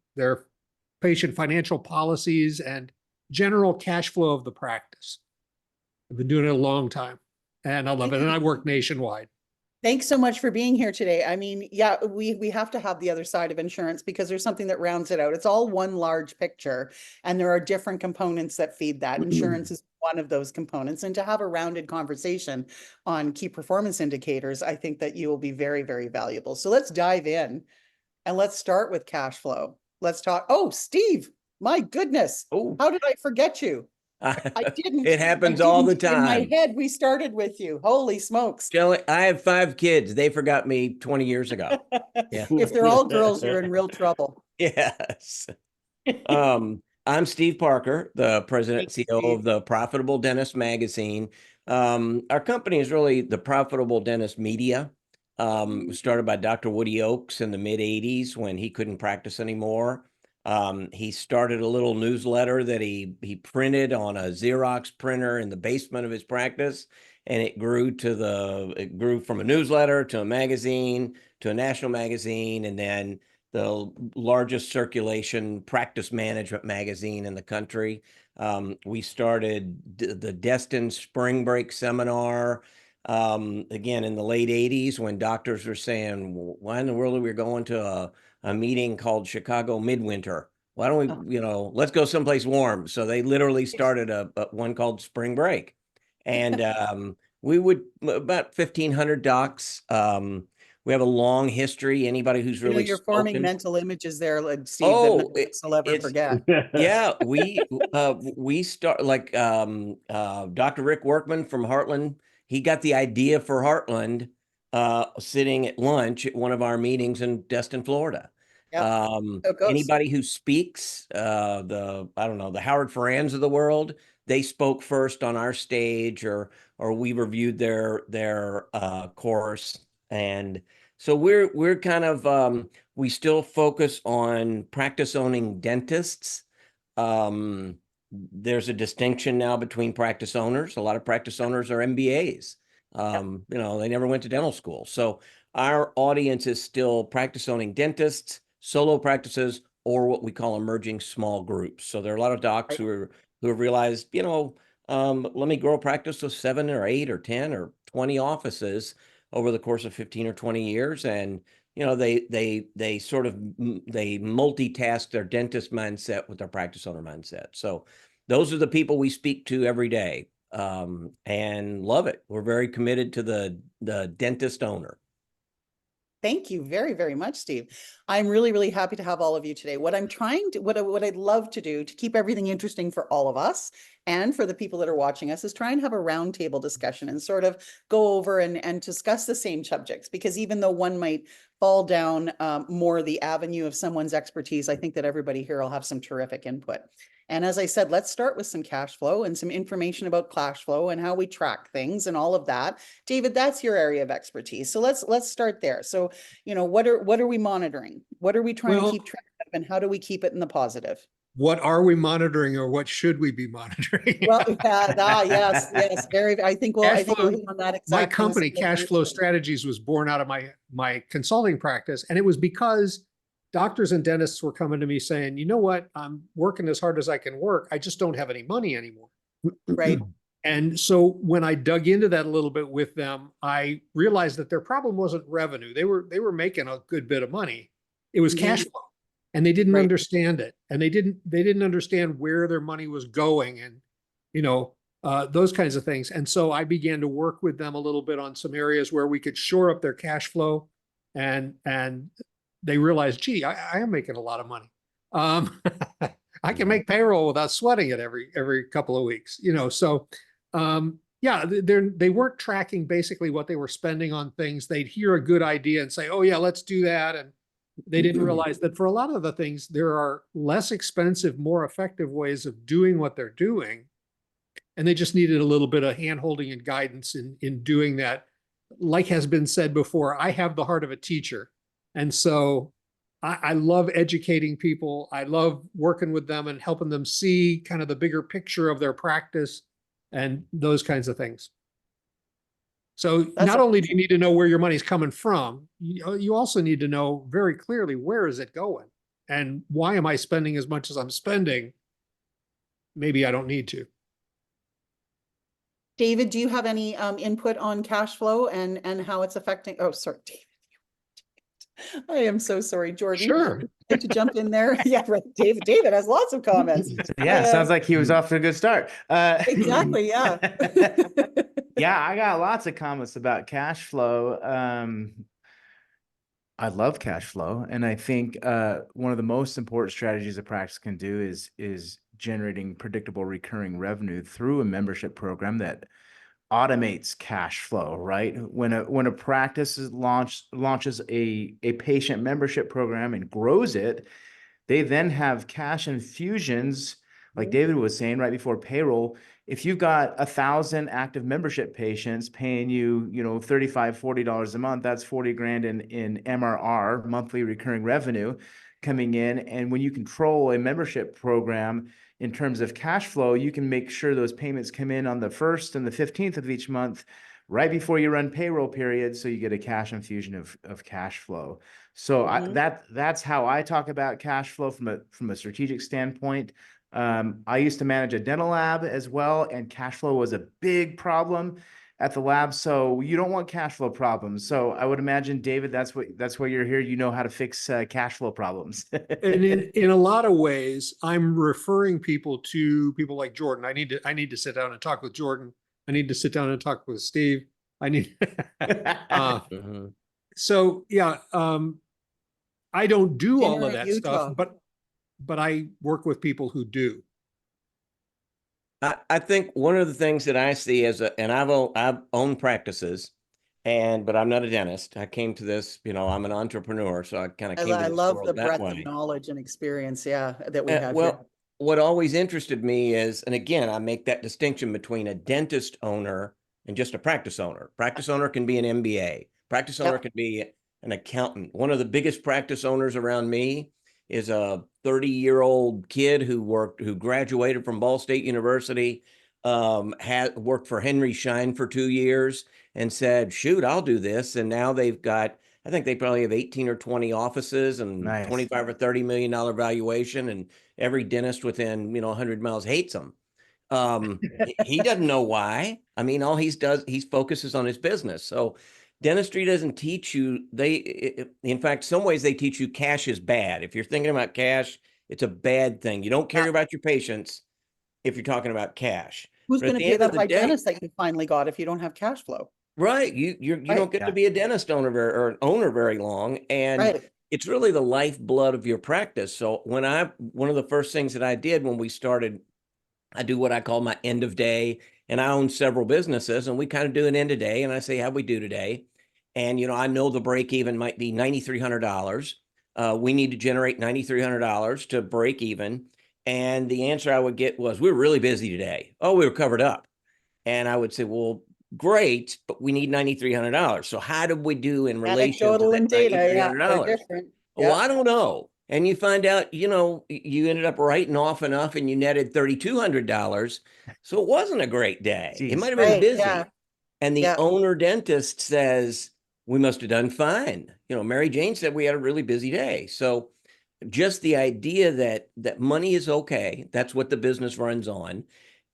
patient financial policies and general cash flow of the practice. I've been doing it a long time and I love it. And I work nationwide. Thanks so much for being here today. I mean, yeah, we have to have the other side of insurance because there's something that rounds it out. It's all one large picture, and there are different components that feed that. Insurance is one of those components. And to have a rounded conversation on key performance indicators, I think that you will be very, very valuable. So let's dive in and let's start with cash flow. Let's talk. Oh, Steve, my goodness. Oh. How did I forget you? I didn't. It happens all the In my time. head, we started with you. Holy smokes. Shelley, I have 5 kids. They forgot me 20 years ago. Yeah. If they're all girls, you're in real trouble. Yes. I'm Steve Parker, the president and CEO of the Profitable Dentist magazine. Our company is really the Profitable Dentist Media. Started by Dr. Woody Oakes in the mid-'80s when he couldn't practice anymore. He started a little newsletter that he printed on a Xerox printer in the basement of his practice, and it grew from a newsletter to a magazine to a national magazine, and then the largest circulation practice management magazine in the country. We started the Destin Spring Break Seminar. Again, in the late 80s, when doctors were saying, why in the world are we going to a meeting called Chicago Midwinter? Why don't we, let's go someplace warm. So they literally started a one called Spring Break. And we would, about 1,500 docs. We have a long history. Anybody who's really you're forming spoken. mental images there, like Steve, that none of us will ever forget. Yeah, we start like Dr. Rick Workman from Heartland. He got the idea for Heartland sitting at lunch at one of our meetings in Destin, Florida. Anybody who speaks, I don't know, the Howard Ferrans of the world, they spoke first on our stage, or we reviewed their course. And so we're kind of we still focus on practice owning dentists. There's a distinction now between practice owners. A lot of practice owners are MBAs. They never went to dental school. So our audience is still practice owning dentists, solo practices, or what we call emerging small groups. So there are a lot of docs who have realized, let me grow a practice with 7 or 8 or 10 or 20 offices over the course of 15 or 20 years. And, they sort of, they multitask their dentist mindset with their practice owner mindset. So those are the people we speak to every day, and love it. We're very committed to the dentist owner. Thank you very, very much, Steve. I'm really, really happy to have all of you today. What I'd love to do to keep everything interesting for all of us and for the people that are watching us is try and have a roundtable discussion and sort of go over and discuss the same subjects, because even though one might fall down more the avenue of someone's expertise, I think that everybody here will have some terrific input. And as I said, let's start with some cash flow and some information about cash flow and how we track things and all of that. David, that's your area of expertise. So let's start there. So, what are we monitoring? What are we trying to keep track of, and how do we keep it in the positive? What are we monitoring, or what should we be monitoring? Well, yes, very. I think we'll hit on that exact. My company, Cash Flow Strategies, was born out of my consulting practice, and it was because doctors and dentists were coming to me saying, you know what, I'm working as hard as I can work. I just don't have any money anymore. Right. And so when I dug into that a little bit with them, I realized that their problem wasn't revenue. They were making a good bit of money. It was cash flow, and they didn't understand it. And they didn't understand where their money was going, and, those kinds of things. And so I began to work with them a little bit on some areas where we could shore up their cash flow, and they realized, gee, I am making a lot of money. I can make payroll without sweating it every couple of weeks, so they weren't tracking basically what they were spending on things. They'd hear a good idea and say, oh yeah, let's do that. And they didn't realize that for a lot of the things, there are less expensive, more effective ways of doing what they're doing. And they just needed a little bit of hand-holding and guidance in doing that. Like has been said before, I have the heart of a teacher. And so I love educating people. I love working with them and helping them see kind of the bigger picture of their practice and those kinds of things. So not only do you need to know where your money's coming from, you also need to know very clearly, where is it going? And why am I spending as much as I'm spending? Maybe I don't need to. David, do you have any input on cash flow and how it's affecting? Oh, sorry, David. I am so sorry, Jordan. Sure. Like to jump in there? Yeah, right. David has lots of comments. Yeah, sounds like he was off to a good start. Exactly, yeah. Yeah, I got lots of comments about cash flow. I love cash flow, and I think one of the most important strategies a practice can do is generating predictable recurring revenue through a membership program that automates cash flow, right? When a practice launches a patient membership program and grows it, they then have cash infusions, like David was saying, right before payroll. If you've got 1,000 active membership patients paying you, $35, $40 a month, that's 40 grand in MRR, monthly recurring revenue, coming in. And when you control a membership program in terms of cash flow, you can make sure those payments come in on the 1st and the 15th of each month, right before you run payroll period. So you get a cash infusion of cash flow. So that's how I talk about cash flow from a strategic standpoint. I used to manage a dental lab as well, and cash flow was a big problem. at the lab, so you don't want cash flow problems. So I would imagine, David, that's why you're here. You know how to fix cash flow problems. And in a lot of ways, I'm referring people to people like Jordan. I need to sit down and talk with Jordan. I need to sit down and talk with Steve. I need Mhm. so yeah, I don't do all Dinner of in that stuff, Utah. but I work with people who do. I think one of the things that I see and I've owned practices, but I'm not a dentist. I came to this, I'm an entrepreneur, so I kind of came to I this love the world that breadth of way. knowledge and experience, yeah, that we have here. Well, what always interested me is, and again, I make that distinction between a dentist owner and just a practice owner. Practice owner can be an MBA. Practice owner Yep. can be an accountant. One of the biggest practice owners around me is a 30-year-old kid who graduated from Ball State University, had worked for Henry Schein for 2 years and said, shoot, I'll do this. And now I think they probably have 18 or 20 offices and Nice. 25 or $30 million valuation. And every dentist within, 100 miles hates them. He doesn't know why. I mean, all he focuses on his business. So dentistry doesn't teach you, in fact, some ways they teach you cash is bad. If you're thinking about cash, it's a bad thing. You don't care about your patients if you're talking about cash. Who's But at going to the pay end of that the day, hygienist that you finally got if you don't have cash flow? right, you Right. don't get to be a dentist owner or an owner very long. And Right. it's really the lifeblood of your practice. So one of the first things that I did when we started, I do what I call my end of day, and I own several businesses, and we kind of do an end of day, and I say, how we do today? And, I know the break even might be $9,300. We need to generate $9,300 to break even. And the answer I would get was, we're really busy today. Oh, we were covered up. And I would say, well, great, but we need $9,300. So how did we do in relation to Anecdotal that and data, yeah, they're $9,300? different. Well, Yeah. I don't know. And you find out, you ended up writing off enough and you netted $3,200. So it wasn't a great day. It Jeez. might have been Right, busy. yeah. And the Yeah. owner dentist says, we must have done fine. Mary Jane said we had a really busy day. So just the idea that money is okay. That's what the business runs on.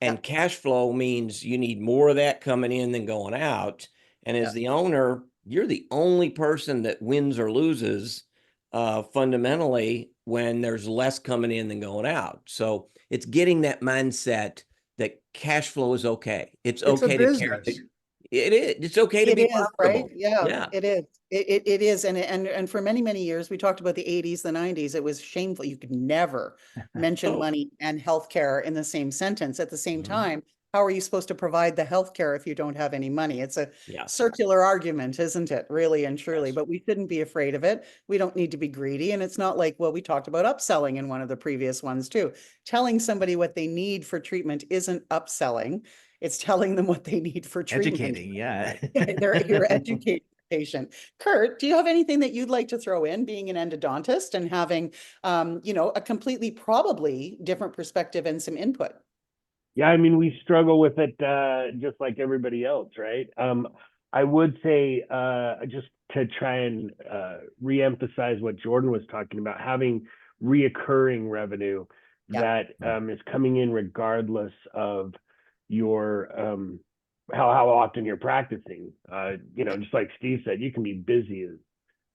And cash flow means you need more of that coming in than going out. And as the owner, you're the only person that wins or loses fundamentally when there's less coming in than going out. So it's getting that mindset that cash flow is okay. It's It's a okay to carry business. it is. It's okay to It be is, right? profitable. Yeah, Yeah. it is. It is. And for many, many years, we talked about the 80s, the 90s. It was shameful. You could never mention money and healthcare in the same sentence. At the same Mhm. time, how are you supposed to provide the healthcare if you don't have any money? It's a Yeah. circular argument, isn't it? Really and truly. Yes. But we shouldn't be afraid of it. We don't need to be greedy. And it's not like, well, we talked about upselling in one of the previous ones too. Telling somebody what they need for treatment isn't upselling. It's telling them what they need for treatment. Educating, yeah. You're educating the patient. Kurt, do you have anything that you'd like to throw in, being an endodontist and having, a completely probably different perspective and some input? Yeah, I mean, we struggle with it just like everybody else, right? I would say, just to try and reemphasize what Jordan was talking about, having reoccurring revenue that is coming in regardless of your how often you're practicing. Just like Steve said, you can be busy as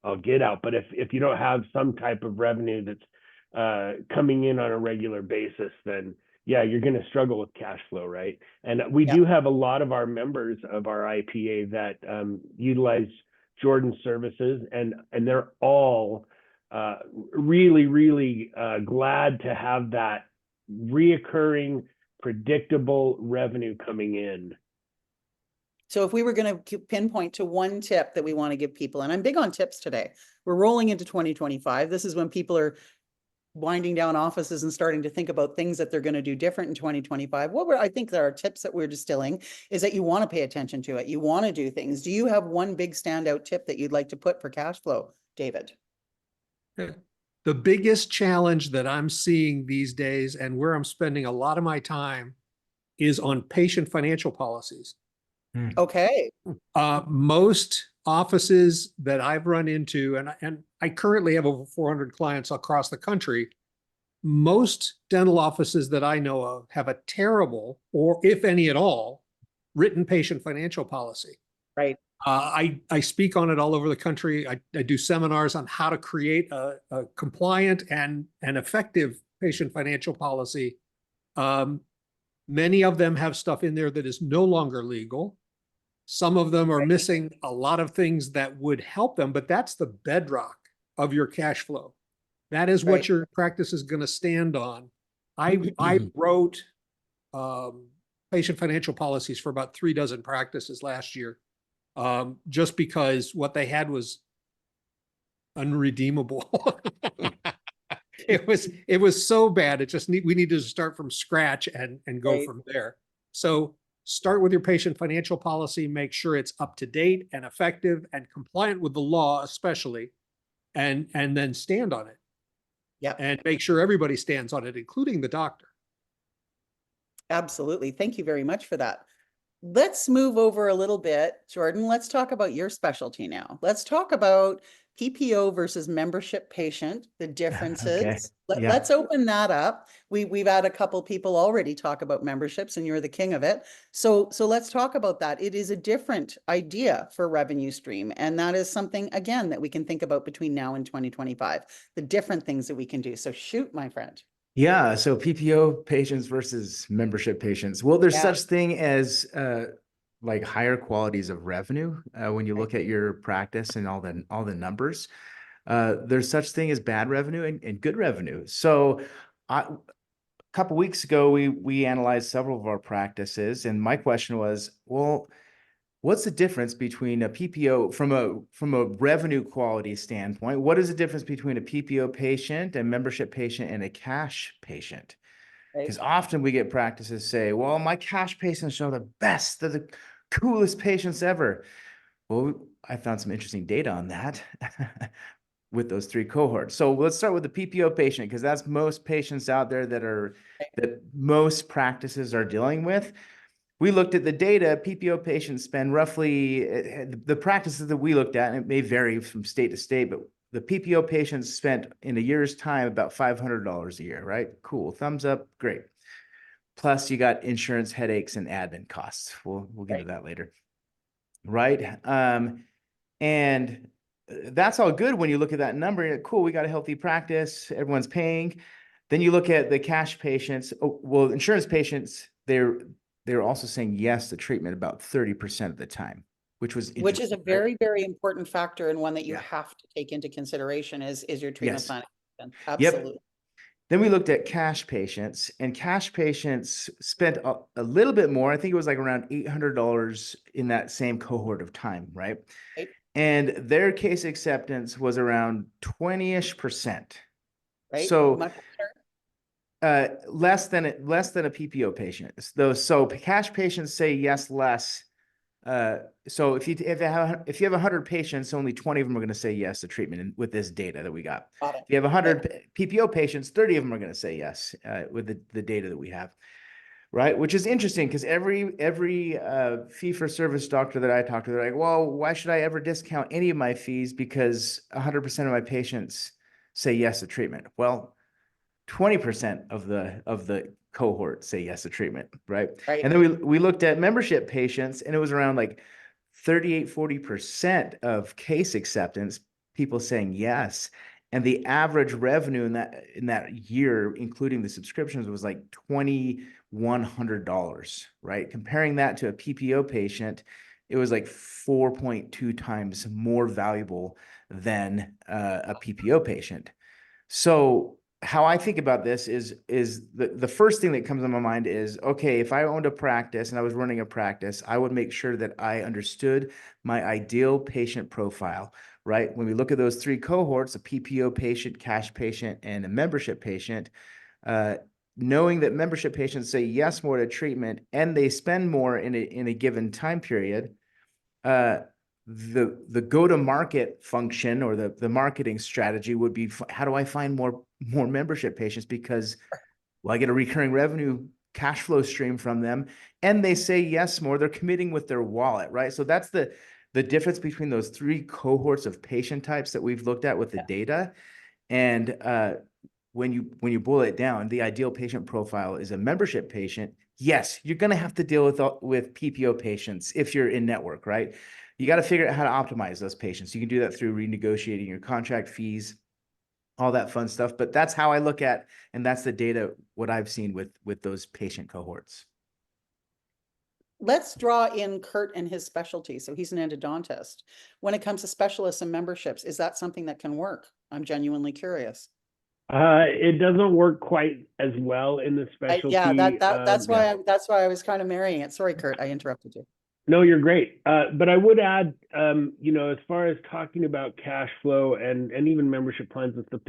I'll get out, but if you don't have some type of revenue that's coming in on a regular basis, then yeah, you're going to struggle with cash flow, right? And we do have a lot of our members of our IPA that utilize Jordan's services, and they're all really, really glad to have that reoccurring, predictable revenue coming in. So if we were going to pinpoint to one tip that we want to give people, and I'm big on tips today, we're rolling into 2025. This is when people are winding down offices and starting to think about things that they're going to do different in 2025. I think there are tips that we're distilling is that you want to pay attention to it. You want to do things. Do you have one big standout tip that you'd like to put for cash flow, David? The biggest challenge that I'm seeing these days and where I'm spending a lot of my time is on patient financial policies. Okay. Most offices that I've run into, and I currently have over 400 clients across the country, most dental offices that I know of have a terrible, or if any at all, written patient financial policy. Right. I speak on it all over the country. I do seminars on how to create a compliant and effective patient financial policy. Many of them have stuff in there that is no longer legal. Some of them are missing a lot of things that would help them, but that's the bedrock of your cash flow. That is what your practice is going to stand on. I wrote patient financial policies for about 3 dozen practices last year, just because what they had was unredeemable. It was so bad. We needed to start from scratch and go from there. So start with your patient financial policy, make sure it's up to date and effective and compliant with the law, especially, and then stand on it. Yeah. And make sure everybody stands on it, including the doctor. Absolutely. Thank you very much for that. Let's move over a little bit, Jordan. Let's talk about your specialty now. Let's talk about PPO versus membership patient, the differences. Okay. Yeah. Let's open that up. We've had a couple people already talk about memberships, and you're the king of it. So let's talk about that. It is a different idea for revenue stream, and that is something, again, that we can think about between now and 2025, the different things that we can do. So shoot, my friend. Yeah, so PPO patients versus membership patients. Well, there's such thing as like higher qualities of revenue when you look at your practice and all the numbers. There's such thing as bad revenue and good revenue. So a couple weeks ago, we analyzed several of our practices, and my question was, well, what's the difference between a PPO from a revenue quality standpoint? What is the difference between a PPO patient, a membership patient, and a cash patient? Because often we get practices say, well, my cash patients are the best, they're the coolest patients ever. Well, I found some interesting data on that with those 3 cohorts. So let's start with the PPO patient, because that's most patients out there that most practices are dealing with. We looked at the data. PPO patients spend roughly, the practices that we looked at, and it may vary from state to state, but the PPO patients spent in a year's time about $500 a year, right? Cool, thumbs up, great. Plus you got insurance headaches and admin costs. We'll get to that later, right? And that's all good when you look at that number. You're like, cool, we got a healthy practice, everyone's paying. Then you look at the cash patients. Oh, well, insurance patients, they're also saying yes to treatment about 30% of the time, which is a very, very important factor, and one that you have to take into consideration is your treatment planning. Absolutely. Yep. Then we looked at cash patients, and cash patients spent a little bit more. I think it was like around $800 in that same cohort of time, right? And their case acceptance was around 20-ish%. Right. So less than a PPO patient. So cash patients say yes less. So if you have 100 patients, only 20 of them are going to say yes to treatment with this data that we got. If you have 100 PPO patients, 30 of them are going to say yes with the data that we have, right? Which is interesting, because every fee-for-service doctor that I talk to, they're like, well, why should I ever discount any of my fees because 100% of my patients say yes to treatment? Well, 20% of the cohort say yes to treatment, right? And then we looked at membership patients, and it was around like 38-40% of case acceptance, people saying yes. And the average revenue in that year, including the subscriptions, was like $2,100, right? Comparing that to a PPO patient, it was like 4.2 times more valuable than a PPO patient. So how I think about this is the first thing that comes to my mind is, okay, if I owned a practice and I was running a practice, I would make sure that I understood my ideal patient profile, right? When we look at those 3 cohorts, a PPO patient, cash patient, and a membership patient, knowing that membership patients say yes more to treatment and they spend more in a given time period, the go-to-market function or the marketing strategy would be, how do I find more membership patients? Because, well, I get a recurring revenue cash flow stream from them, and they say yes more. They're committing with their wallet, right? So that's the difference between those 3 cohorts of patient types that we've looked at with the data. And when you boil it down, the ideal patient profile is a membership patient, yes, you're going to have to deal with PPO patients if you're in network, right? You got to figure out how to optimize those patients. You can do that through renegotiating your contract fees, all that fun stuff. But that's how I look at, and that's the data, what I've seen with those patient cohorts. Let's draw in Kurt and his specialty. So he's an endodontist. When it comes to specialists and memberships, is that something that can work? I'm genuinely curious. It doesn't work quite as well in the specialty. Yeah, that's yeah. why I was kind of marrying it. Sorry, Kurt, I interrupted you. No, you're great. But I would add, as far as talking about cash flow and even membership plans and stuff,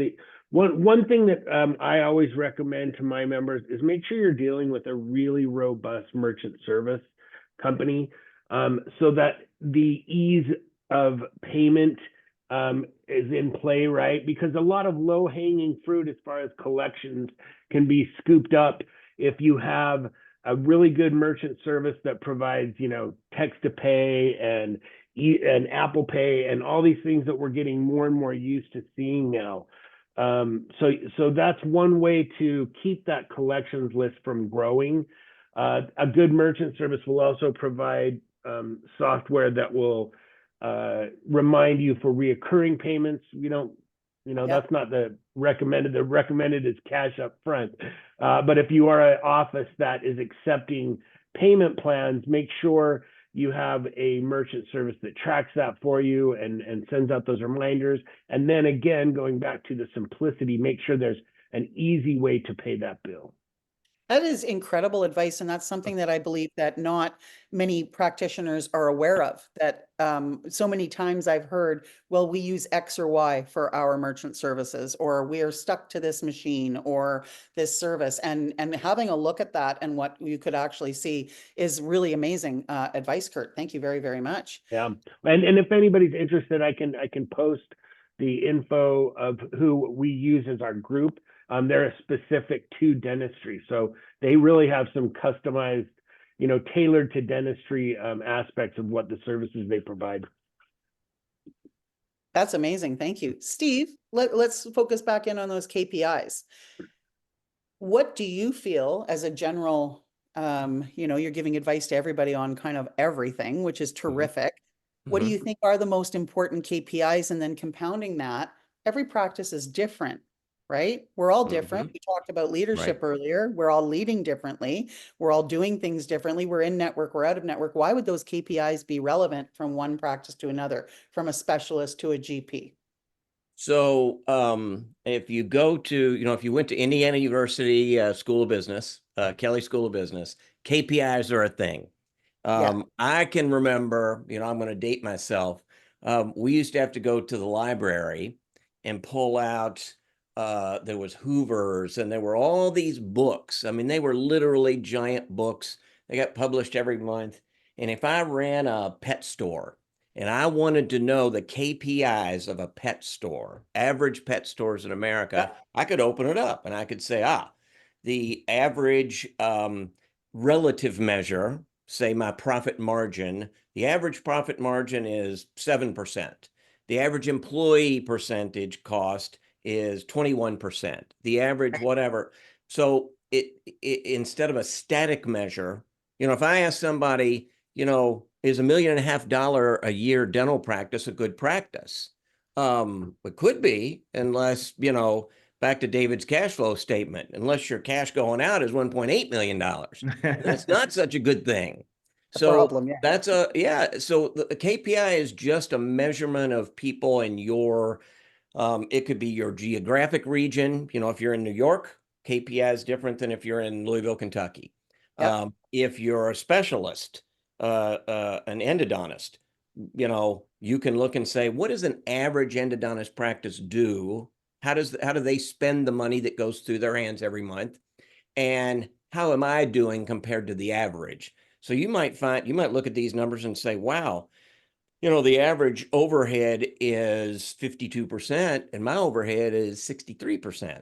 one thing that I always recommend to my members is make sure you're dealing with a really robust merchant service company, so that the ease of payment is in play, right? Because a lot of low-hanging fruit as far as collections can be scooped up if you have a really good merchant service that provides, text to pay and Apple Pay and all these things that we're getting more and more used to seeing now. So that's one way to keep that collections list from growing. A good merchant service will also provide software that will remind you for reoccurring payments. That's not the recommended. The recommended is cash up front. But if you are an office that is accepting payment plans, make sure you have a merchant service that tracks that for you and sends out those reminders. And then again, going back to the simplicity, make sure there's an easy way to pay that bill. That is incredible advice, and that's something that I believe that not many practitioners are aware of, that so many times I've heard, well, we use X or Y for our merchant services, or we are stuck to this machine or this service, and having a look at that and what you could actually see is really amazing advice, Kurt. Thank you very, very much. Yeah, and if anybody's interested, I can post the info of who we use as our group. They're specific to dentistry, so they really have some customized, tailored to dentistry aspects of what the services they provide. That's amazing. Thank you. Steve, let's focus back in on those KPIs. What do you feel as a general, you're giving advice to everybody on kind of everything, which is terrific. What do you think are the most important KPIs? And then compounding that, every practice is different, right? We're all different. We talked about leadership earlier. We're all leading differently. We're all doing things differently. We're in network, we're out of network. Why would those KPIs be relevant from one practice to another, from a specialist to a GP? So if you go to, if you went to Indiana University School of Business, Kelley School of Business, KPIs are a thing. I can remember, I'm going to date myself. We used to have to go to the library and pull out, there was Hoover's, and there were all these books. I mean, they were literally giant books. They got published every month. And if I ran a pet store and I wanted to know the KPIs of a pet store, average pet stores in America, I could open it up and I could say, the average relative measure, say my profit margin, the average profit margin is 7%. The average employee percentage cost is 21%. The average whatever. So it instead of a static measure, if I ask somebody, is $1.5 million a year dental practice a good practice? It could be, unless, back to David's cash flow statement, unless your cash going out is $1.8 million. That's not such a good thing. So problem, yeah. that's so the KPI is just a measurement of people in your, it could be your geographic region. If you're in New York, KPI is different than if you're in Louisville, Kentucky. If you're a specialist, an endodontist, you can look and say, what does an average endodontist practice do? How do they spend the money that goes through their hands every month? And how am I doing compared to the average? So you might look at these numbers and say, wow, the average overhead is 52% and my overhead is 63%.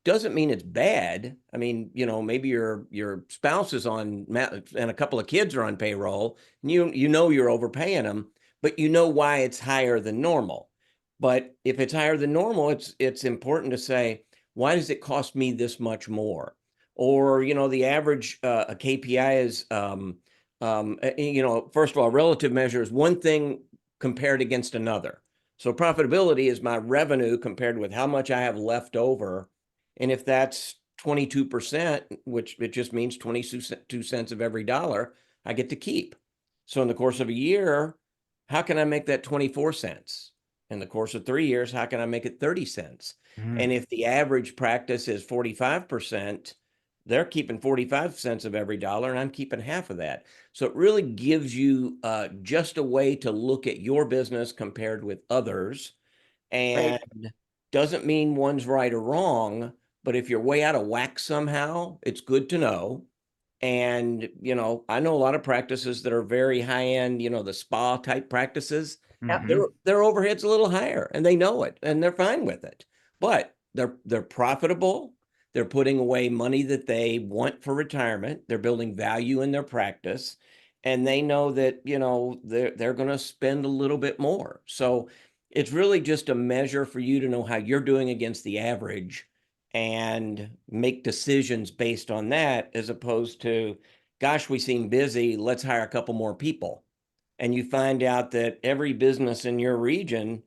Doesn't mean it's bad. I mean, maybe your spouse is on and a couple of kids are on payroll, and you're overpaying them, but why it's higher than normal. But if it's higher than normal, it's important to say, why does it cost me this much more? or, you know, the average a KPI is, you know, first of all, relative measure is one thing compared against another. So profitability is my revenue compared with how much I have left over. And if that's 22%, which it just means 22 cents of every dollar, I get to keep. So in the course of a year, how can I make that 24 cents? In the course of 3 years, how can I make it 30 cents? And if the average practice is 45%, they're keeping 45 cents of every dollar, and I'm keeping half of that. So it really gives you just a way to look at your business compared with others, and doesn't mean one's right or wrong, but if you're way out of whack somehow, it's good to know. And, you know, I know a lot of practices that are very high end, you know, the spa type practices. Their overhead's a little higher, and they know it, and they're fine with it. But they're profitable. They're putting away money that they want for retirement. They're building value in their practice, and they know that, you know, they're going to spend a little bit more. So it's really just a measure for you to know how you're doing against the average and make decisions based on that, as opposed to, gosh, we seem busy, let's hire a couple more people. And you find out that every business in your region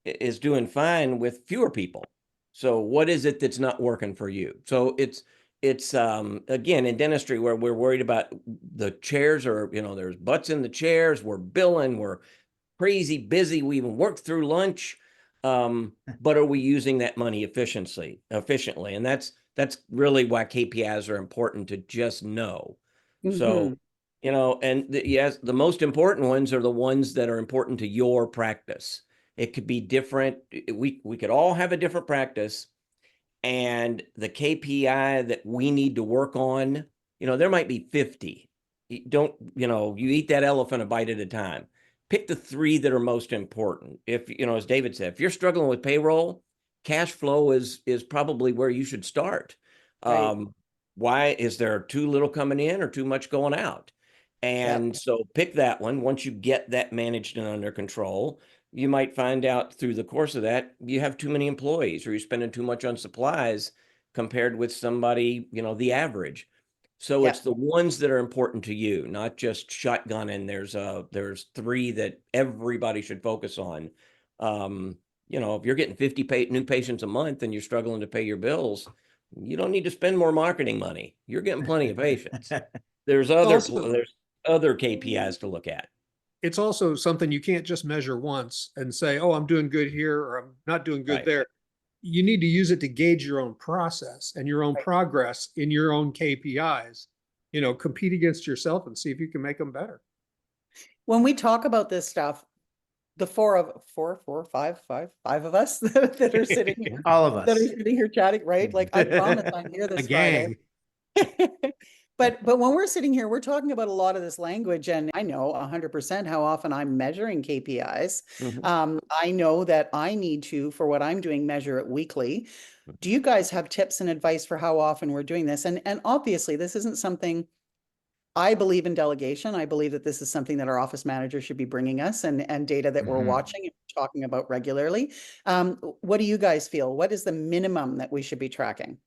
is doing fine with fewer people. So what is it that's not working for you? So it's again, in dentistry, where we're worried about the chairs, or, you know, there's butts in the chairs, we're billing, we're crazy busy, we even work through lunch. But are we using that money efficiently? And that's really why KPIs are important to just know. So, you know, and yes, the most important ones are the ones that are important to your practice. It could be different. We could all have a different practice, and the KPI that we need to work on, you know, there might be 50. You know, you eat that elephant a bite at a time. Pick the 3 that are most important. If, you know, as David said, if you're struggling with payroll, cash flow is probably where you should start. Why is there too little coming in or too much going out? And so pick that one. Once you get that managed and under control, you might find out through the course of that, you have too many employees, or you're spending too much on supplies compared with somebody, you know, the average. So it's the ones that are important to you, not just shotgun. And there's 3 that everybody should focus on. You know, if you're getting 50 new patients a month and you're struggling to pay your bills, you don't need to spend more marketing money. You're getting plenty of patients. There's other KPIs to look at. It's also something you can't just measure once and say, oh, I'm doing good here, or I'm not doing good there. You need to use it to gauge your own process and your own progress in your own KPIs. You know, compete against yourself and see if you can make them better. When we talk about this stuff, the five of us that are sitting here, all of us that are sitting here chatting, right? Like, I promise I'm here this Friday. But when we're sitting here, we're talking about a lot of this language, and I know 100% how often I'm measuring KPIs. I know that I need to, for what I'm doing, measure it weekly. Do you guys have tips and advice for how often we're doing this? And obviously, this isn't something. I believe in delegation. I believe that this is something that our office manager should be bringing us, and data that we're watching and talking about regularly. What do you guys feel? What is the minimum that we should be tracking?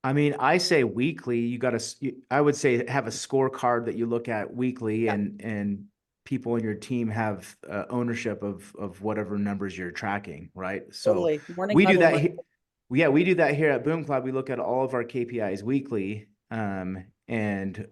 I mean, I say weekly. You got to, I would say, have a scorecard that you look at weekly, and people in your team have ownership of whatever numbers you're tracking, right? So we do that. We do that here at Boom Cloud. We look at all of our KPIs weekly, and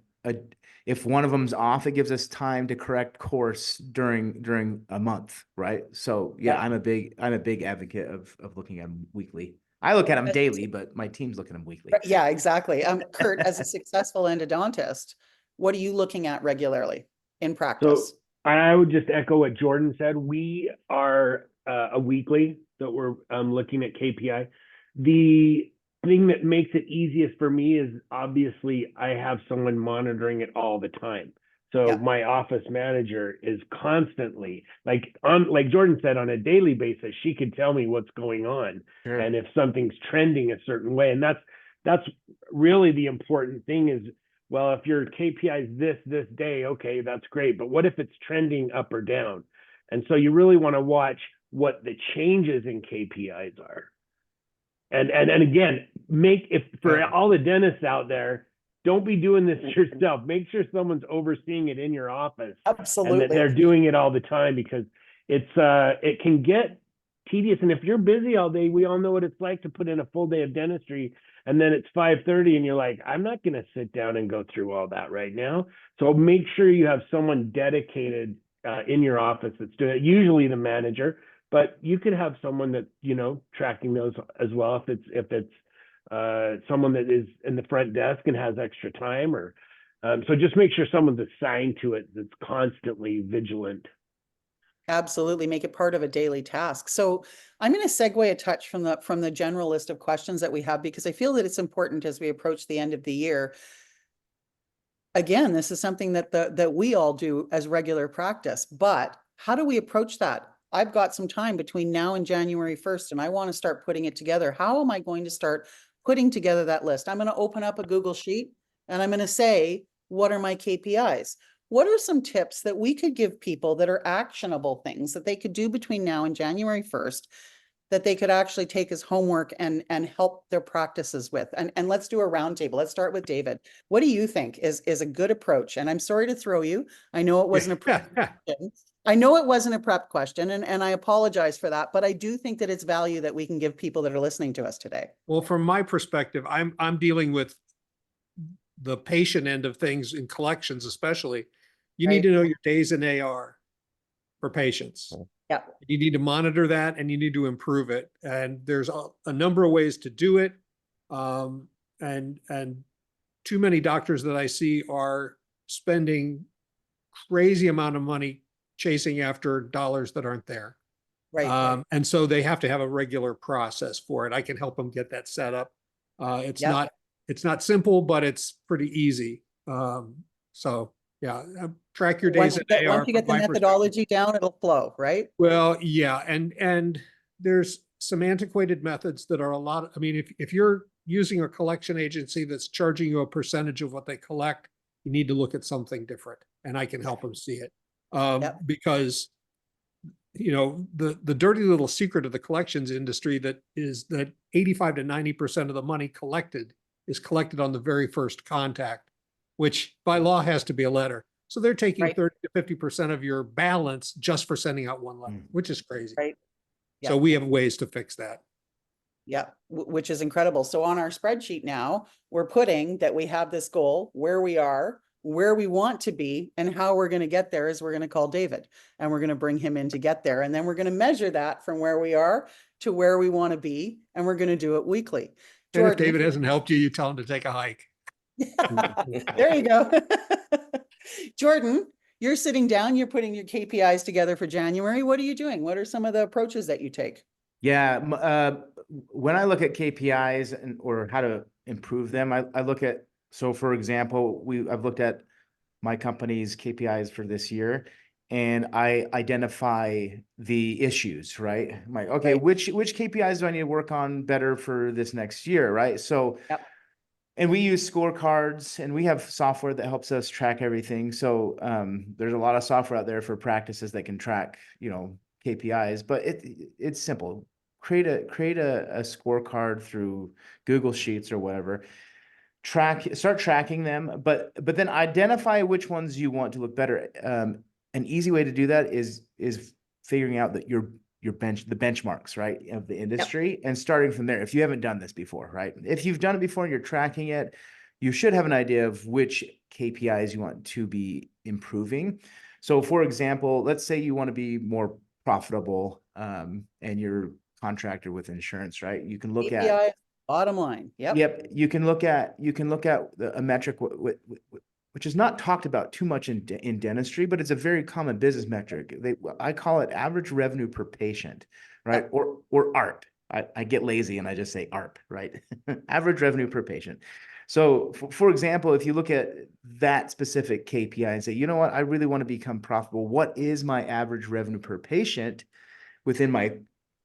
if one of them's off, it gives us time to correct course during a month, right? So I'm a big advocate of looking at them weekly. I look at them daily, but my team's looking at them weekly. Yeah, exactly. Kurt, as a successful endodontist, what are you looking at regularly in practice? So I would just echo what Jordan said. We are a weekly that we're looking at KPI. The thing that makes it easiest for me is, obviously, I have someone monitoring it all the time. So my office manager is constantly, like Jordan said, on a daily basis, she could tell me what's going on and if something's trending a certain way. And that's really the important thing is, well, if your KPI is this day, okay, that's great. But what if it's trending up or down? And so you really want to watch what the changes in KPIs are. And again, if for all the dentists out there, don't be doing this yourself. Make sure someone's overseeing it in your office and that Absolutely. they're doing it all the time, because it can get tedious. And if you're busy all day, we all know what it's like to put in a full day of dentistry and then it's 5:30 and you're like, I'm not going to sit down and go through all that right now. So make sure you have someone dedicated in your office that's doing it, usually the manager, but you could have someone that, tracking those as well. If it's someone that is in the front desk and has extra time, or so just make sure someone's assigned to it that's constantly vigilant. Absolutely, make it part of a daily task. So I'm going to segue a touch from the general list of questions that we have, because I feel that it's important as we approach the end of the year. Again, this is something that we all do as regular practice, but how do we approach that? I've got some time between now and January 1st, and I want to start putting it together. How am I going to start putting together that list? I'm going to open up a Google Sheet and I'm going to say, what are my KPIs? What are some tips that we could give people that are actionable things that they could do between now and January 1st that they could actually take as homework and help their practices with? And let's do a roundtable. Let's start with David. What do you think is a good approach? And I'm sorry to throw you. I know it wasn't a prep question. I know it wasn't a prep question, and I apologize for that, but I do think that it's value that we can give people that are listening to us today. Well, from my perspective, I'm dealing with the patient end of things in collections, especially. You need to know your days in AR for patients. Yeah. You need to monitor that and you need to improve it. And there's a number of ways to do it. And too many doctors that I see are spending crazy amount of money chasing after dollars that aren't there. Right. And so they have to have a regular process for it. I can help them get that set up. It's not simple, but it's pretty easy. So yeah, track your days in AR. Once you get the methodology down, it'll flow, right? Well, yeah, and there's some antiquated methods that are a lot. I mean, if you're using a collection agency that's charging you a percentage of what they collect, you need to look at something different, and I can help them see it. Because the dirty little secret of the collections industry is that 85 to 90% of the money collected is collected on the very first contact, which by law has to be a letter. So they're taking 30 to 50% of your balance just for sending out one letter, which is crazy. Right. Yeah. So we have ways to fix that. Yeah, which is incredible. So on our spreadsheet now, we're putting that we have this goal, where we are, where we want to be, and how we're going to get there is we're going to call David and we're going to bring him in to get there. And then we're going to measure that from where we are to where we want to be. And we're going to do it weekly. And if David hasn't helped you, you tell him to take a hike. There you go. Jordan, you're sitting down, you're putting your KPIs together for January. What are you doing? What are some of the approaches that you take? Yeah, when I look at KPIs or how to improve them, I look at, so for example, I've looked at my company's KPIs for this year, and I identify the issues, right? I'm like, okay, which KPIs do I need to work on better for this next year, right? So, and we use scorecards, and we have software that helps us track everything. So there's a lot of software out there for practices that can track, KPIs, but it's simple. Create a scorecard through Google Sheets or whatever. Start tracking them, but then identify which ones you want to look better. An easy way to do that is figuring out that the benchmarks, right, of the industry, and starting from there. If you haven't done this before, right? If you've done it before and you're tracking it, you should have an idea of which KPIs you want to be improving. So for example, let's say you want to be more profitable, and you're contractor with insurance, right? You can look KPI, at bottom line. Yep. You can look at a metric which is not talked about too much in dentistry, but it's a very common business metric. I call it average revenue per patient, right? Or ARP. I get lazy and I just say ARP, right? Average revenue per patient. So for example, if you look at that specific KPI and say, you know what, I really want to become profitable. What is my average revenue per patient within my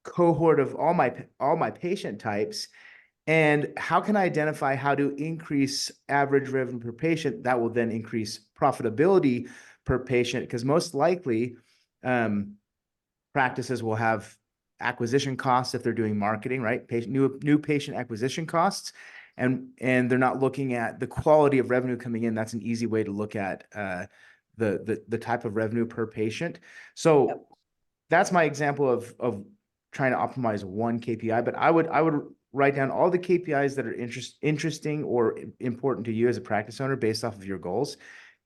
cohort of all my patient types? And how can I identify how to increase average revenue per patient that will then increase profitability per patient? Because most likely practices will have acquisition costs if they're doing marketing, right? New patient acquisition costs. And they're not looking at the quality of revenue coming in. That's an easy way to look at the type of revenue per patient. So that's my example of trying to optimize one KPI. But I would write down all the KPIs that are interesting or important to you as a practice owner based off of your goals.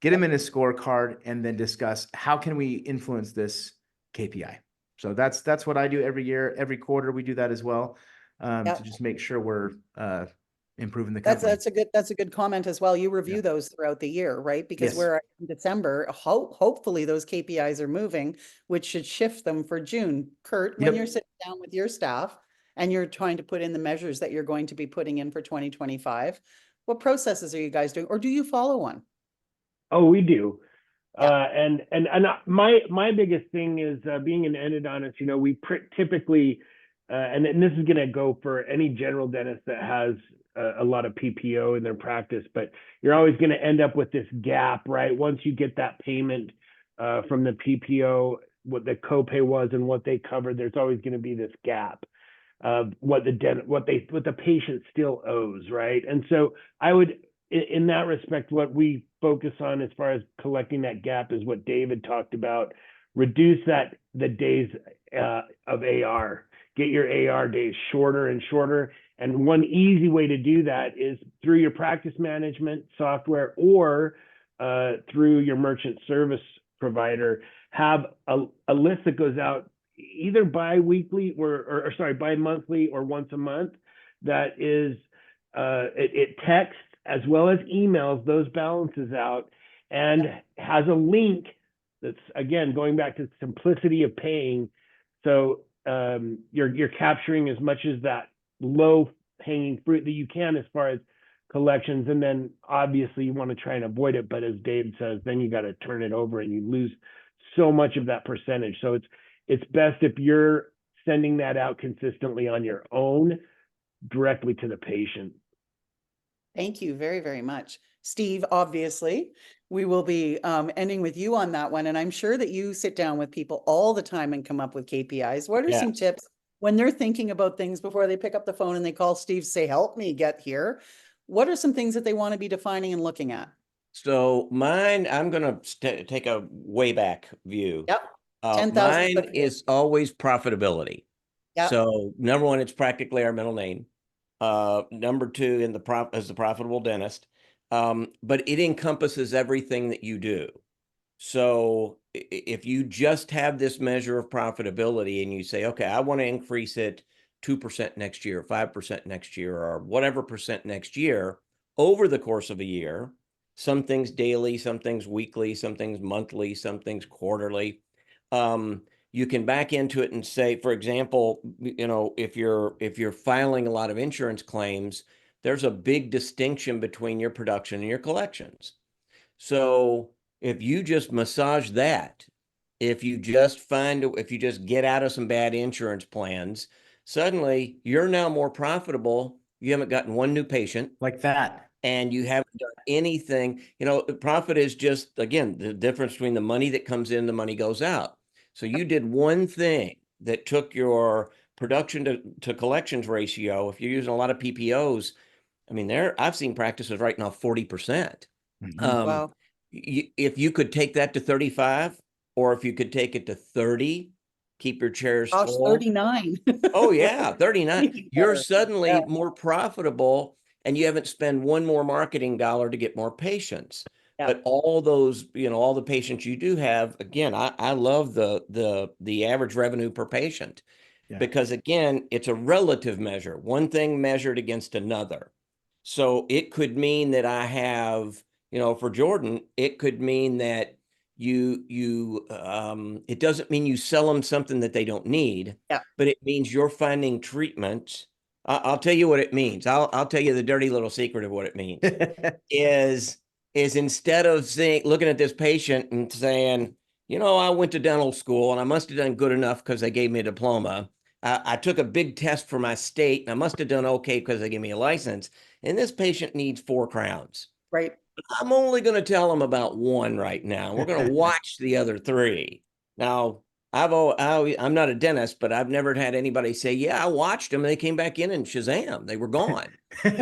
Get them in a scorecard and then discuss how can we influence this KPI. So that's what I do every year. Every quarter we do that as well, to just make sure we're improving the company. That's a good comment as well. You review those throughout the year, right? Because Yes. we're in December, hopefully those KPIs are moving, which should shift them for June. Kurt, when Yep. you're sitting down with your staff and you're trying to put in the measures that you're going to be putting in for 2025, what processes are you guys doing, or do you follow one? Oh, we do. Yeah. And my biggest thing is being an endodontist. You know, we typically, and this is going to go for any general dentist that has a lot of PPO in their practice, but you're always going to end up with this gap, right? Once you get that payment from the PPO, what the copay was and what they covered, there's always going to be this gap of what the patient still owes, right? And so I would, in that respect, what we focus on as far as collecting that gap is what David talked about. Reduce the days of AR. Get your AR days shorter and shorter. And one easy way to do that is through your practice management software or through your merchant service provider. Have a list that goes out either bi-weekly or bi-monthly or once a month. That is, it texts as well as emails those balances out and has a link that's, again, going back to simplicity of paying. So you're capturing as much as that low hanging fruit that you can as far as collections. And then obviously you want to try and avoid it. But as Dave says, then you got to turn it over and you lose so much of that percentage. So it's best if you're sending that out consistently on your own directly to the patient. Thank you very, very much. Steve, obviously, we will be ending with you on that one. And I'm sure that you sit down with people all the time and come up with KPIs. What are some tips when they're thinking about things before they pick up the phone and they call Steve, say, help me get here? What are some things that they want to be defining and looking at? So mine, I'm going to take a way back view. Yep. 10,000 Mine is always profitability. Yep. So number one, it's practically our middle name. Number two as the profitable dentist. But it encompasses everything that you do. So if you just have this measure of profitability and you say, okay, I want to increase it 2% next year, 5% next year, or whatever percent next year over the course of a year, some things daily, some things weekly, some things monthly, some things quarterly. You can back into it and say, for example, you know, if you're filing a lot of insurance claims, there's a big distinction between your production and your collections. So if you just massage that, if you just get out of some bad insurance plans, suddenly you're now more profitable. You haven't gotten one new patient like that. And you haven't done anything. You know, profit is just, again, the difference between the money that comes in, the money goes out. So you did one thing that took your production to collections ratio. If you're using a lot of PPOs, I mean, I've seen practices right now 40%. Wow. If you could take that to 35, or if you could take it to 30, keep your chairs full. 39. Oh yeah, 39. You're suddenly more profitable, and you haven't spent one more marketing dollar to get more patients. But all those, you know, all the patients you do have, again, I love the average revenue per patient, because again, it's a relative measure, one thing measured against another. So it could mean that I have, you know, for Jordan, it could mean that it doesn't mean you sell them something that they don't need, but it means you're finding treatments. I'll tell you what it means. I'll tell you the dirty little secret of what it means is instead of looking at this patient and saying, you know, I went to dental school and I must have done good enough because they gave me a diploma. I took a big test for my state and I must have done okay because they gave me a license. And this patient needs 4 crowns. Right. I'm only going to tell them about one right now. We're going to watch the other 3. Now, I'm not a dentist, but I've never had anybody say, yeah, I watched them and they came back in and Shazam, they were gone.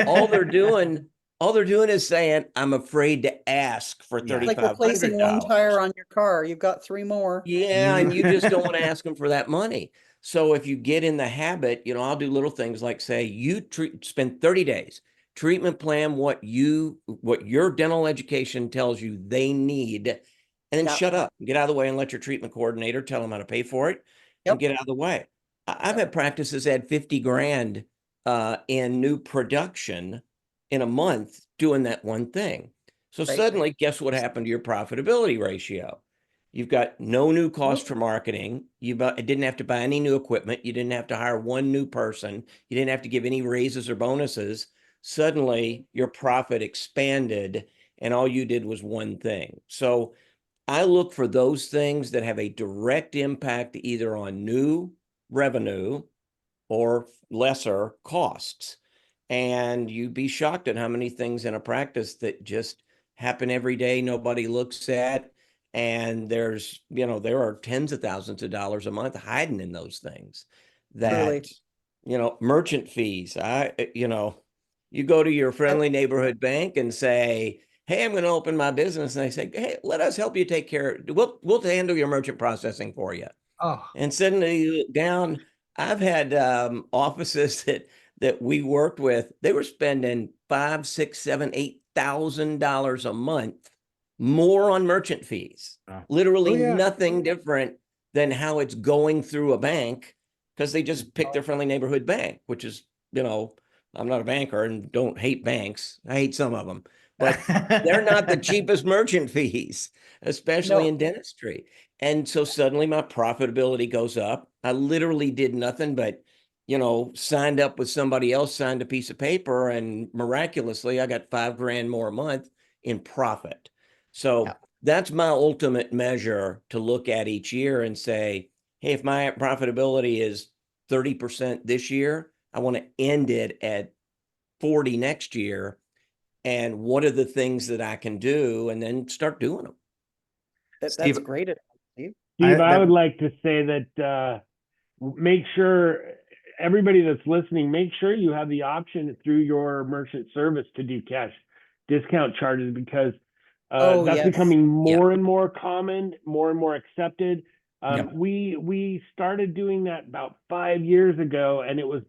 all they're doing is saying, I'm afraid to ask for Yeah. It's like replacing one $3,500. tire on your car. You've got 3 more. Yeah, and you just don't want to ask them for that money. So if you get in the habit, I'll do little things like say you spend 30 days, treatment plan what your dental education tells you they need, and then Yeah. shut up, get out of the way, and let your treatment coordinator tell them how to pay for it and Yep. get out of the way. I've had practices add 50 grand in new production in a month doing that one thing. So Right. suddenly, guess what happened to your profitability ratio? You've got no new cost Nope. for marketing. You didn't have to buy any new equipment. You didn't have to hire one new person. You didn't have to give any raises or bonuses. Suddenly, your profit expanded, and all you did was one thing. So I look for those things that have a direct impact either on new revenue or lesser costs. And you'd be shocked at how many things in a practice that just happen every day, nobody looks at. And there's, there are tens of thousands of dollars a month hiding in those things that, merchant fees. You go to your friendly neighborhood bank and say, hey, I'm going to open my business. And they say, hey, let us help you take care. We'll handle your merchant processing for you. Oh, And suddenly you look down. I've had offices that we worked with. They were spending $5,000, $6,000, $7,000, $8,000 a month more on merchant fees. Literally nothing different than how it's going through a bank, because they just pick their friendly neighborhood bank, which is, I'm not a banker and don't hate banks. I hate some of them, but they're not the cheapest merchant fees, especially in dentistry. And so suddenly my profitability goes up. I literally did nothing but, signed up with somebody else, signed a piece of paper, and miraculously I got $5 grand more a month in profit. So that's my ultimate measure to look at each year and say, hey, if my profitability is 30% this year, I want to end it at 40 next year. And what are the things that I can do, and then start doing them. That's Steve, great. Steve, I would like to say that make sure everybody that's listening, make sure you have the option through your merchant service to do cash discount charges, because that's becoming more and more common, more and more accepted. We started doing that about 5 years ago, and it was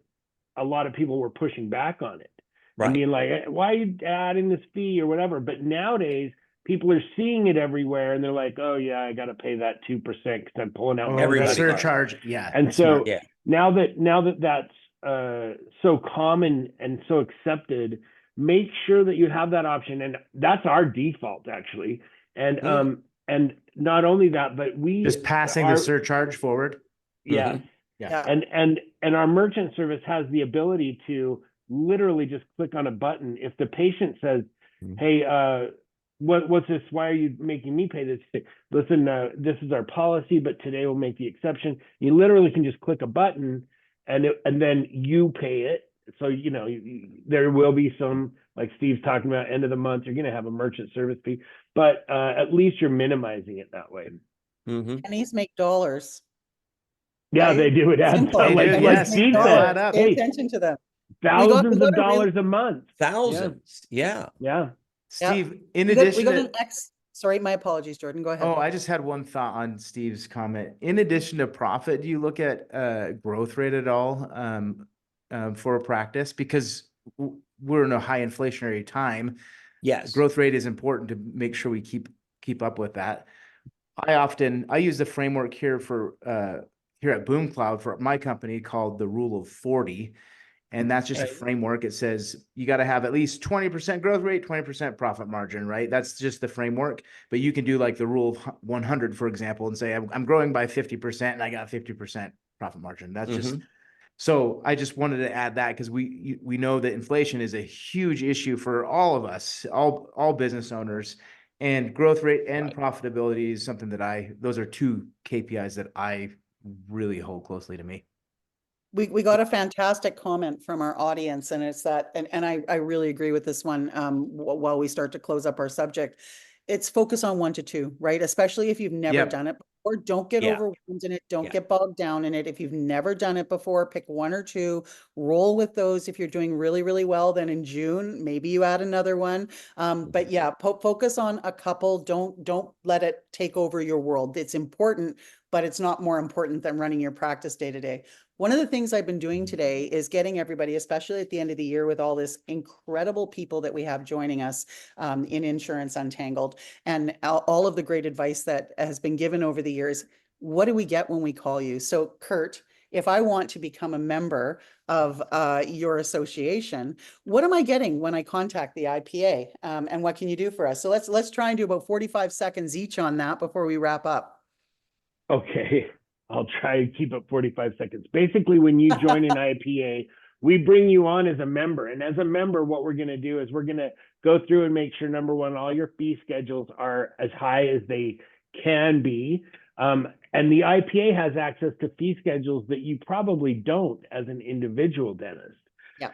a lot of people were pushing back on it and being like, why are you adding this fee or whatever? But nowadays, people are seeing it everywhere, and they're like, oh yeah, I got to pay that 2% because I'm pulling out the surcharge. Yeah. And so now that that's so common and so accepted, make sure that you have that option. And that's our default, actually. And and not only that, but we just passing the surcharge forward. Yeah. And our merchant service has the ability to literally just click on a button. If the patient says, hey, what's this? Why are you making me pay this? Listen, this is our policy, but today we'll make the exception. You literally can just click a button and then you pay it. So, there will be some, like Steve's talking about, end of the month, you're going to have a merchant service fee, but at least you're minimizing it that way. Pennies make dollars. Yeah, right? They do. It adds up. Like Steve said, pay attention to them. Thousands of dollars a month. Thousands. Yeah. Steve, in addition sorry, my apologies, Jordan. Go ahead. Oh, I just had one thought on Steve's comment. In addition to profit, do you look at growth rate at all for a practice? Because we're in a high inflationary time. Yes. Growth rate is important to make sure we keep up with that. I use the framework here at Boom Cloud for my company called the Rule of 40. And that's just a framework. It says you got to have at least 20% growth rate, 20% profit margin, right? That's just the framework. But you can do like the rule of 100, for example, and say, I'm growing by 50% and I got 50% profit margin. That's just, so I just wanted to add that because we know that inflation is a huge issue for all of us, all business owners, and growth rate and profitability is something that those are two KPIs that I really hold closely to me. We got a fantastic comment from our audience, and it's that, and I really agree with this one. While we start to close up our subject, it's focus on 1 to 2, right? Especially if you've never done it Or don't get Yeah. overwhelmed in it. Don't Yeah. get bogged down in it. If you've never done it before, pick one or two, roll with those. If you're doing really, really well, then in June, maybe you add another one. But yeah, focus on a couple. Don't let it take over your world. It's important, but it's not more important than running your practice day to day. One of the things I've been doing today is getting everybody, especially at the end of the year with all this incredible people that we have joining us in Insurance Untangled, and all of the great advice that has been given over the years. What do we get when we call you? So Kurt, if I want to become a member of your association, what am I getting when I contact the IPA? And what can you do for us? So let's try and do about 45 seconds each on that before we wrap up. Okay, I'll try and keep it 45 seconds. Basically, when you join an IPA, we bring you on as a member. And as a member, what we're going to do is we're going to go through and make sure, number one, all your fee schedules are as high as they can be. And the IPA has access to fee schedules that you probably don't as an individual dentist. Yeah.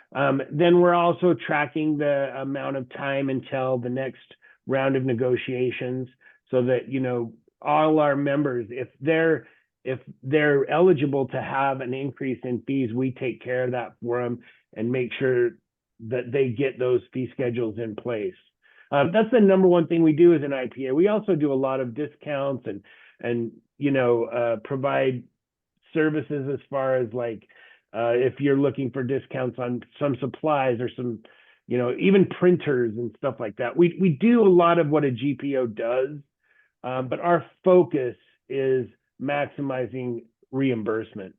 Then we're also tracking the amount of time until the next round of negotiations, so that, you know, all our members, if they're eligible to have an increase in fees, we take care of that for them and make sure that they get those fee schedules in place. That's the number one thing we do as an IPA. We also do a lot of discounts and you know, provide services as far as like if you're looking for discounts on some supplies or some, you know, even printers and stuff like that. We do a lot of what a GPO does. But our focus is maximizing reimbursement.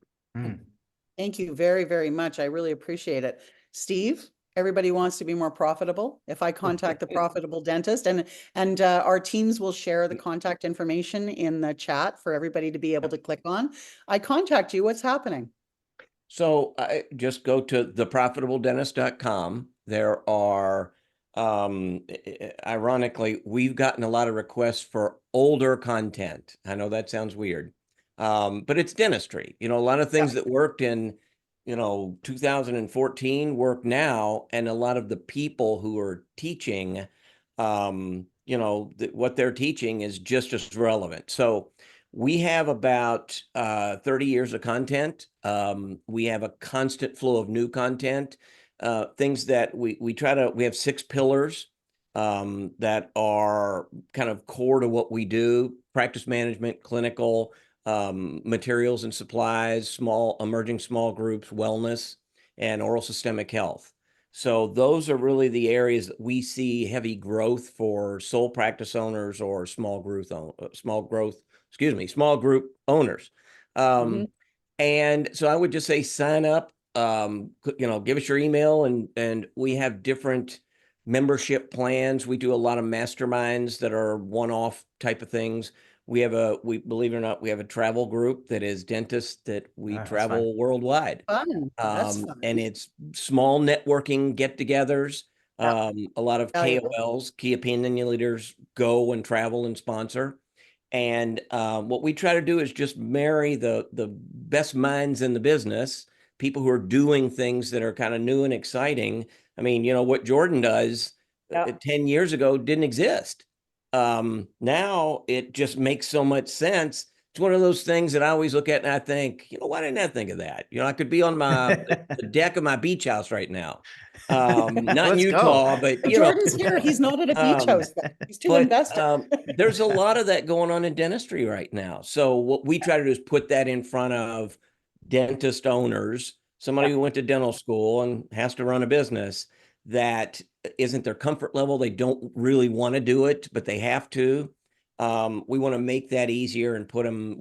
Thank you very, very much. I really appreciate it. Steve, everybody wants to be more profitable. If I contact the profitable dentist, and our teams will share the contact information in the chat for everybody to be able to click on. I contact you, what's happening? So I just go to theprofitabledentist.com. There are ironically, we've gotten a lot of requests for older content. I know that sounds weird, but it's dentistry. You know, a lot of things that worked in, you know, 2014 work now, and a lot of the people who are teaching, you know, what they're teaching is just as relevant. So we have about 30 years of content. We have a constant flow of new content. Things that we have 6 pillars that are kind of core to what we do: practice management, clinical, materials and supplies, emerging small groups, wellness, and oral systemic health. So those are really the areas that we see heavy growth for sole practice owners or small group owners. And so I would just say sign up. You know, give us your email, and we have different membership plans. We do a lot of masterminds that are one-off type of things. We believe it or not, we have a travel group that is dentists that we travel worldwide. Fun. That's fun. And it's small networking get-togethers. A lot of KOLs, key opinion leaders, go and travel and sponsor. And what we try to do is just marry the best minds in the business, people who are doing things that are kind of new and exciting. I mean, you know, what Jordan does 10 years ago didn't exist. Now it just makes so much sense. It's one of those things that I always look at and I think, you know, why didn't I think of that? You know, I could be on the deck of my beach house right now. Not in Utah, but you Jordan's know, here. He's not at a beach house. He's too invested. There's a lot of that going on in dentistry right now. So what we try to do is put that in front of dentist owners, somebody who went to dental school and has to run a business that isn't their comfort level. They don't really want to do it, but they have to. We want to make that easier and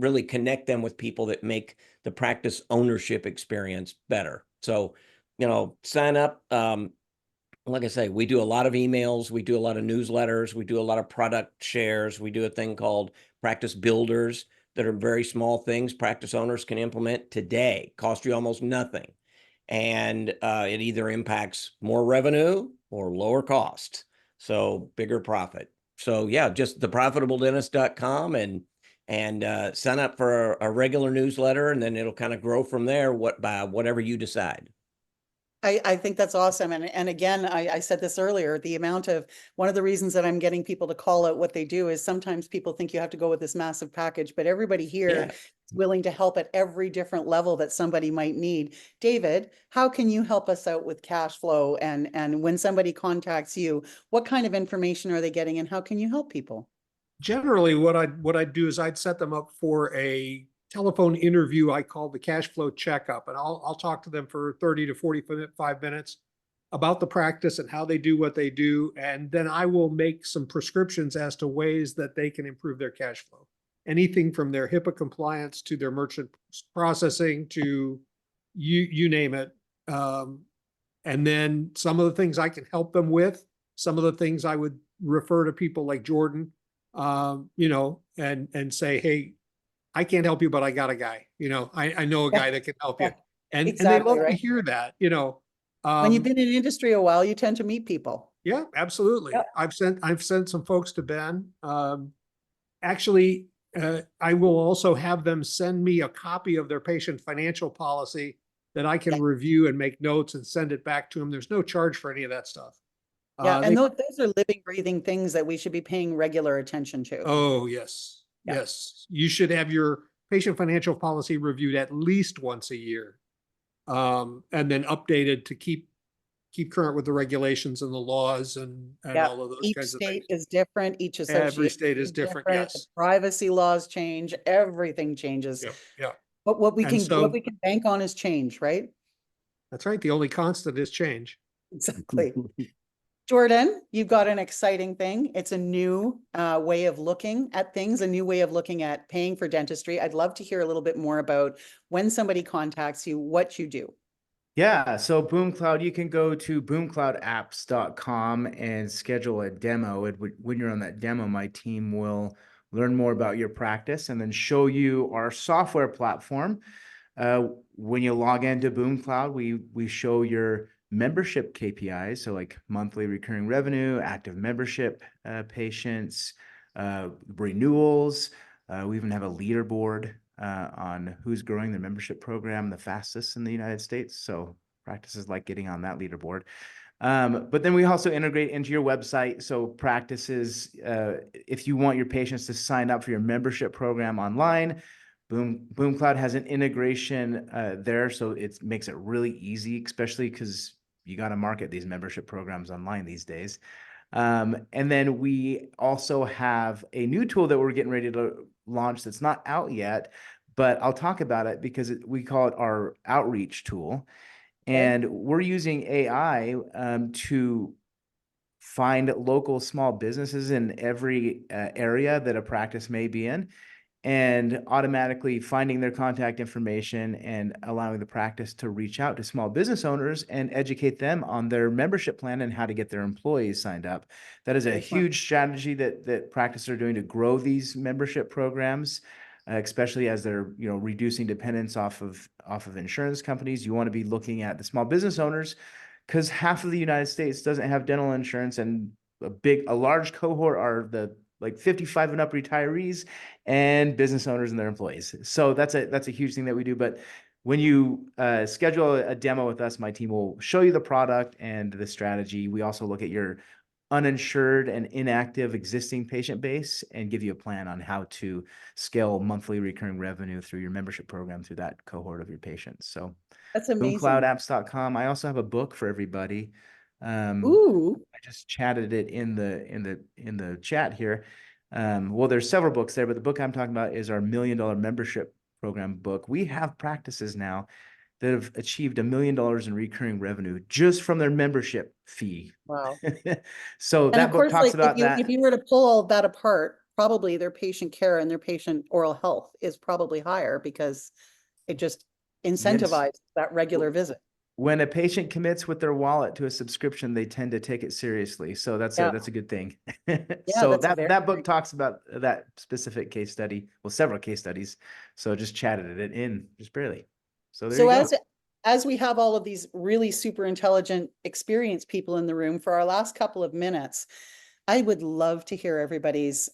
really connect them with people that make the practice ownership experience better. So, you know, sign up. Like I say, we do a lot of emails, we do a lot of newsletters, we do a lot of product shares. We do a thing called practice builders that are very small things practice owners can implement today, cost you almost nothing. And it either impacts more revenue or lower cost. So bigger profit. So yeah, just theprofitabledentist.com and sign up for a regular newsletter, and then it'll kind of grow from there by whatever you decide. I think that's awesome. And again, I said this earlier, the amount of, one of the reasons that I'm getting people to call out what they do is sometimes people think you have to go with this massive package, but everybody here Yeah. is willing to help at every different level that somebody might need. David, how can you help us out with cash flow? And when somebody contacts you, what kind of information are they getting and how can you help people? Generally, what I'd do is I'd set them up for a telephone interview I call the cash flow checkup, and I'll talk to them for 30 to 45 minutes about the practice and how they do what they do, and then I will make some prescriptions as to ways that they can improve their cash flow. Anything from their HIPAA compliance to their merchant processing to you name it. And then some of the things I can help them with, some of the things I would refer to people like Jordan, and say, hey, I can't help you, but I got a guy, I know a guy that can help you. Yeah, And they exactly, love to right. hear that, When you've been in industry a while, you tend to meet people. yeah, absolutely. Yeah. I've sent some folks to Ben. Actually, I will also have them send me a copy of their patient financial policy that I can Yeah. review and make notes and send it back to them. There's no charge for any of that stuff. Yeah, They- and those are living, breathing things that we should be paying regular attention to. Oh, yes. Yeah. Yes. You should have your patient financial policy reviewed at least once a year. And then updated to keep current with the regulations and the laws and Yeah, all of those each kinds of state things. is different, each Every association state is different, The yes. privacy laws change, everything changes. Yep, yeah. But what we And can bank on is change, right? That's right. The only constant is change. Exactly. Jordan, you've got an exciting thing. It's a new way of looking at things, a new way of looking at paying for dentistry. I'd love to hear a little bit more about when somebody contacts you, what you do. Yeah, so BoomCloud, you can go to boomcloudapps.com and schedule a demo. When you're on that demo, my team will learn more about your practice and then show you our software platform. When you log into BoomCloud, we show your membership KPIs, so like monthly recurring revenue, active membership patients, renewals. We even have a leaderboard on who's growing their membership program the fastest in the United States. So practices like getting on that leaderboard. But then we also integrate into your website. So practices, if you want your patients to sign up for your membership program online, BoomCloud has an integration there. So it makes it really easy, especially because you got to market these membership programs online these days. And then we also have a new tool that we're getting ready to launch that's not out yet, but I'll talk about it because we call it our outreach tool. And we're using AI to find local small businesses in every area that a practice may be in, and automatically finding their contact information and allowing the practice to reach out to small business owners and educate them on their membership plan and how to get their employees signed up. That is a huge strategy that practices are doing to grow these membership programs, especially as they're reducing dependence off of insurance companies. You want to be looking at the small business owners because half of the United States doesn't have dental insurance, and a large cohort are the 55 and up retirees and business owners and their employees. So that's a huge thing that we do. But when you schedule a demo with us, my team will show you the product and the strategy. We also look at your uninsured and inactive existing patient base and give you a plan on how to scale monthly recurring revenue through your membership program through that cohort of your patients. So that's amazing. boomcloudapps.com. I also have a book for everybody. Ooh. I just chatted it in the chat here. Well, there's several books there, but the book I'm talking about is our $1 Million Membership Program book. We have practices now that have achieved $1 million in recurring revenue just from their membership fee. Wow. So And that of book course, talks about that. if you were to pull all that apart, probably their patient care and their patient oral health is probably higher because it just incentivizes that regular visit. When a patient commits with their wallet to a subscription, they tend to take it seriously. So that's a good thing. So that book talks about that specific case study. Well, several case studies. So just chatted it in just barely. So there you go. As we have all of these really super intelligent, experienced people in the room for our last couple of minutes, I would love to hear everybody's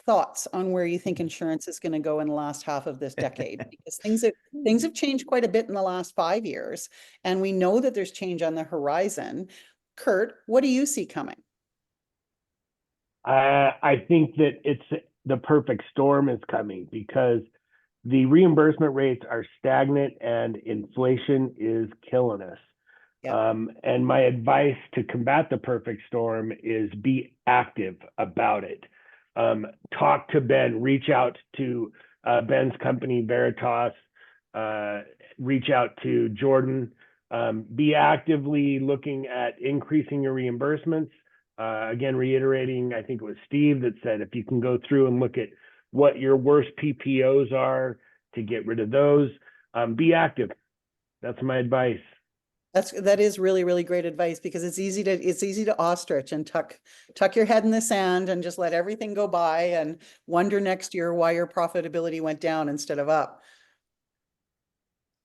thoughts on where you think insurance is going to go in the last half of this decade? Because things have changed quite a bit in the last 5 years, and we know that there's change on the horizon. Kurt, what do you see coming? I think that it's the perfect storm is coming because the reimbursement rates are stagnant and inflation is killing us. Yeah. And my advice to combat the perfect storm is be active about it. Talk to Ben, reach out to Ben's company, Veritas, reach out to Jordan. Be actively looking at increasing your reimbursements. Again, reiterating, I think it was Steve that said, if you can go through and look at what your worst PPOs are to get rid of those, be active. That's my advice. That is really, really great advice, because it's easy to ostrich and tuck your head in the sand and just let everything go by and wonder next year why your profitability went down instead of up.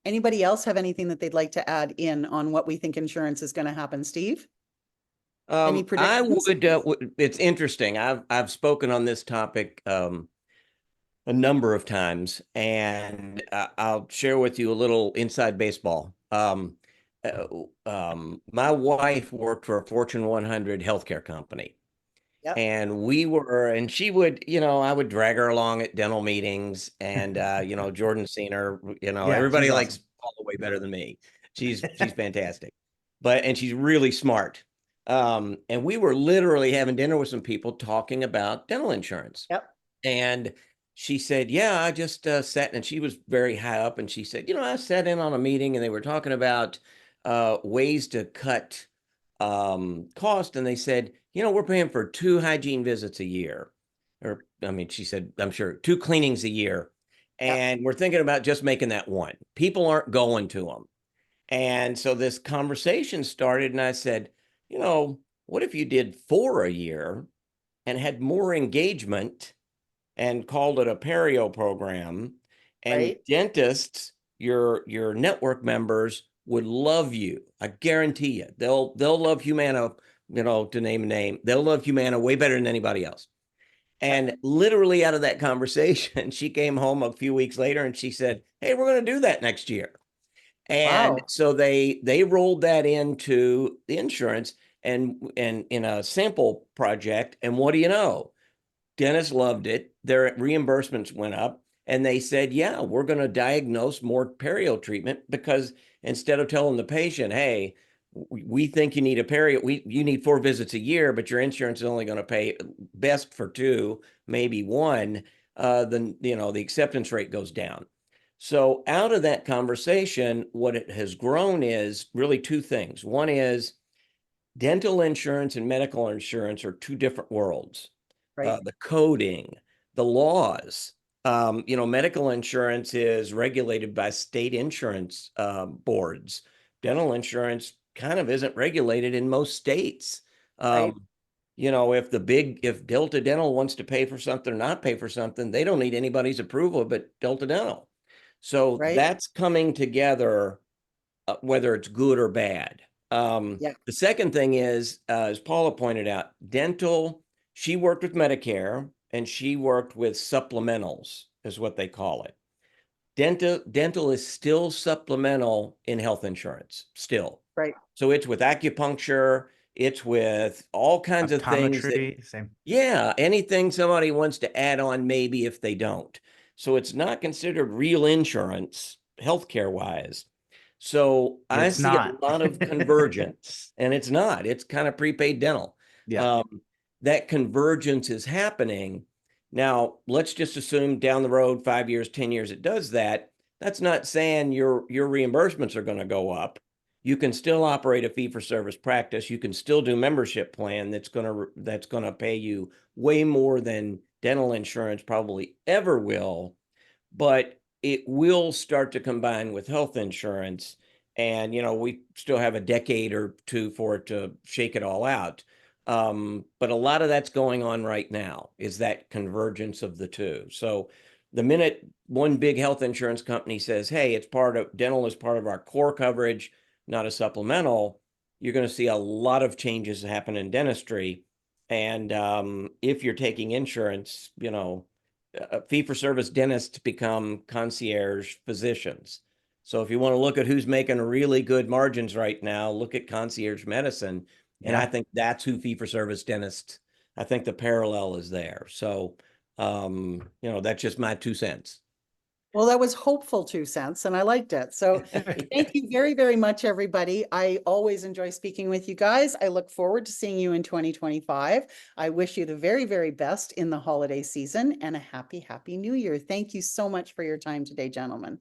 Anybody else have anything that they'd like to add in on what we think insurance is going to happen, Steve? Any I predictions? would, it's interesting. I've spoken on this topic a number of times, and I'll share with you a little inside baseball. My wife worked for a Fortune 100 healthcare company. Yep. And she would, I would drag her along at dental meetings, and Jordan's seen her, Yeah, everybody she's likes awesome. Paula way better than me. She's fantastic. And she's really smart. And we were literally having dinner with some people talking about dental insurance. Yep. And she said, yeah, I just sat, and she was very high up. And she said, I sat in on a meeting and they were talking about ways to cut cost. And they said, we're paying for 2 hygiene visits a year. Or, she said, I'm sure 2 cleanings a year. And we're thinking about just making that 1. People aren't going to them. And so this conversation started, and I said, what if you did 4 a year and had more engagement and called it a perio program, and Right. dentists, your network members would love you. I guarantee you, they'll love Humana, to name a name, they'll love Humana way better than anybody else. And literally out of that conversation, she came home a few weeks later and she said, hey, we're going to do that next year. And Wow. so they rolled that into the insurance and in a sample project. And what do you know? Dentists loved it. Their reimbursements went up, and they said, yeah, we're going to diagnose more perio treatment, because instead of telling the patient, hey, we think you need a perio, you need 4 visits a year, but your insurance is only going to pay best for 2, maybe 1, then, the acceptance rate goes down. So out of that conversation, what it has grown is really 2 things. One is dental insurance and medical insurance are 2 different worlds. Right. The coding, the laws. Medical insurance is regulated by state insurance boards. Dental insurance kind of isn't regulated in most states. Right. If Delta Dental wants to pay for something or not pay for something, they don't need anybody's approval but Delta Dental. So Right. that's coming together, whether it's good or bad. Yeah. The second thing is, as Paula pointed out, dental, she worked with Medicare and she worked with supplementals, is what they call it. Dental is still supplemental in health insurance, still. Right. So it's with acupuncture, it's with all kinds of things that, Optometry, same. yeah, anything somebody wants to add on, maybe if they don't. So it's not considered real insurance, healthcare wise. So I It's see not. a lot of convergence, and it's not. It's kind of prepaid dental. Yeah. That convergence is happening. Now, let's just assume down the road, 5 years, 10 years, it does that. That's not saying your reimbursements are going to go up. You can still operate a fee-for-service practice. You can still do membership plan that's going to pay you way more than dental insurance probably ever will, but it will start to combine with health insurance. And, we still have a decade or 2 for it to shake it all out. But a lot of that's going on right now, is that convergence of the 2. So the minute one big health insurance company says, hey, dental is part of our core coverage, not a supplemental, you're going to see a lot of changes happen in dentistry. And if you're taking insurance, fee-for-service dentists become concierge physicians. So if you want to look at who's making really good margins right now, look at concierge medicine. And I think that's who fee-for-service dentists, I think the parallel is there. So, that's just my 2 cents. Well, that was hopeful 2 cents and I liked it. So thank you very, very much, everybody. I always enjoy speaking with you guys. I look forward to seeing you in 2025. I wish you the very, very best in the holiday season and a happy, happy new year. Thank you so much for your time today, gentlemen.